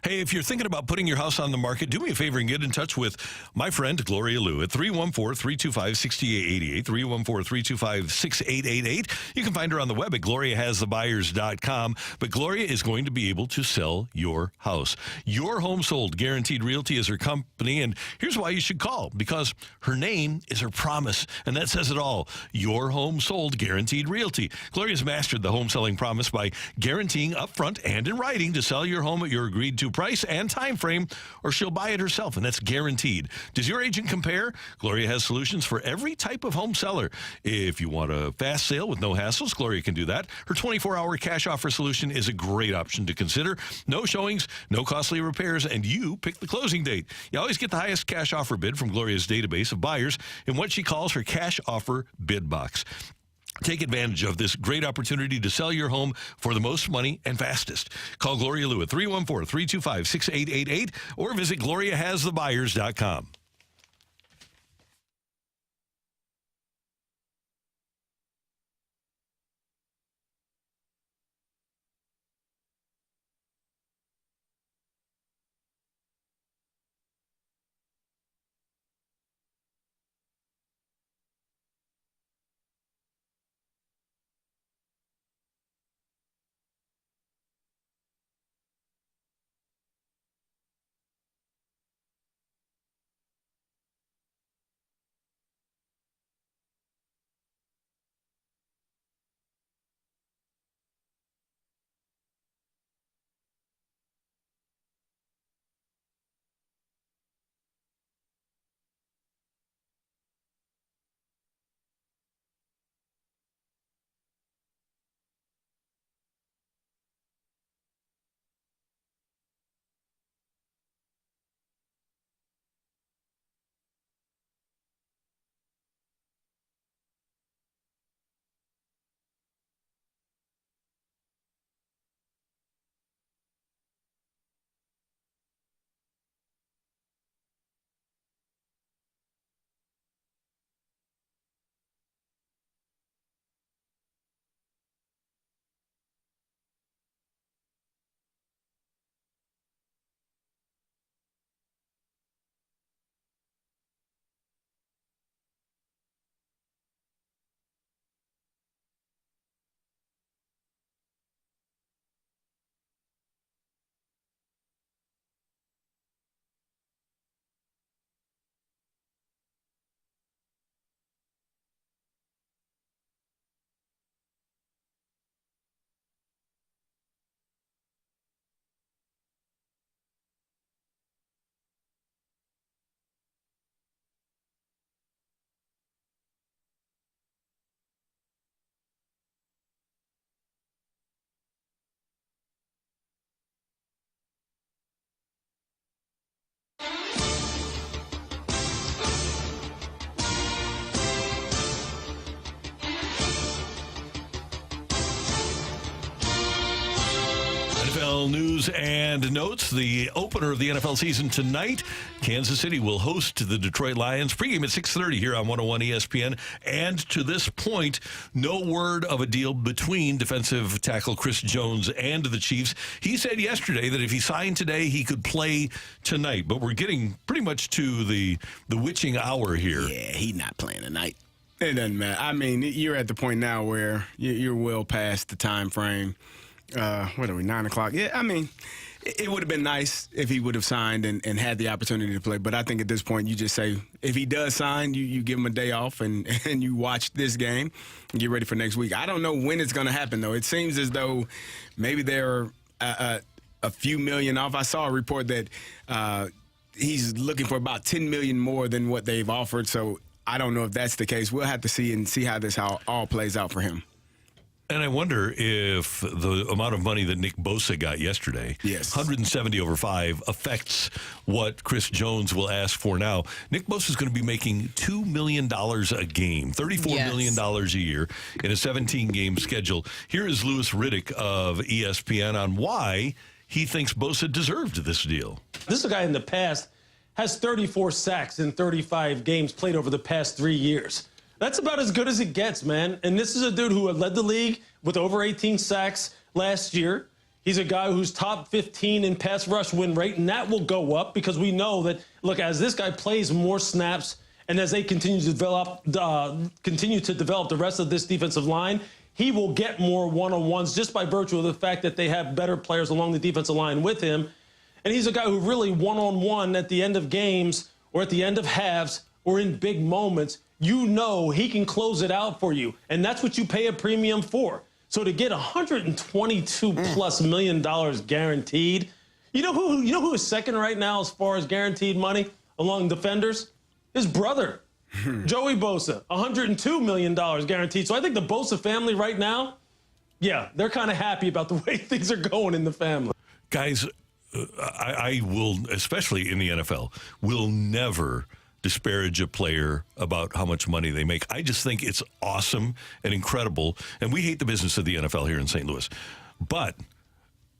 Hey, if you're thinking about putting your house on the market, do me a favor and get in touch with my friend Gloria Liu at 314-325-6888, 314-325-6888. You can find her on the web at gloriahasthebuyers.com. But Gloria is going to be able to sell your house. Your Home Sold Guaranteed Realty is her company, and here's why you should call. Because her name is her promise, and that says it all. Your Home Sold Guaranteed Realty. Gloria's mastered the home selling promise by guaranteeing upfront and in writing to sell your home at your agreed to price and time frame, or she'll buy it herself, and that's guaranteed. Does your agent compare? Gloria has solutions for every type of home seller. If you want a fast sale with no hassles, Gloria can do that. Her 24-hour cash offer solution is a great option to consider. No showings, no costly repairs, and you pick the closing date. You always get the highest cash offer bid from Gloria's database of buyers in what she calls her cash offer bid box. Take advantage of this great opportunity to sell your home for the most money and fastest. Call Gloria Liu at 314-325-6888 or visit gloriahasthebuyers.com. NFL news and notes. The opener of the NFL season tonight. Kansas City will host the Detroit Lions. Pregame at 6:30 here on 101 ESPN. And to this point, no word of a deal between defensive tackle Chris Jones and the Chiefs. He said yesterday that if he signed today, he could play tonight. But we're getting pretty much to the witching hour here. Yeah, he's not playing tonight. It doesn't matter. I mean, you're at the point now where you're well past the time frame. What are we, 9 o'clock? Yeah, I mean, it would have been nice if he would have signed and had the opportunity to play. But I think at this point, you just say, if he does sign, you give him a day off and you watch this game and get ready for next week. I don't know when it's going to happen, though. It seems as though maybe they're a few million off. I saw a report that he's looking for about $10 million more than what they've offered. So I don't know if that's the case. We'll have to see how this all plays out for him. And I wonder if the amount of money that Nick Bosa got yesterday, yes, 170 over 5, affects what Chris Jones will ask for now. Nick Bosa is going to be making $2 million a game, $34 million a year in a 17-game schedule. Here is Louis Riddick of ESPN on why he thinks Bosa deserved this deal. This is a guy in the past has 34 sacks in 35 games played over the past 3 years. That's about as good as it gets, man. And this is a dude who had led the league with over 18 sacks last year. He's a guy who's top 15 in pass rush win rate, and that will go up because we know that, look, as this guy plays more snaps and as they continue to develop the rest of this defensive line, he will get more one-on-ones just by virtue of the fact that they have better players along the defensive line with him. And he's a guy who really one-on-one at the end of games or at the end of halves or in big moments, you know he can close it out for you. And that's what you pay a premium for. So to get $122+ million guaranteed, you know who is second right now as far as guaranteed money along defenders? His brother, Joey Bosa, $102 million guaranteed. So I think the Bosa family right now, yeah, they're kind of happy about the way things are going in the family. Guys, I will, especially in the NFL, will never disparage a player about how much money they make. I just think it's awesome and incredible. And we hate the business of the NFL here in St. Louis. But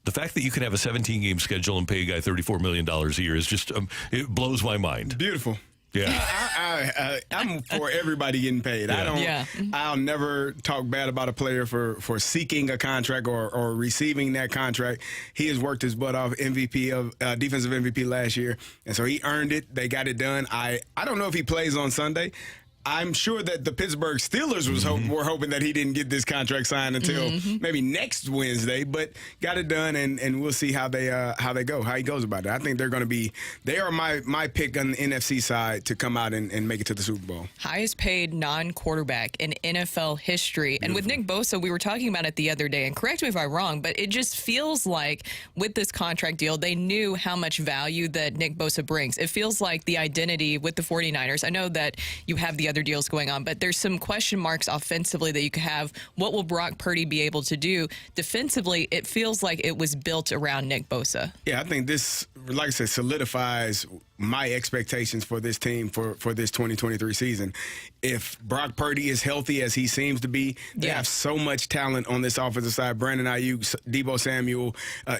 the fact that you can have a 17-game schedule and pay a guy $34 million a year is just, it blows my mind. Beautiful. Yeah. I'm for everybody getting paid. Yeah. I'll never talk bad about a player for seeking a contract or receiving that contract. He has worked his butt off, MVP of defensive MVP last year, and so he earned it. They got it done. I don't know if he plays on Sunday. I'm sure that the Pittsburgh Steelers were hoping that he didn't get this contract signed until maybe next Wednesday, but got it done, and we'll see how he goes about it. I think they are my pick on the NFC side to come out and make it to the Super Bowl. Highest paid non-quarterback in NFL history. And with Nick Bosa, we were talking about it the other day, and correct me if I'm wrong, but it just feels like with this contract deal, they knew how much value that Nick Bosa brings. It feels like the identity with the 49ers. I know that you have the other deals going on, but there's some question marks offensively that you could have. What will Brock Purdy be able to do? Defensively, it feels like it was built around Nick Bosa. Yeah, I think this, like I said, solidifies my expectations for this team for this 2023 season. If Brock Purdy is healthy as he seems to be, they have so much talent on this offensive side. Brandon Ayuk, Deebo Samuel,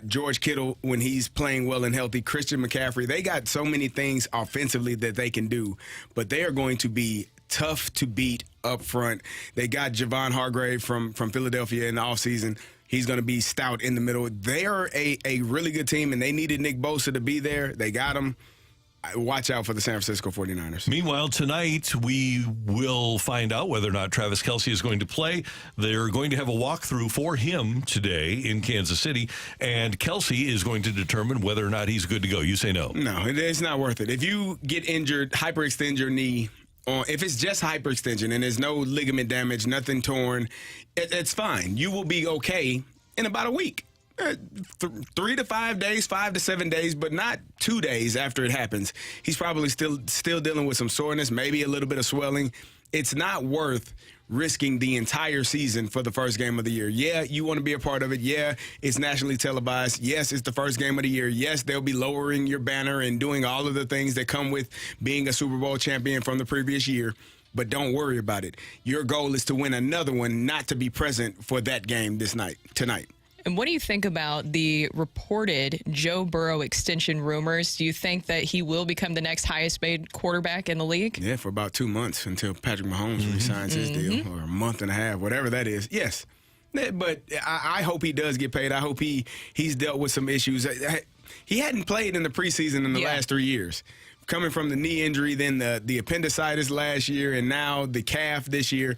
George Kittle when he's playing well and healthy, Christian McCaffrey. They got so many things offensively that they can do, but they are going to be tough to beat up front. They got Javon Hargrave from Philadelphia in the offseason. He's going to be stout in the middle. They are a really good team, and they needed Nick Bosa to be there. They got him. Watch out for the San Francisco 49ers. Meanwhile, tonight we will find out whether or not Travis Kelce is going to play. They're going to have a walkthrough for him today in Kansas City, and Kelce is going to determine whether or not he's good to go. You say no. No, it's not worth it. If you get injured, hyperextend your knee, if it's just hyperextension and there's no ligament damage, nothing torn, it's fine. You will be okay in about a week. 3 to 5 days, 5 to 7 days, but not 2 days after it happens. He's probably still dealing with some soreness, maybe a little bit of swelling. It's not worth risking the entire season for the first game of the year. Yeah, you want to be a part of it. Yeah, it's nationally televised. Yes, it's the first game of the year. Yes, they'll be lowering your banner and doing all of the things that come with being a Super Bowl champion from the previous year. But don't worry about it. Your goal is to win another one, not to be present for that game tonight. And what do you think about the reported Joe Burrow extension rumors? Do you think that he will become the next highest paid quarterback in the league? Yeah, for about 2 months until Patrick Mahomes resigns his deal, or a month and a half, whatever that is. Yes. But I hope he does get paid. I hope he's dealt with some issues. He hadn't played in the preseason in the last 3 years. Coming from the knee injury, then the appendicitis last year, and now the calf this year.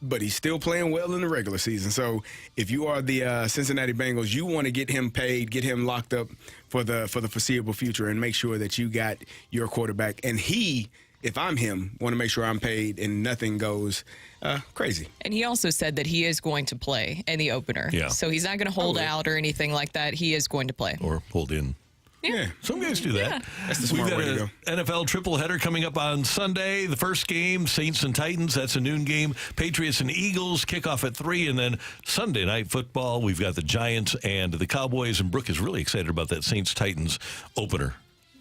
But he's still playing well in the regular season. So if you are the Cincinnati Bengals, you want to get him paid, get him locked up for the foreseeable future, and make sure that you got your quarterback. And if I'm him, want to make sure I'm paid and nothing goes crazy. And he also said that he is going to play in the opener. Yeah. So he's not going to hold out or anything like that. He is going to play. Or hold in. Yeah. Some guys do that. Yeah. That's the smart way to go. NFL tripleheader coming up on Sunday. The first game, Saints and Titans. That's a noon game. Patriots and Eagles kickoff at 3. And then Sunday night football, we've got the Giants and the Cowboys. And Brooke is really excited about that Saints-Titans opener.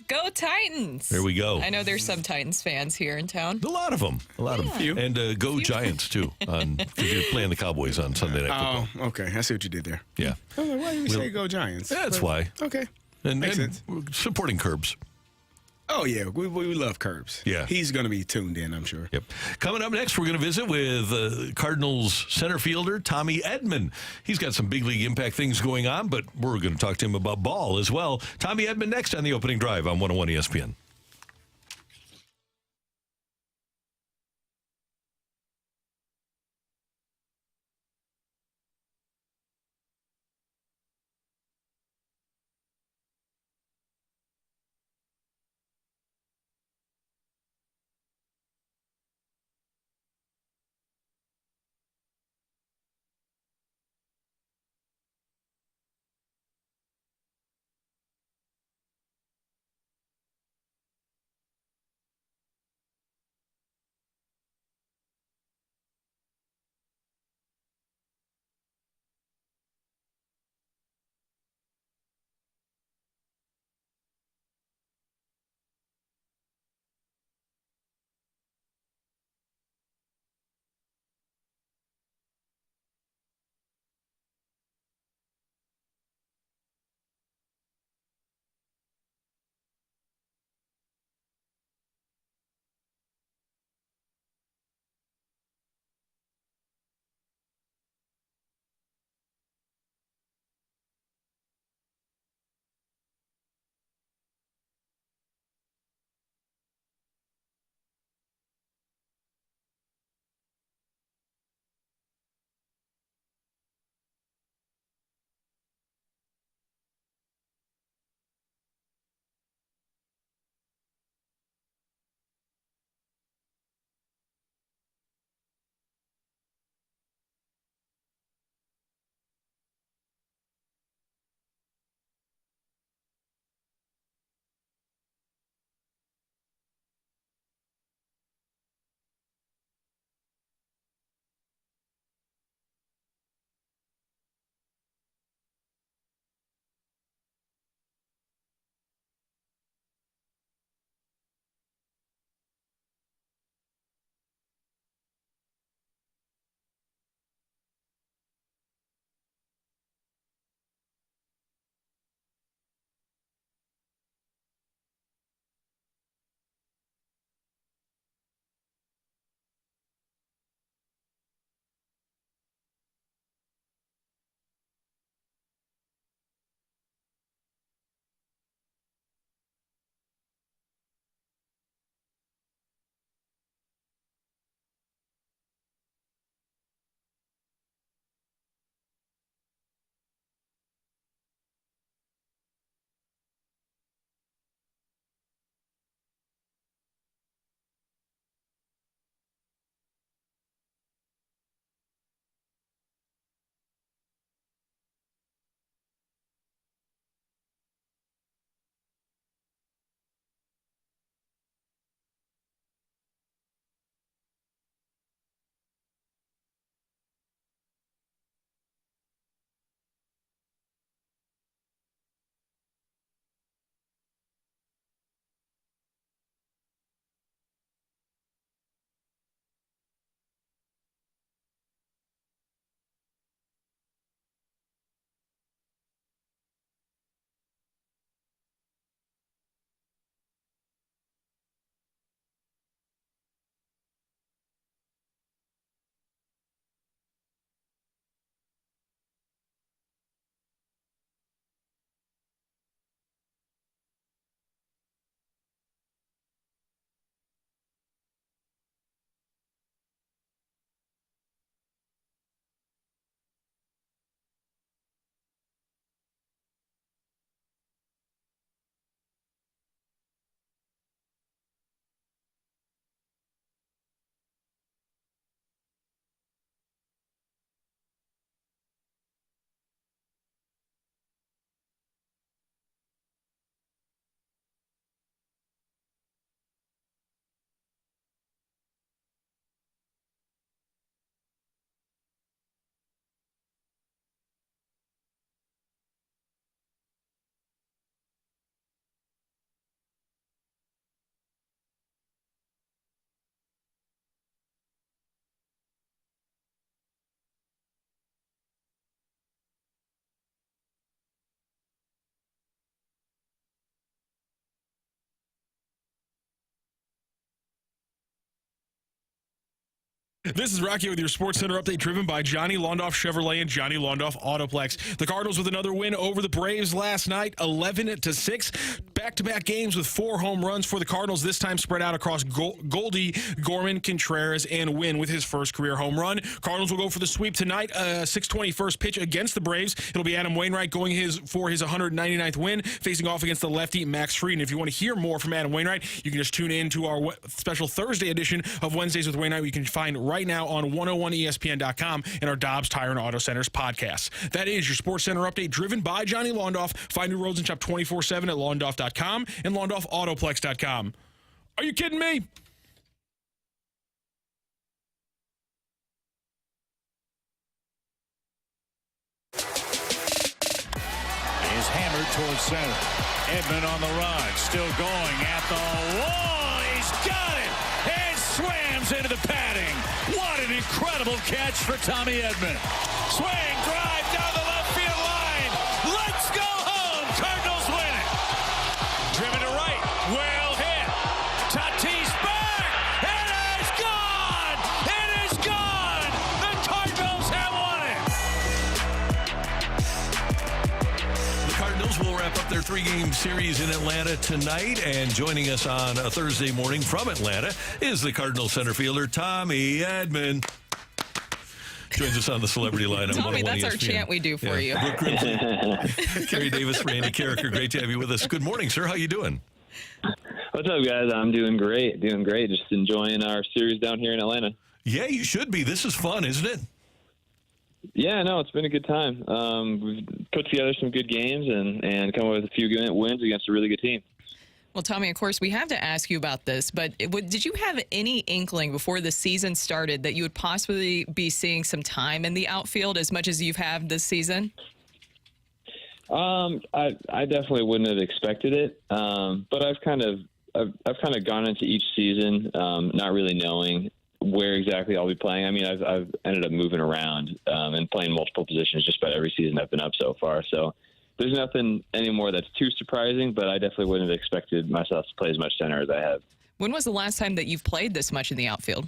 Go Titans. There we go. I know there's some Titans fans here in town. A lot of them. And go Giants, too. Because you're playing the Cowboys on Sunday night football. Oh, okay. I see what you did there. Yeah. I was like, why do you say go Giants? That's why. Okay. And Makes sense. we're supporting Curbs. Oh, yeah. We love Curbs. Yeah. He's going to be tuned in, I'm sure. Yep. Coming up next, we're going to visit with Cardinals center fielder Tommy Edman. He's got some big league impact things going on, but we're going to talk to him about ball as well. Tommy Edman next on the opening drive on 101 ESPN. This is Rocc with your Sports Center update, driven by Johnny Londoff Chevrolet and Johnny Londoff Autoplex. The Cardinals with another win over the Braves last night, 11-6. Back-to-back games with 4 home runs for the Cardinals, this time spread out across Goldie, Gorman, Contreras, and Wynn with his first career home run. Cardinals will go for the sweep tonight, 6:20 first pitch against the Braves. It'll be Adam Wainwright going for his 199th win, facing off against the lefty Max Fried. And if you want to hear more from Adam Wainwright, you can just tune in to our special Thursday edition of Wednesdays with Wainwright. You can find right now on 101ESPN.com and our Dobbs Tire and Auto Centers podcasts. That is your Sports Center update, driven by Johnny Londoff. Find new roads and shop 24/7 at londoff.com and londoffautoplex.com. Are you kidding me? Is hammered towards center. Edman on the run, still going at the wall. He's got it. And slams into the padding. What an incredible catch for Tommy Edman. Swing, drive down the left field line. Let's go home. Cardinals win it. Driven to right. Well hit. Tatis back. It is gone. It is gone. The Cardinals have won it. The Cardinals will wrap up their 3-game series in Atlanta tonight, and joining us on a Thursday morning from Atlanta is the Cardinals center fielder, Tommy Edman. Joins us on the celebrity line on Tommy, 101 that's ESPN. our chant we do for you. Brooke Grimsley, Kerry Davis, Randy Carricker, great to have you with us. Good morning, sir. How you doing? What's up, guys? I'm doing great. Just enjoying our series down here in Atlanta. Yeah, you should be. This is fun, isn't it? Yeah, no, it's been a good time. We've put together some good games and come up with a few good wins against a really good team. Well, Tommy, of course, we have to ask you about this, but did you have any inkling before the season started that you would possibly be seeing some time in the outfield as much as you've had this season? I definitely wouldn't have expected it, but I've kind of gone into each season not really knowing where exactly I'll be playing. I mean, I've ended up moving around and playing multiple positions just about every season I've been up so far. So there's nothing anymore that's too surprising, but I definitely wouldn't have expected myself to play as much center as I have. When was the last time that you've played this much in the outfield?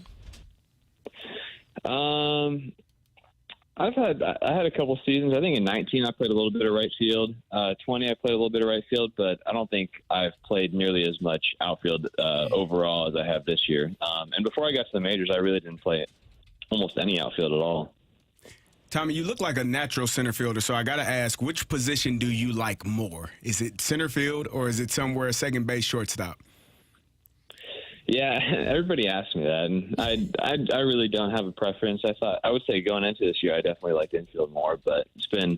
I had a couple seasons. I think in 19 I played a little bit of right field. 20 I played a little bit of right field, but I don't think I've played nearly as much outfield overall as I have this year. And before I got to the majors, I really didn't play almost any outfield at all. Tommy, you look like a natural center fielder, so I got to ask, which position do you like more? Is it center field or is it somewhere second base, shortstop? Yeah, everybody asks me that, and I really don't have a preference. I would say going into this year, I definitely liked infield more, but it's been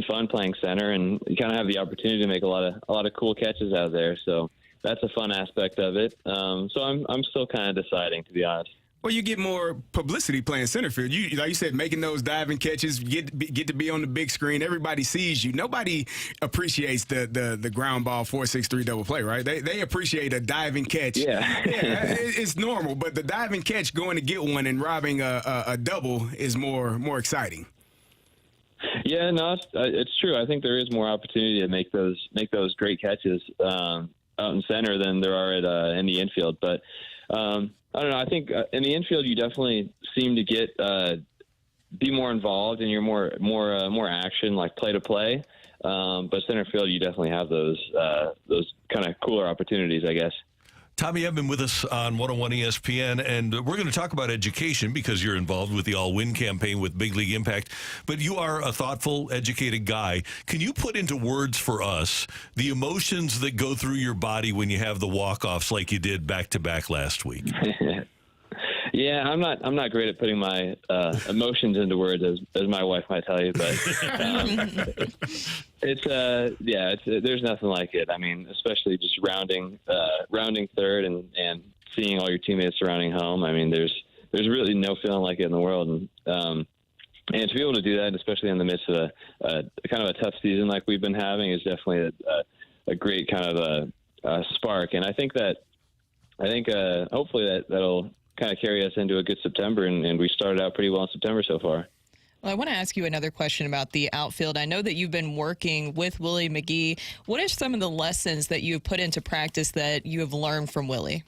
fun playing center, and you kind of have the opportunity to make a lot of cool catches out there. So that's a fun aspect of it. So I'm still kind of deciding, to be honest. Well, you get more publicity playing center field. You, like you said, making those diving catches, get to be on the big screen. Everybody sees you. Nobody appreciates the ground ball 4-6-3 double play, right? They appreciate a diving catch. Yeah, it's normal, but the diving catch, going to get one and robbing a double is more exciting. Yeah, no, it's true. I think there is more opportunity to make those great catches out in center than there are in the infield, but. I don't know. I think in the infield, you definitely seem to get be more involved, and you're more action, like play to play. But center field, you definitely have those kind of cooler opportunities, I guess. Tommy Edman with us on 101 ESPN, and we're going to talk about education because you're involved with the All Win campaign with Big League Impact, but you are a thoughtful, educated guy. Can you put into words for us the emotions that go through your body when you have the walk-offs like you did back-to-back last week? Yeah, I'm not great at putting my emotions into words, as my wife might tell you, but there's nothing like it. I mean, especially just rounding third and seeing all your teammates surrounding home. I mean, there's really no feeling like it in the world, and to be able to do that, especially in the midst of a kind of a tough season like we've been having, is definitely a great kind of a spark. And I think hopefully that'll kind of carry us into a good September, and we started out pretty well in September so far. Well, I want to ask you another question about the outfield. I know that you've been working with Willie McGee. What are some of the lessons that you've put into practice that you have learned from Willie?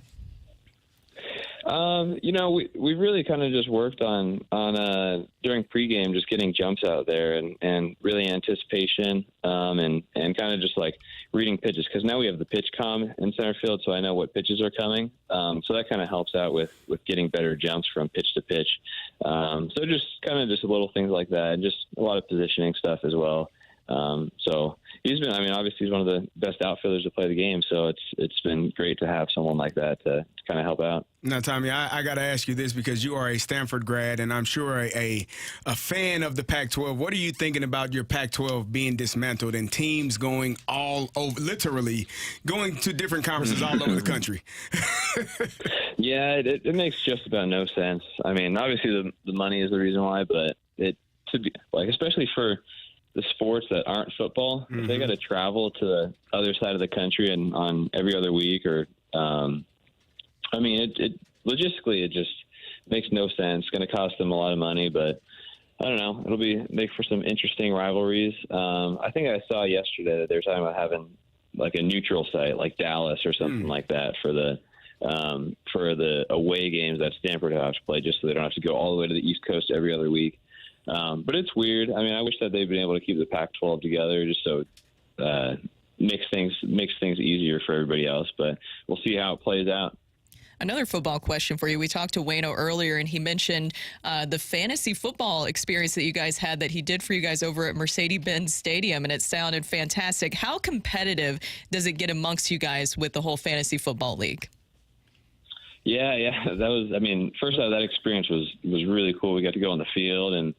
We really kind of just worked on during pregame, just getting jumps out there and really anticipation and kind of just like reading pitches, because now we have the pitch comm in center field, so I know what pitches are coming. So that kind of helps out with getting better jumps from pitch to pitch. So just kind of just little things like that, and just a lot of positioning stuff as well. So he's been, obviously he's one of the best outfielders to play the game. So it's been great to have someone like that to kind of help out. Now, Tommy, I got to ask you this, because you are a Stanford grad, and I'm sure a fan of the Pac-12. What are you thinking about your Pac-12 being dismantled and teams going all over, literally going to different conferences all over the country? Yeah, it makes just about no sense. Obviously the money is the reason why, but especially for the sports that aren't football, if they got to travel to the other side of the country and on every other week, or logistically it just makes no sense. It's going to cost them a lot of money, but I don't know. It'll make for some interesting rivalries. I think I saw yesterday that they're talking about having like a neutral site, like Dallas or something like that, for the away games that Stanford have to play, just so they don't have to go all the way to the East Coast every other week. But it's weird. I wish that they'd been able to keep the Pac-12 together, just so makes things easier for everybody else. But we'll see how it plays out. Another football question for you. We talked to Waino earlier, and he mentioned the fantasy football experience that you guys had, that he did for you guys over at Mercedes-Benz Stadium, and it sounded fantastic. How competitive does it get amongst you guys with the whole fantasy football league? Yeah. That was, first off, that experience was really cool. We got to go on the field and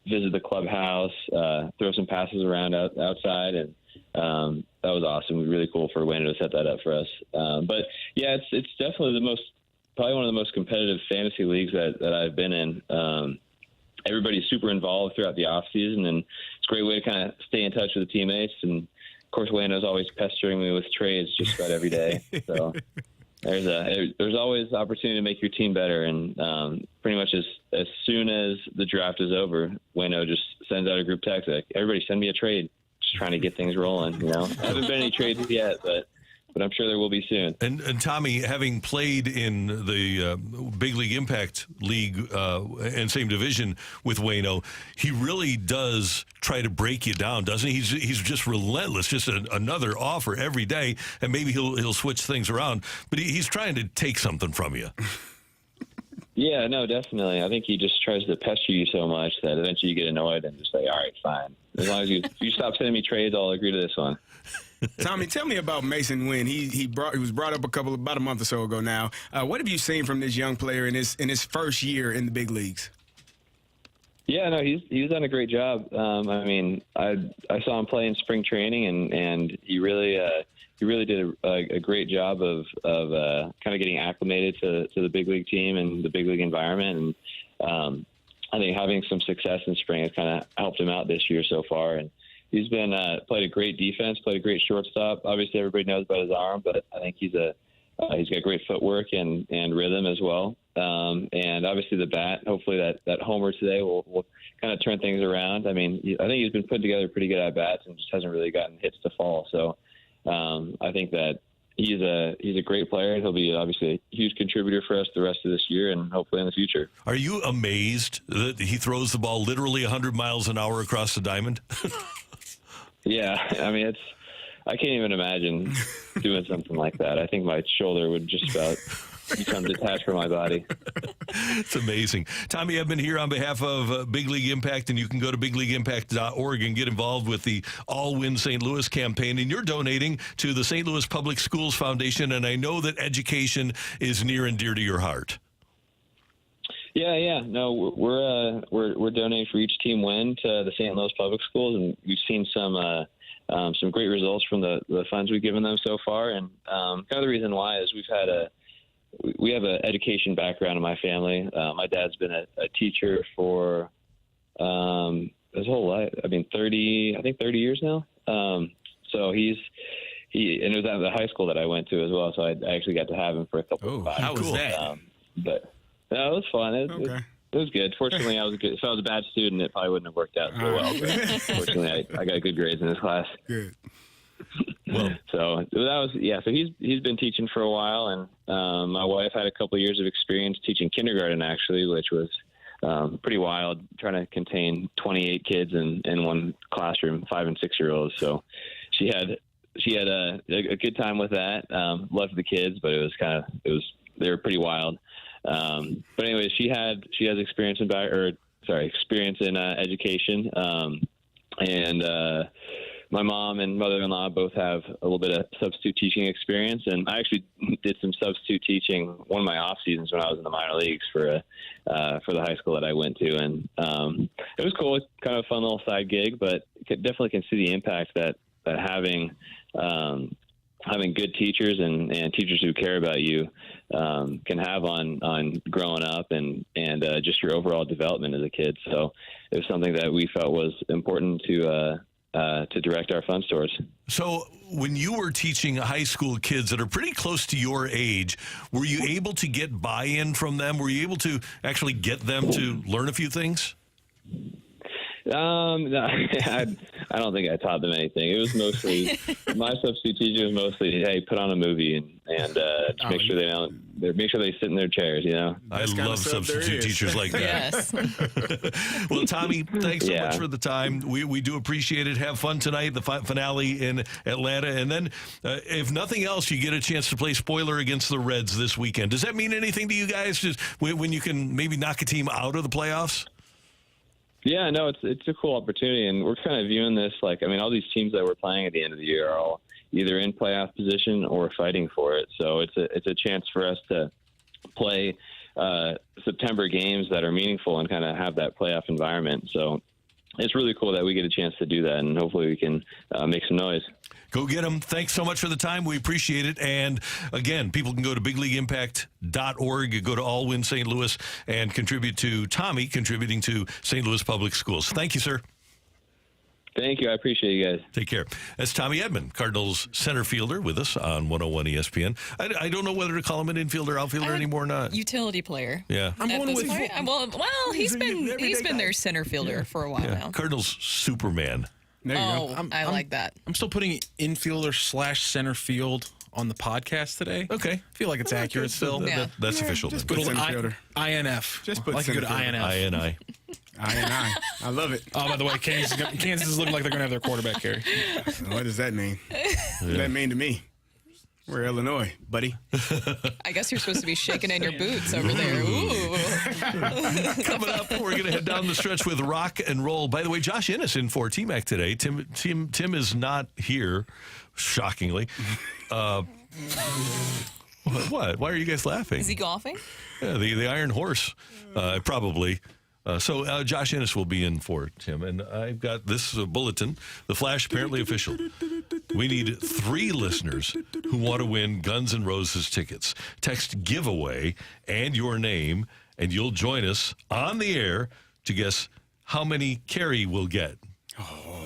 visit the clubhouse, throw some passes around outside, and that was awesome. It was really cool for Waino to set that up for us. But yeah, it's definitely probably one of the most competitive fantasy leagues that I've been in. Everybody's super involved throughout the off season, and it's a great way to kind of stay in touch with the teammates. And of course, Waino's always pestering me with trades just about every day. So there's always opportunity to make your team better, and pretty much as soon as the draft is over, Waino just sends out a group text like, "Everybody, send me a trade." Just trying to get things rolling. Haven't been any trades yet, but I'm sure there will be soon. And Tommy, having played in the Big League Impact League and same division with Waino, he really does try to break you down, doesn't he? He's just relentless, just another offer every day, and maybe he'll switch things around, but he's trying to take something from you. Yeah, no, definitely. I think he just tries to pester you so much that eventually you get annoyed and just say, all right, fine. As long as you stop sending me trades, I'll agree to this one. Tommy, tell me about Mason Wynn. He was brought up about a month or so ago now. What have you seen from this young player in his first year in the big leagues? Yeah, no, he's done a great job. I saw him play in spring training, and he really did a great job of kind of getting acclimated to the big league team and the big league environment. And I think having some success in spring has kind of helped him out this year so far. And he's been played a great defense, played a great shortstop. Obviously, everybody knows about his arm, but I think he's got great footwork and rhythm as well. And obviously the bat. Hopefully that homer today will kind of turn things around. I think he's been putting together pretty good at bats and just hasn't really gotten hits to fall. So I think that he's a great player. He'll be obviously a huge contributor for us the rest of this year and hopefully in the future. Are you amazed that he throws the ball literally 100 miles an hour across the diamond? Yeah, I can't even imagine doing something like that. I think my shoulder would just about become detached from my body. It's amazing. Tommy Edman here on behalf of Big League Impact, and you can go to bigleagueimpact.org and get involved with the All Win St. Louis campaign, and you're donating to the St. Louis Public Schools Foundation, and I know that education is near and dear to your heart. Yeah. No, we're donating for each team win to the St. Louis Public Schools, and we've seen some great results from the funds we've given them so far. And kind of the reason why is we have an education background in my family. My dad's been a teacher for his whole life. 30 years now. So and it was at the high school that I went to as well. So I actually got to have him for a couple of times. How was that? But no, it was fun. It was good. Fortunately, if I was a bad student, it probably wouldn't have worked out so well. But fortunately, I got good grades in this class. Good. Well, so that was So he's been teaching for a while, and my wife had a couple of years of experience teaching kindergarten, actually, which was pretty wild, trying to contain 28 kids in one classroom, 5 and 6 year olds. So she had a good time with that. Loved the kids, but they were pretty wild. But anyway, she has experience in education, and my mom and mother-in-law both have a little bit of substitute teaching experience, and I actually did some substitute teaching one of my off seasons when I was in the minor leagues for the high school that I went to, and it was cool. It's kind of a fun little side gig, but definitely can see the impact that having good teachers and teachers who care about you can have on growing up and just your overall development as a kid. So it was something that we felt was important to direct our fun stores. So when you were teaching high school kids that are pretty close to your age, were you able to get buy-in from them? Were you able to actually get them to learn a few things? No, I don't think I taught them anything. It was mostly my substitute teacher was mostly, hey, put on a movie and make sure they sit in their chairs. You know, I love substitute teachers like that. Yes. Well, Tommy, thanks so much for the time. We do appreciate it. Have fun tonight, the finale in Atlanta, and then if nothing else, you get a chance to play spoiler against the Reds this weekend. Does that mean anything to you guys? Just when you can maybe knock a team out of the playoffs? Yeah, no, it's a cool opportunity, and we're kind of viewing this like, I mean, all these teams that we're playing at the end of the year are all either in playoff position or fighting for it. So it's a chance for us to play September games that are meaningful and kind of have that playoff environment. So it's really cool that we get a chance to do that, and hopefully we can make some noise. Go get them. Thanks so much for the time. We appreciate it. And again, people can go to bigleagueimpact.org, go to All Win St. Louis, and contribute to Tommy contributing to St. Louis Public Schools. Thank you, sir. Thank you. I appreciate you guys. Take care. That's Tommy Edman, Cardinals center fielder, with us on 101 ESPN. I don't know whether to call him an infielder, outfielder anymore or not. Utility player. Yeah. I'm going with well, he's been their center fielder for a while now. Cardinals Superman. There you go. I like that. I'm still putting infielder / center field on the podcast today. Okay. I feel like it's accurate still. That's official. Just then. put center fielder. INF. Just put like a good center fielder. INF. INI. I love it. Oh, by the way, Kansas is looking like they're going to have their quarterback carry. What does that mean? What does that mean to me? We're Illinois, buddy. I guess you're supposed to be shaking in your boots over there. Ooh. Coming up, we're going to head down the stretch with Rock and Roll. By the way, Josh Ennis in for T-Mac today. Tim is not here, shockingly. What? Why are you guys laughing? Is he golfing? Yeah, the Iron Horse, probably. So Josh Ennis will be in for Tim. And I've got this bulletin. The Flash apparently official. We need 3 listeners who want to win Guns N' Roses tickets. Text giveaway and your name, and you'll join us on the air to guess how many Carrie will get.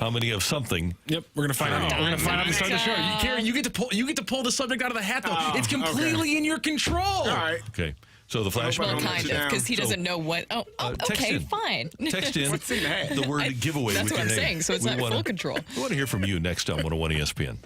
How many of something? Yep, we're gonna find out. We're gonna find out to start the show. Carrie, you get to pull the subject out of the hat, though. It's completely in your control. All right. Okay. So the Flash. Well, kind of, because he doesn't know what. Okay, fine. Text in What's in the hat? the word giveaway That's with what your I'm name. saying. So it's not full control. We want to hear from you next on 101 ESPN.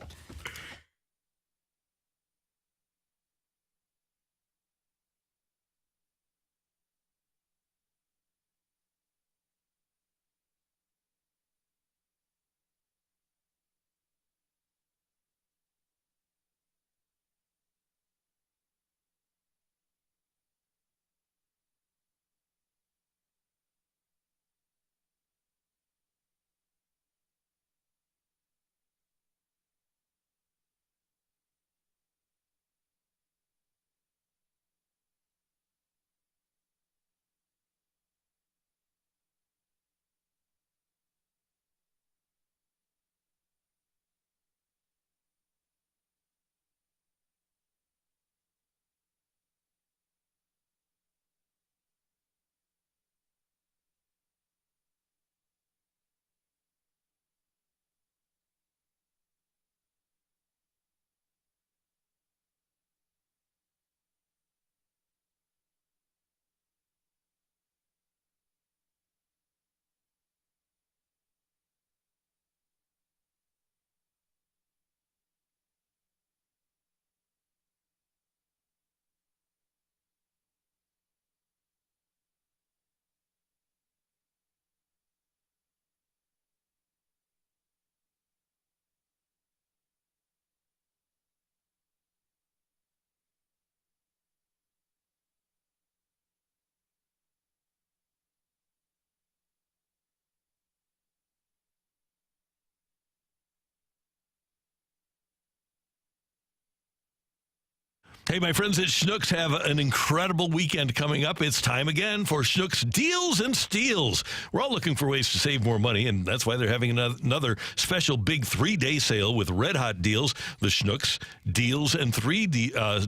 Hey, my friends at Schnucks have an incredible weekend coming up. It's time again for Schnucks Deals and Steals. We're all looking for ways to save more money, and that's why they're having another special big 3-day sale with red-hot deals. The Schnucks Deals and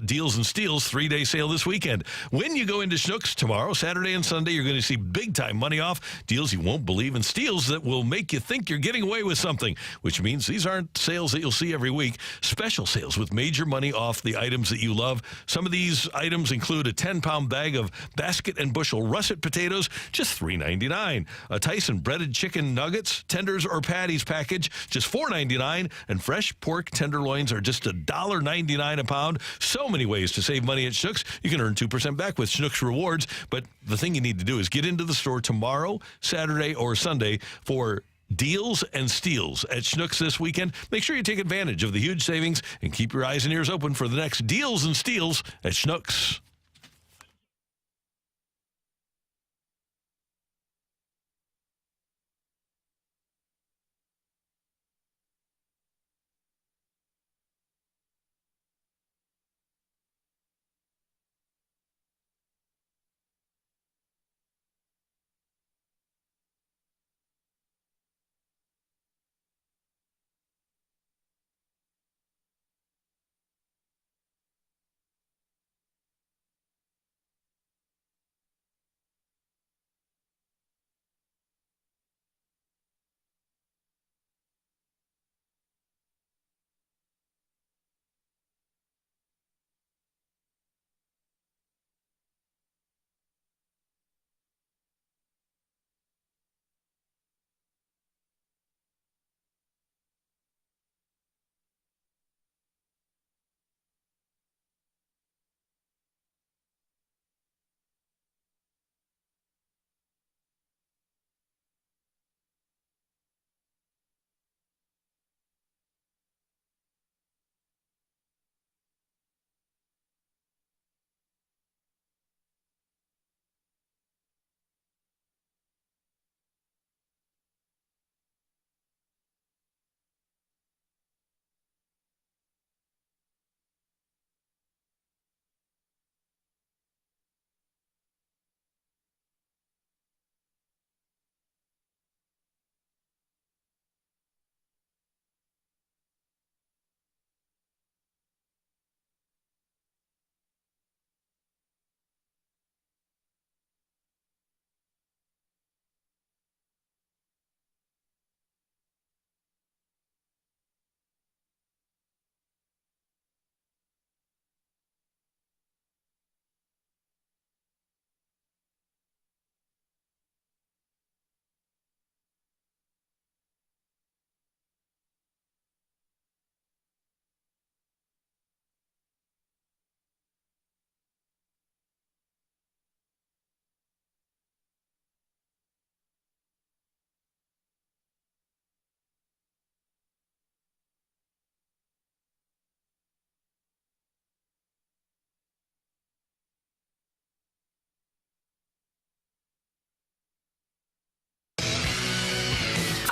Deals and Steals 3-day sale this weekend. When you go into Schnucks tomorrow, Saturday, and Sunday, you're going to see big-time money off, deals you won't believe, and steals that will make you think you're getting away with something, which means these aren't sales that you'll see every week. Special sales with major money off the items that you love. Some of these items include a 10-pound bag of basket and bushel russet potatoes, just $3.99. A Tyson breaded chicken nuggets, tenders, or patties package, just $4.99. And fresh pork tenderloins are just $1.99 a pound. So many ways to save money at Schnucks. You can earn 2% back with Schnucks Rewards. But the thing you need to do is get into the store tomorrow, Saturday, or Sunday for Deals and Steals at Schnucks this weekend. Make sure you take advantage of the huge savings and keep your eyes and ears open for the next Deals and Steals at Schnucks.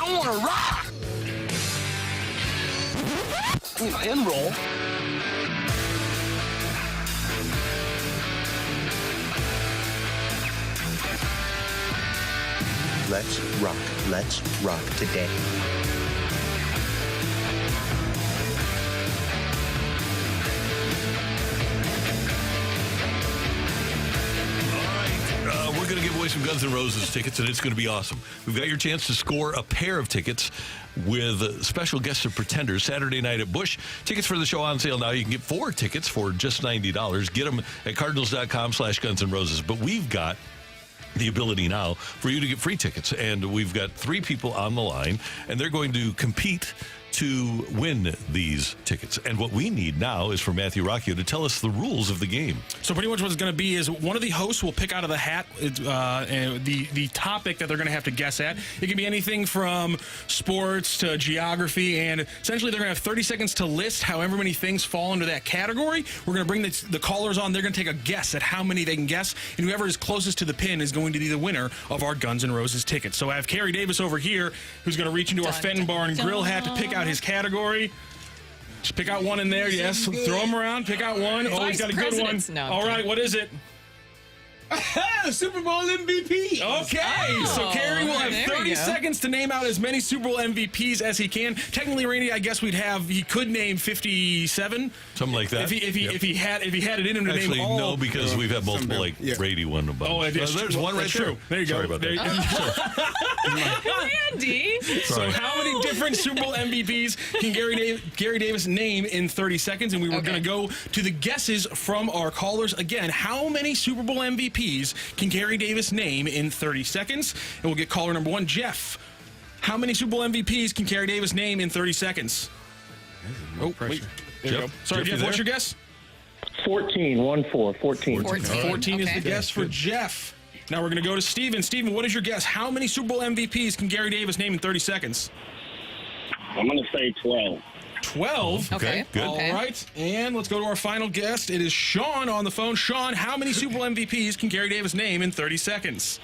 I want to rock! And roll. Let's rock. Let's rock today. We're going to give away some Guns N' Roses tickets, and it's going to be awesome. We've got your chance to score a pair of tickets with special guests of Pretenders Saturday night at Busch. Tickets for the show on sale now. You can get 4 tickets for just $90. Get them at Cardinals.com/Guns N' Roses. But we've got the ability now for you to get free tickets, and we've got 3 people on the line, and they're going to compete to win these tickets. And what we need now is for Matthew Rocc to tell us the rules of the game. So pretty much what it's going to be is one of the hosts will pick out of the hat the topic that they're going to have to guess at. It can be anything from sports to geography, and essentially they're going to have 30 seconds to list however many things fall into that category. We're going to bring the callers on. They're going to take a guess at how many they can guess, and whoever is closest to the pin is going to be the winner of our Guns N' Roses tickets. So I have Carrie Davis over here, who's going to reach into our Fenton Bar and Grill hat to pick out his category. Just pick out one in there, yes. Throw them around, pick out one. Oh, he's got a good one. No, all right, what is it? Super Bowl MVP. Okay, so Carey will have 30 seconds to name out as many Super Bowl MVPs as he can. Technically, Randy, I guess he could name 57, something like that. If he had it in him to Actually, name all. no, because we've had multiple Brady one about. Oh, there's one right there. There you go. Sorry about that. Randy. So how many different Super Bowl MVPs can Gary Davis name in 30 seconds? And we were going to go to the guesses from our callers. Again, how many Super Bowl MVPs can Gary Davis name in 30 seconds? And we'll get caller number 1, Jeff. How many Super Bowl MVPs can Gary Davis name in 30 seconds? Oh, wait. There you go. Sorry, Jeff, what's your guess? 14. 14. 14 is the guess for Jeff. Now we're going to go to Steven. Steven, what is your guess? How many Super Bowl MVPs can Gary Davis name in 30 seconds? I'm going to say 12. 12? Okay. Good. All right. And let's go to our final guest. It is Sean on the phone. Sean, how many Super Bowl MVPs can Gary Davis name in 30 seconds?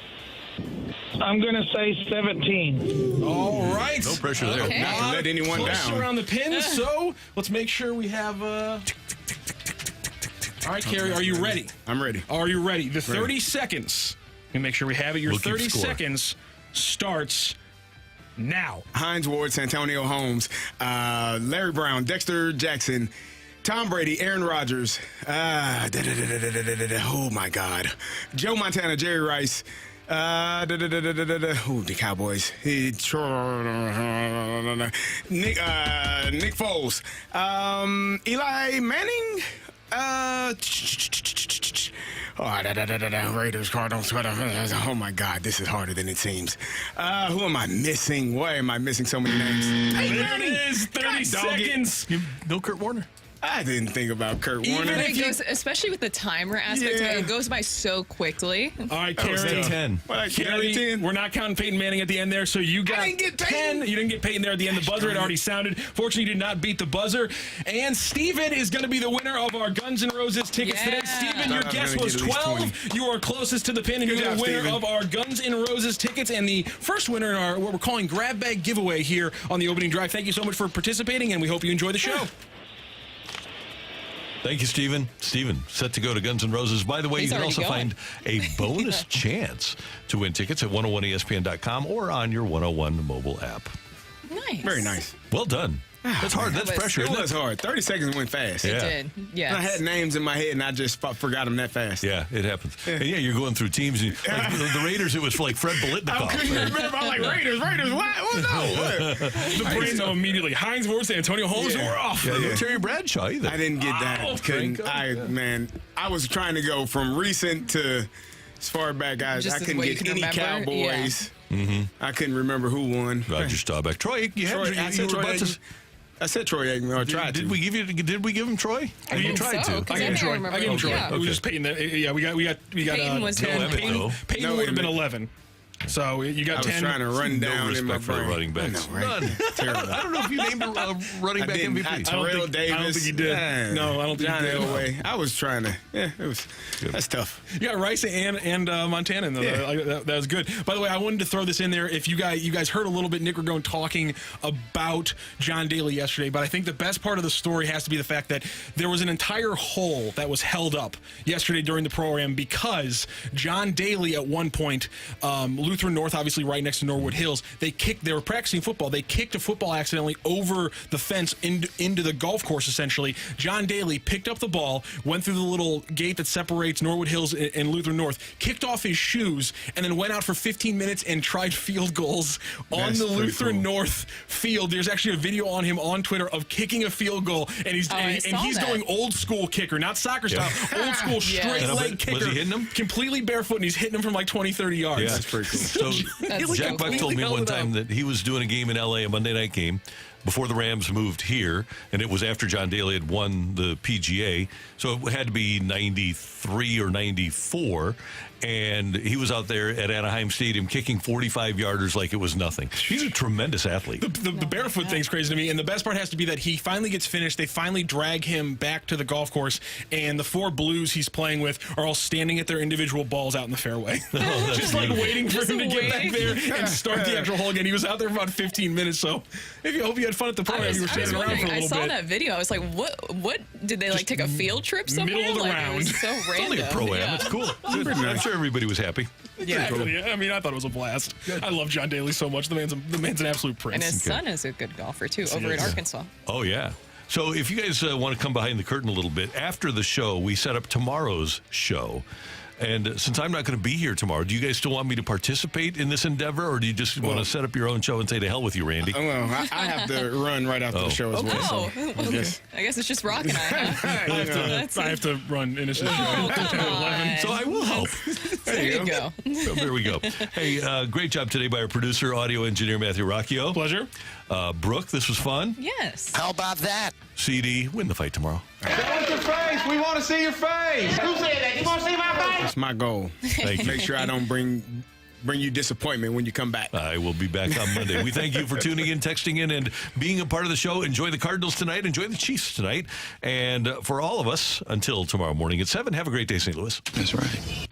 I'm going to say 17. All right. No pressure there. Okay. Not to let anyone Close down. around the pin, so let's make sure we have... All right, Carey, are you ready? I'm ready. Are you ready? The 30 seconds. Let me make sure we have it. Your We'll keep 30 score. seconds starts now. Hines Ward, Santonio Holmes, Larry Brown, Dexter Jackson, Tom Brady, Aaron Rodgers, oh my God, Joe Montana, Jerry Rice, the Cowboys, Nick Foles, Eli Manning, Raiders, Cardinals. Oh my God, this is harder than it seems. Who am I missing? Why am I missing so many names? There it is. 30 seconds. No Kurt Warner. I didn't think about Kurt Warner. It goes, especially with the timer aspect of it, it goes by so quickly. All right, That was Carey. 10. Carey, we're not counting Peyton Manning at the end there, so you got I didn't get 10. Peyton. You didn't get Peyton there at the end. The buzzer had already sounded. Fortunately, you did not beat the buzzer. And Steven is going to be the winner of our Guns N' Roses tickets today. Steven, your Thought I was guess gonna was get at least 12. 20. You are closest to the pin, and you're Good the job, winner Steven. of our Guns N' Roses tickets and the first winner in our what we're calling Grab Bag Giveaway here on the opening drive. Thank you so much for participating, and we hope you enjoy the show. Thank you, Steven. Steven, set to go to Guns N' Roses. By the way, He's you can also already find a bonus chance to win tickets at 101ESPN.com or on your 101 mobile app. Nice. Very nice. Well done. That's hard. That's was- pressure. It Isn't was hard. 30 seconds went fast. Yeah. It did. Yes. I had names in my head and I just forgot them that fast. Yeah, it happens. And yeah, you're going through teams. And like the Raiders, it was like Fred I Biletnikoff. couldn't remember. I'm like, Raiders, what? Oh, no. What? The brains know immediately. Hines Ward, Antonio Holmes, Yeah. we're off. Yeah, no Terry Bradshaw either. I didn't get that. Oh, Couldn't. Franco. I was trying to go from recent to as far back as Just I as couldn't what you get can any remember? Cowboys. I couldn't remember who won. Roger Staubach. Troy, you had Troy, I said Troy Aikman. I said Troy Aikman. Or tried Did to. we give him Troy? I think tried so, to. 'cause I gave him think Troy. remember I gave him him. Troy. Yeah. We were just Peyton. Yeah, we got. Peyton was 10. no Emmett, though. Peyton No would have been Emmett. 11. So you got I was 10. trying to run No down in my respect for the brain. running backs. I know, right? None. Terrible. I don't know if you named a running back didn't. MVP. Terrell Davis. I don't think you did. No, I don't think John you did. Elway. I was trying to. Yeah, it was. That's tough. You got Rice and Montana in there. Yeah. That was good. By the way, I wanted to throw this in there. If you guys heard a little bit Nick Ragone talking about John Daly yesterday, but I think the best part of the story has to be the fact that there was an entire hole that was held up yesterday during the program because John Daly at one point, Lutheran North, obviously right next to Norwood Hills, they were practicing football. They kicked a football accidentally over the fence into the golf course, essentially. John Daly picked up the ball, went through the little gate that separates Norwood Hills and Lutheran North, kicked off his shoes, and then went out for 15 minutes and tried field goals on That's the pretty Lutheran cool. North field. There's actually a video on him on Twitter of kicking a field goal, and he's that. going old school kicker, not soccer style, old school straight Yes. leg Was kicker. he hitting him? Completely barefoot, and he's hitting him from like 20, 30 yards. Yeah, That's pretty cool. So That's Jack so Buck told me cool. one time that he was doing a game in L.A., a Monday night game, before the Rams moved here, and it was after John Daly had won the PGA, so it had to be 93 or 94, and he was out there at Anaheim Stadium kicking 45-yarders like it was nothing. He's a tremendous athlete. The barefoot thing's crazy to me, and the best part has to be that he finally gets finished. They finally drag him back to the golf course, and the 4 Blues he's playing with are all standing at their individual balls out in the fairway. Just like waiting for him to get back there and start the actual hole again. He was out there for about 15 minutes, so if you hope you had fun at the program, you were standing around for a little bit. I saw that video. I was like, what did they like take a field trip somewhere? Middle of the like, round. It was so random. It's only a pro-am. Yeah. It's cool. I'm sure everybody was happy. Yeah, I mean, I thought it was a blast. I love John Daly so much. The man's an absolute prince. And his son is a good golfer, too, over in Arkansas. Oh, yeah. So if you guys want to come behind the curtain a little bit, after the show, we set up tomorrow's show. And since I'm not going to be here tomorrow, do you guys still want me to participate in this endeavor, or do you just want to set up your own show and say to hell with you, Randy? Well, I have to run right after the show as well. Oh, So I guess it's just Rocc and I. I have to run initially. So I will help. There you go. So there we go. Hey, great job today by our producer, audio engineer, Matthew Rocchio. Pleasure. Brooke, this was fun. Yes. How about that? CD, win the fight tomorrow. Show us your face. We want to see your face. Who said that? You want to see my face? that's my goal. Thank you. Make sure I don't bring you disappointment when you come back. I will be back on Monday. We thank you for tuning in, texting in, and being a part of the show. Enjoy the Cardinals tonight. Enjoy the Chiefs tonight. And for all of us, until tomorrow morning at 7, have a great day, St. Louis. That's right.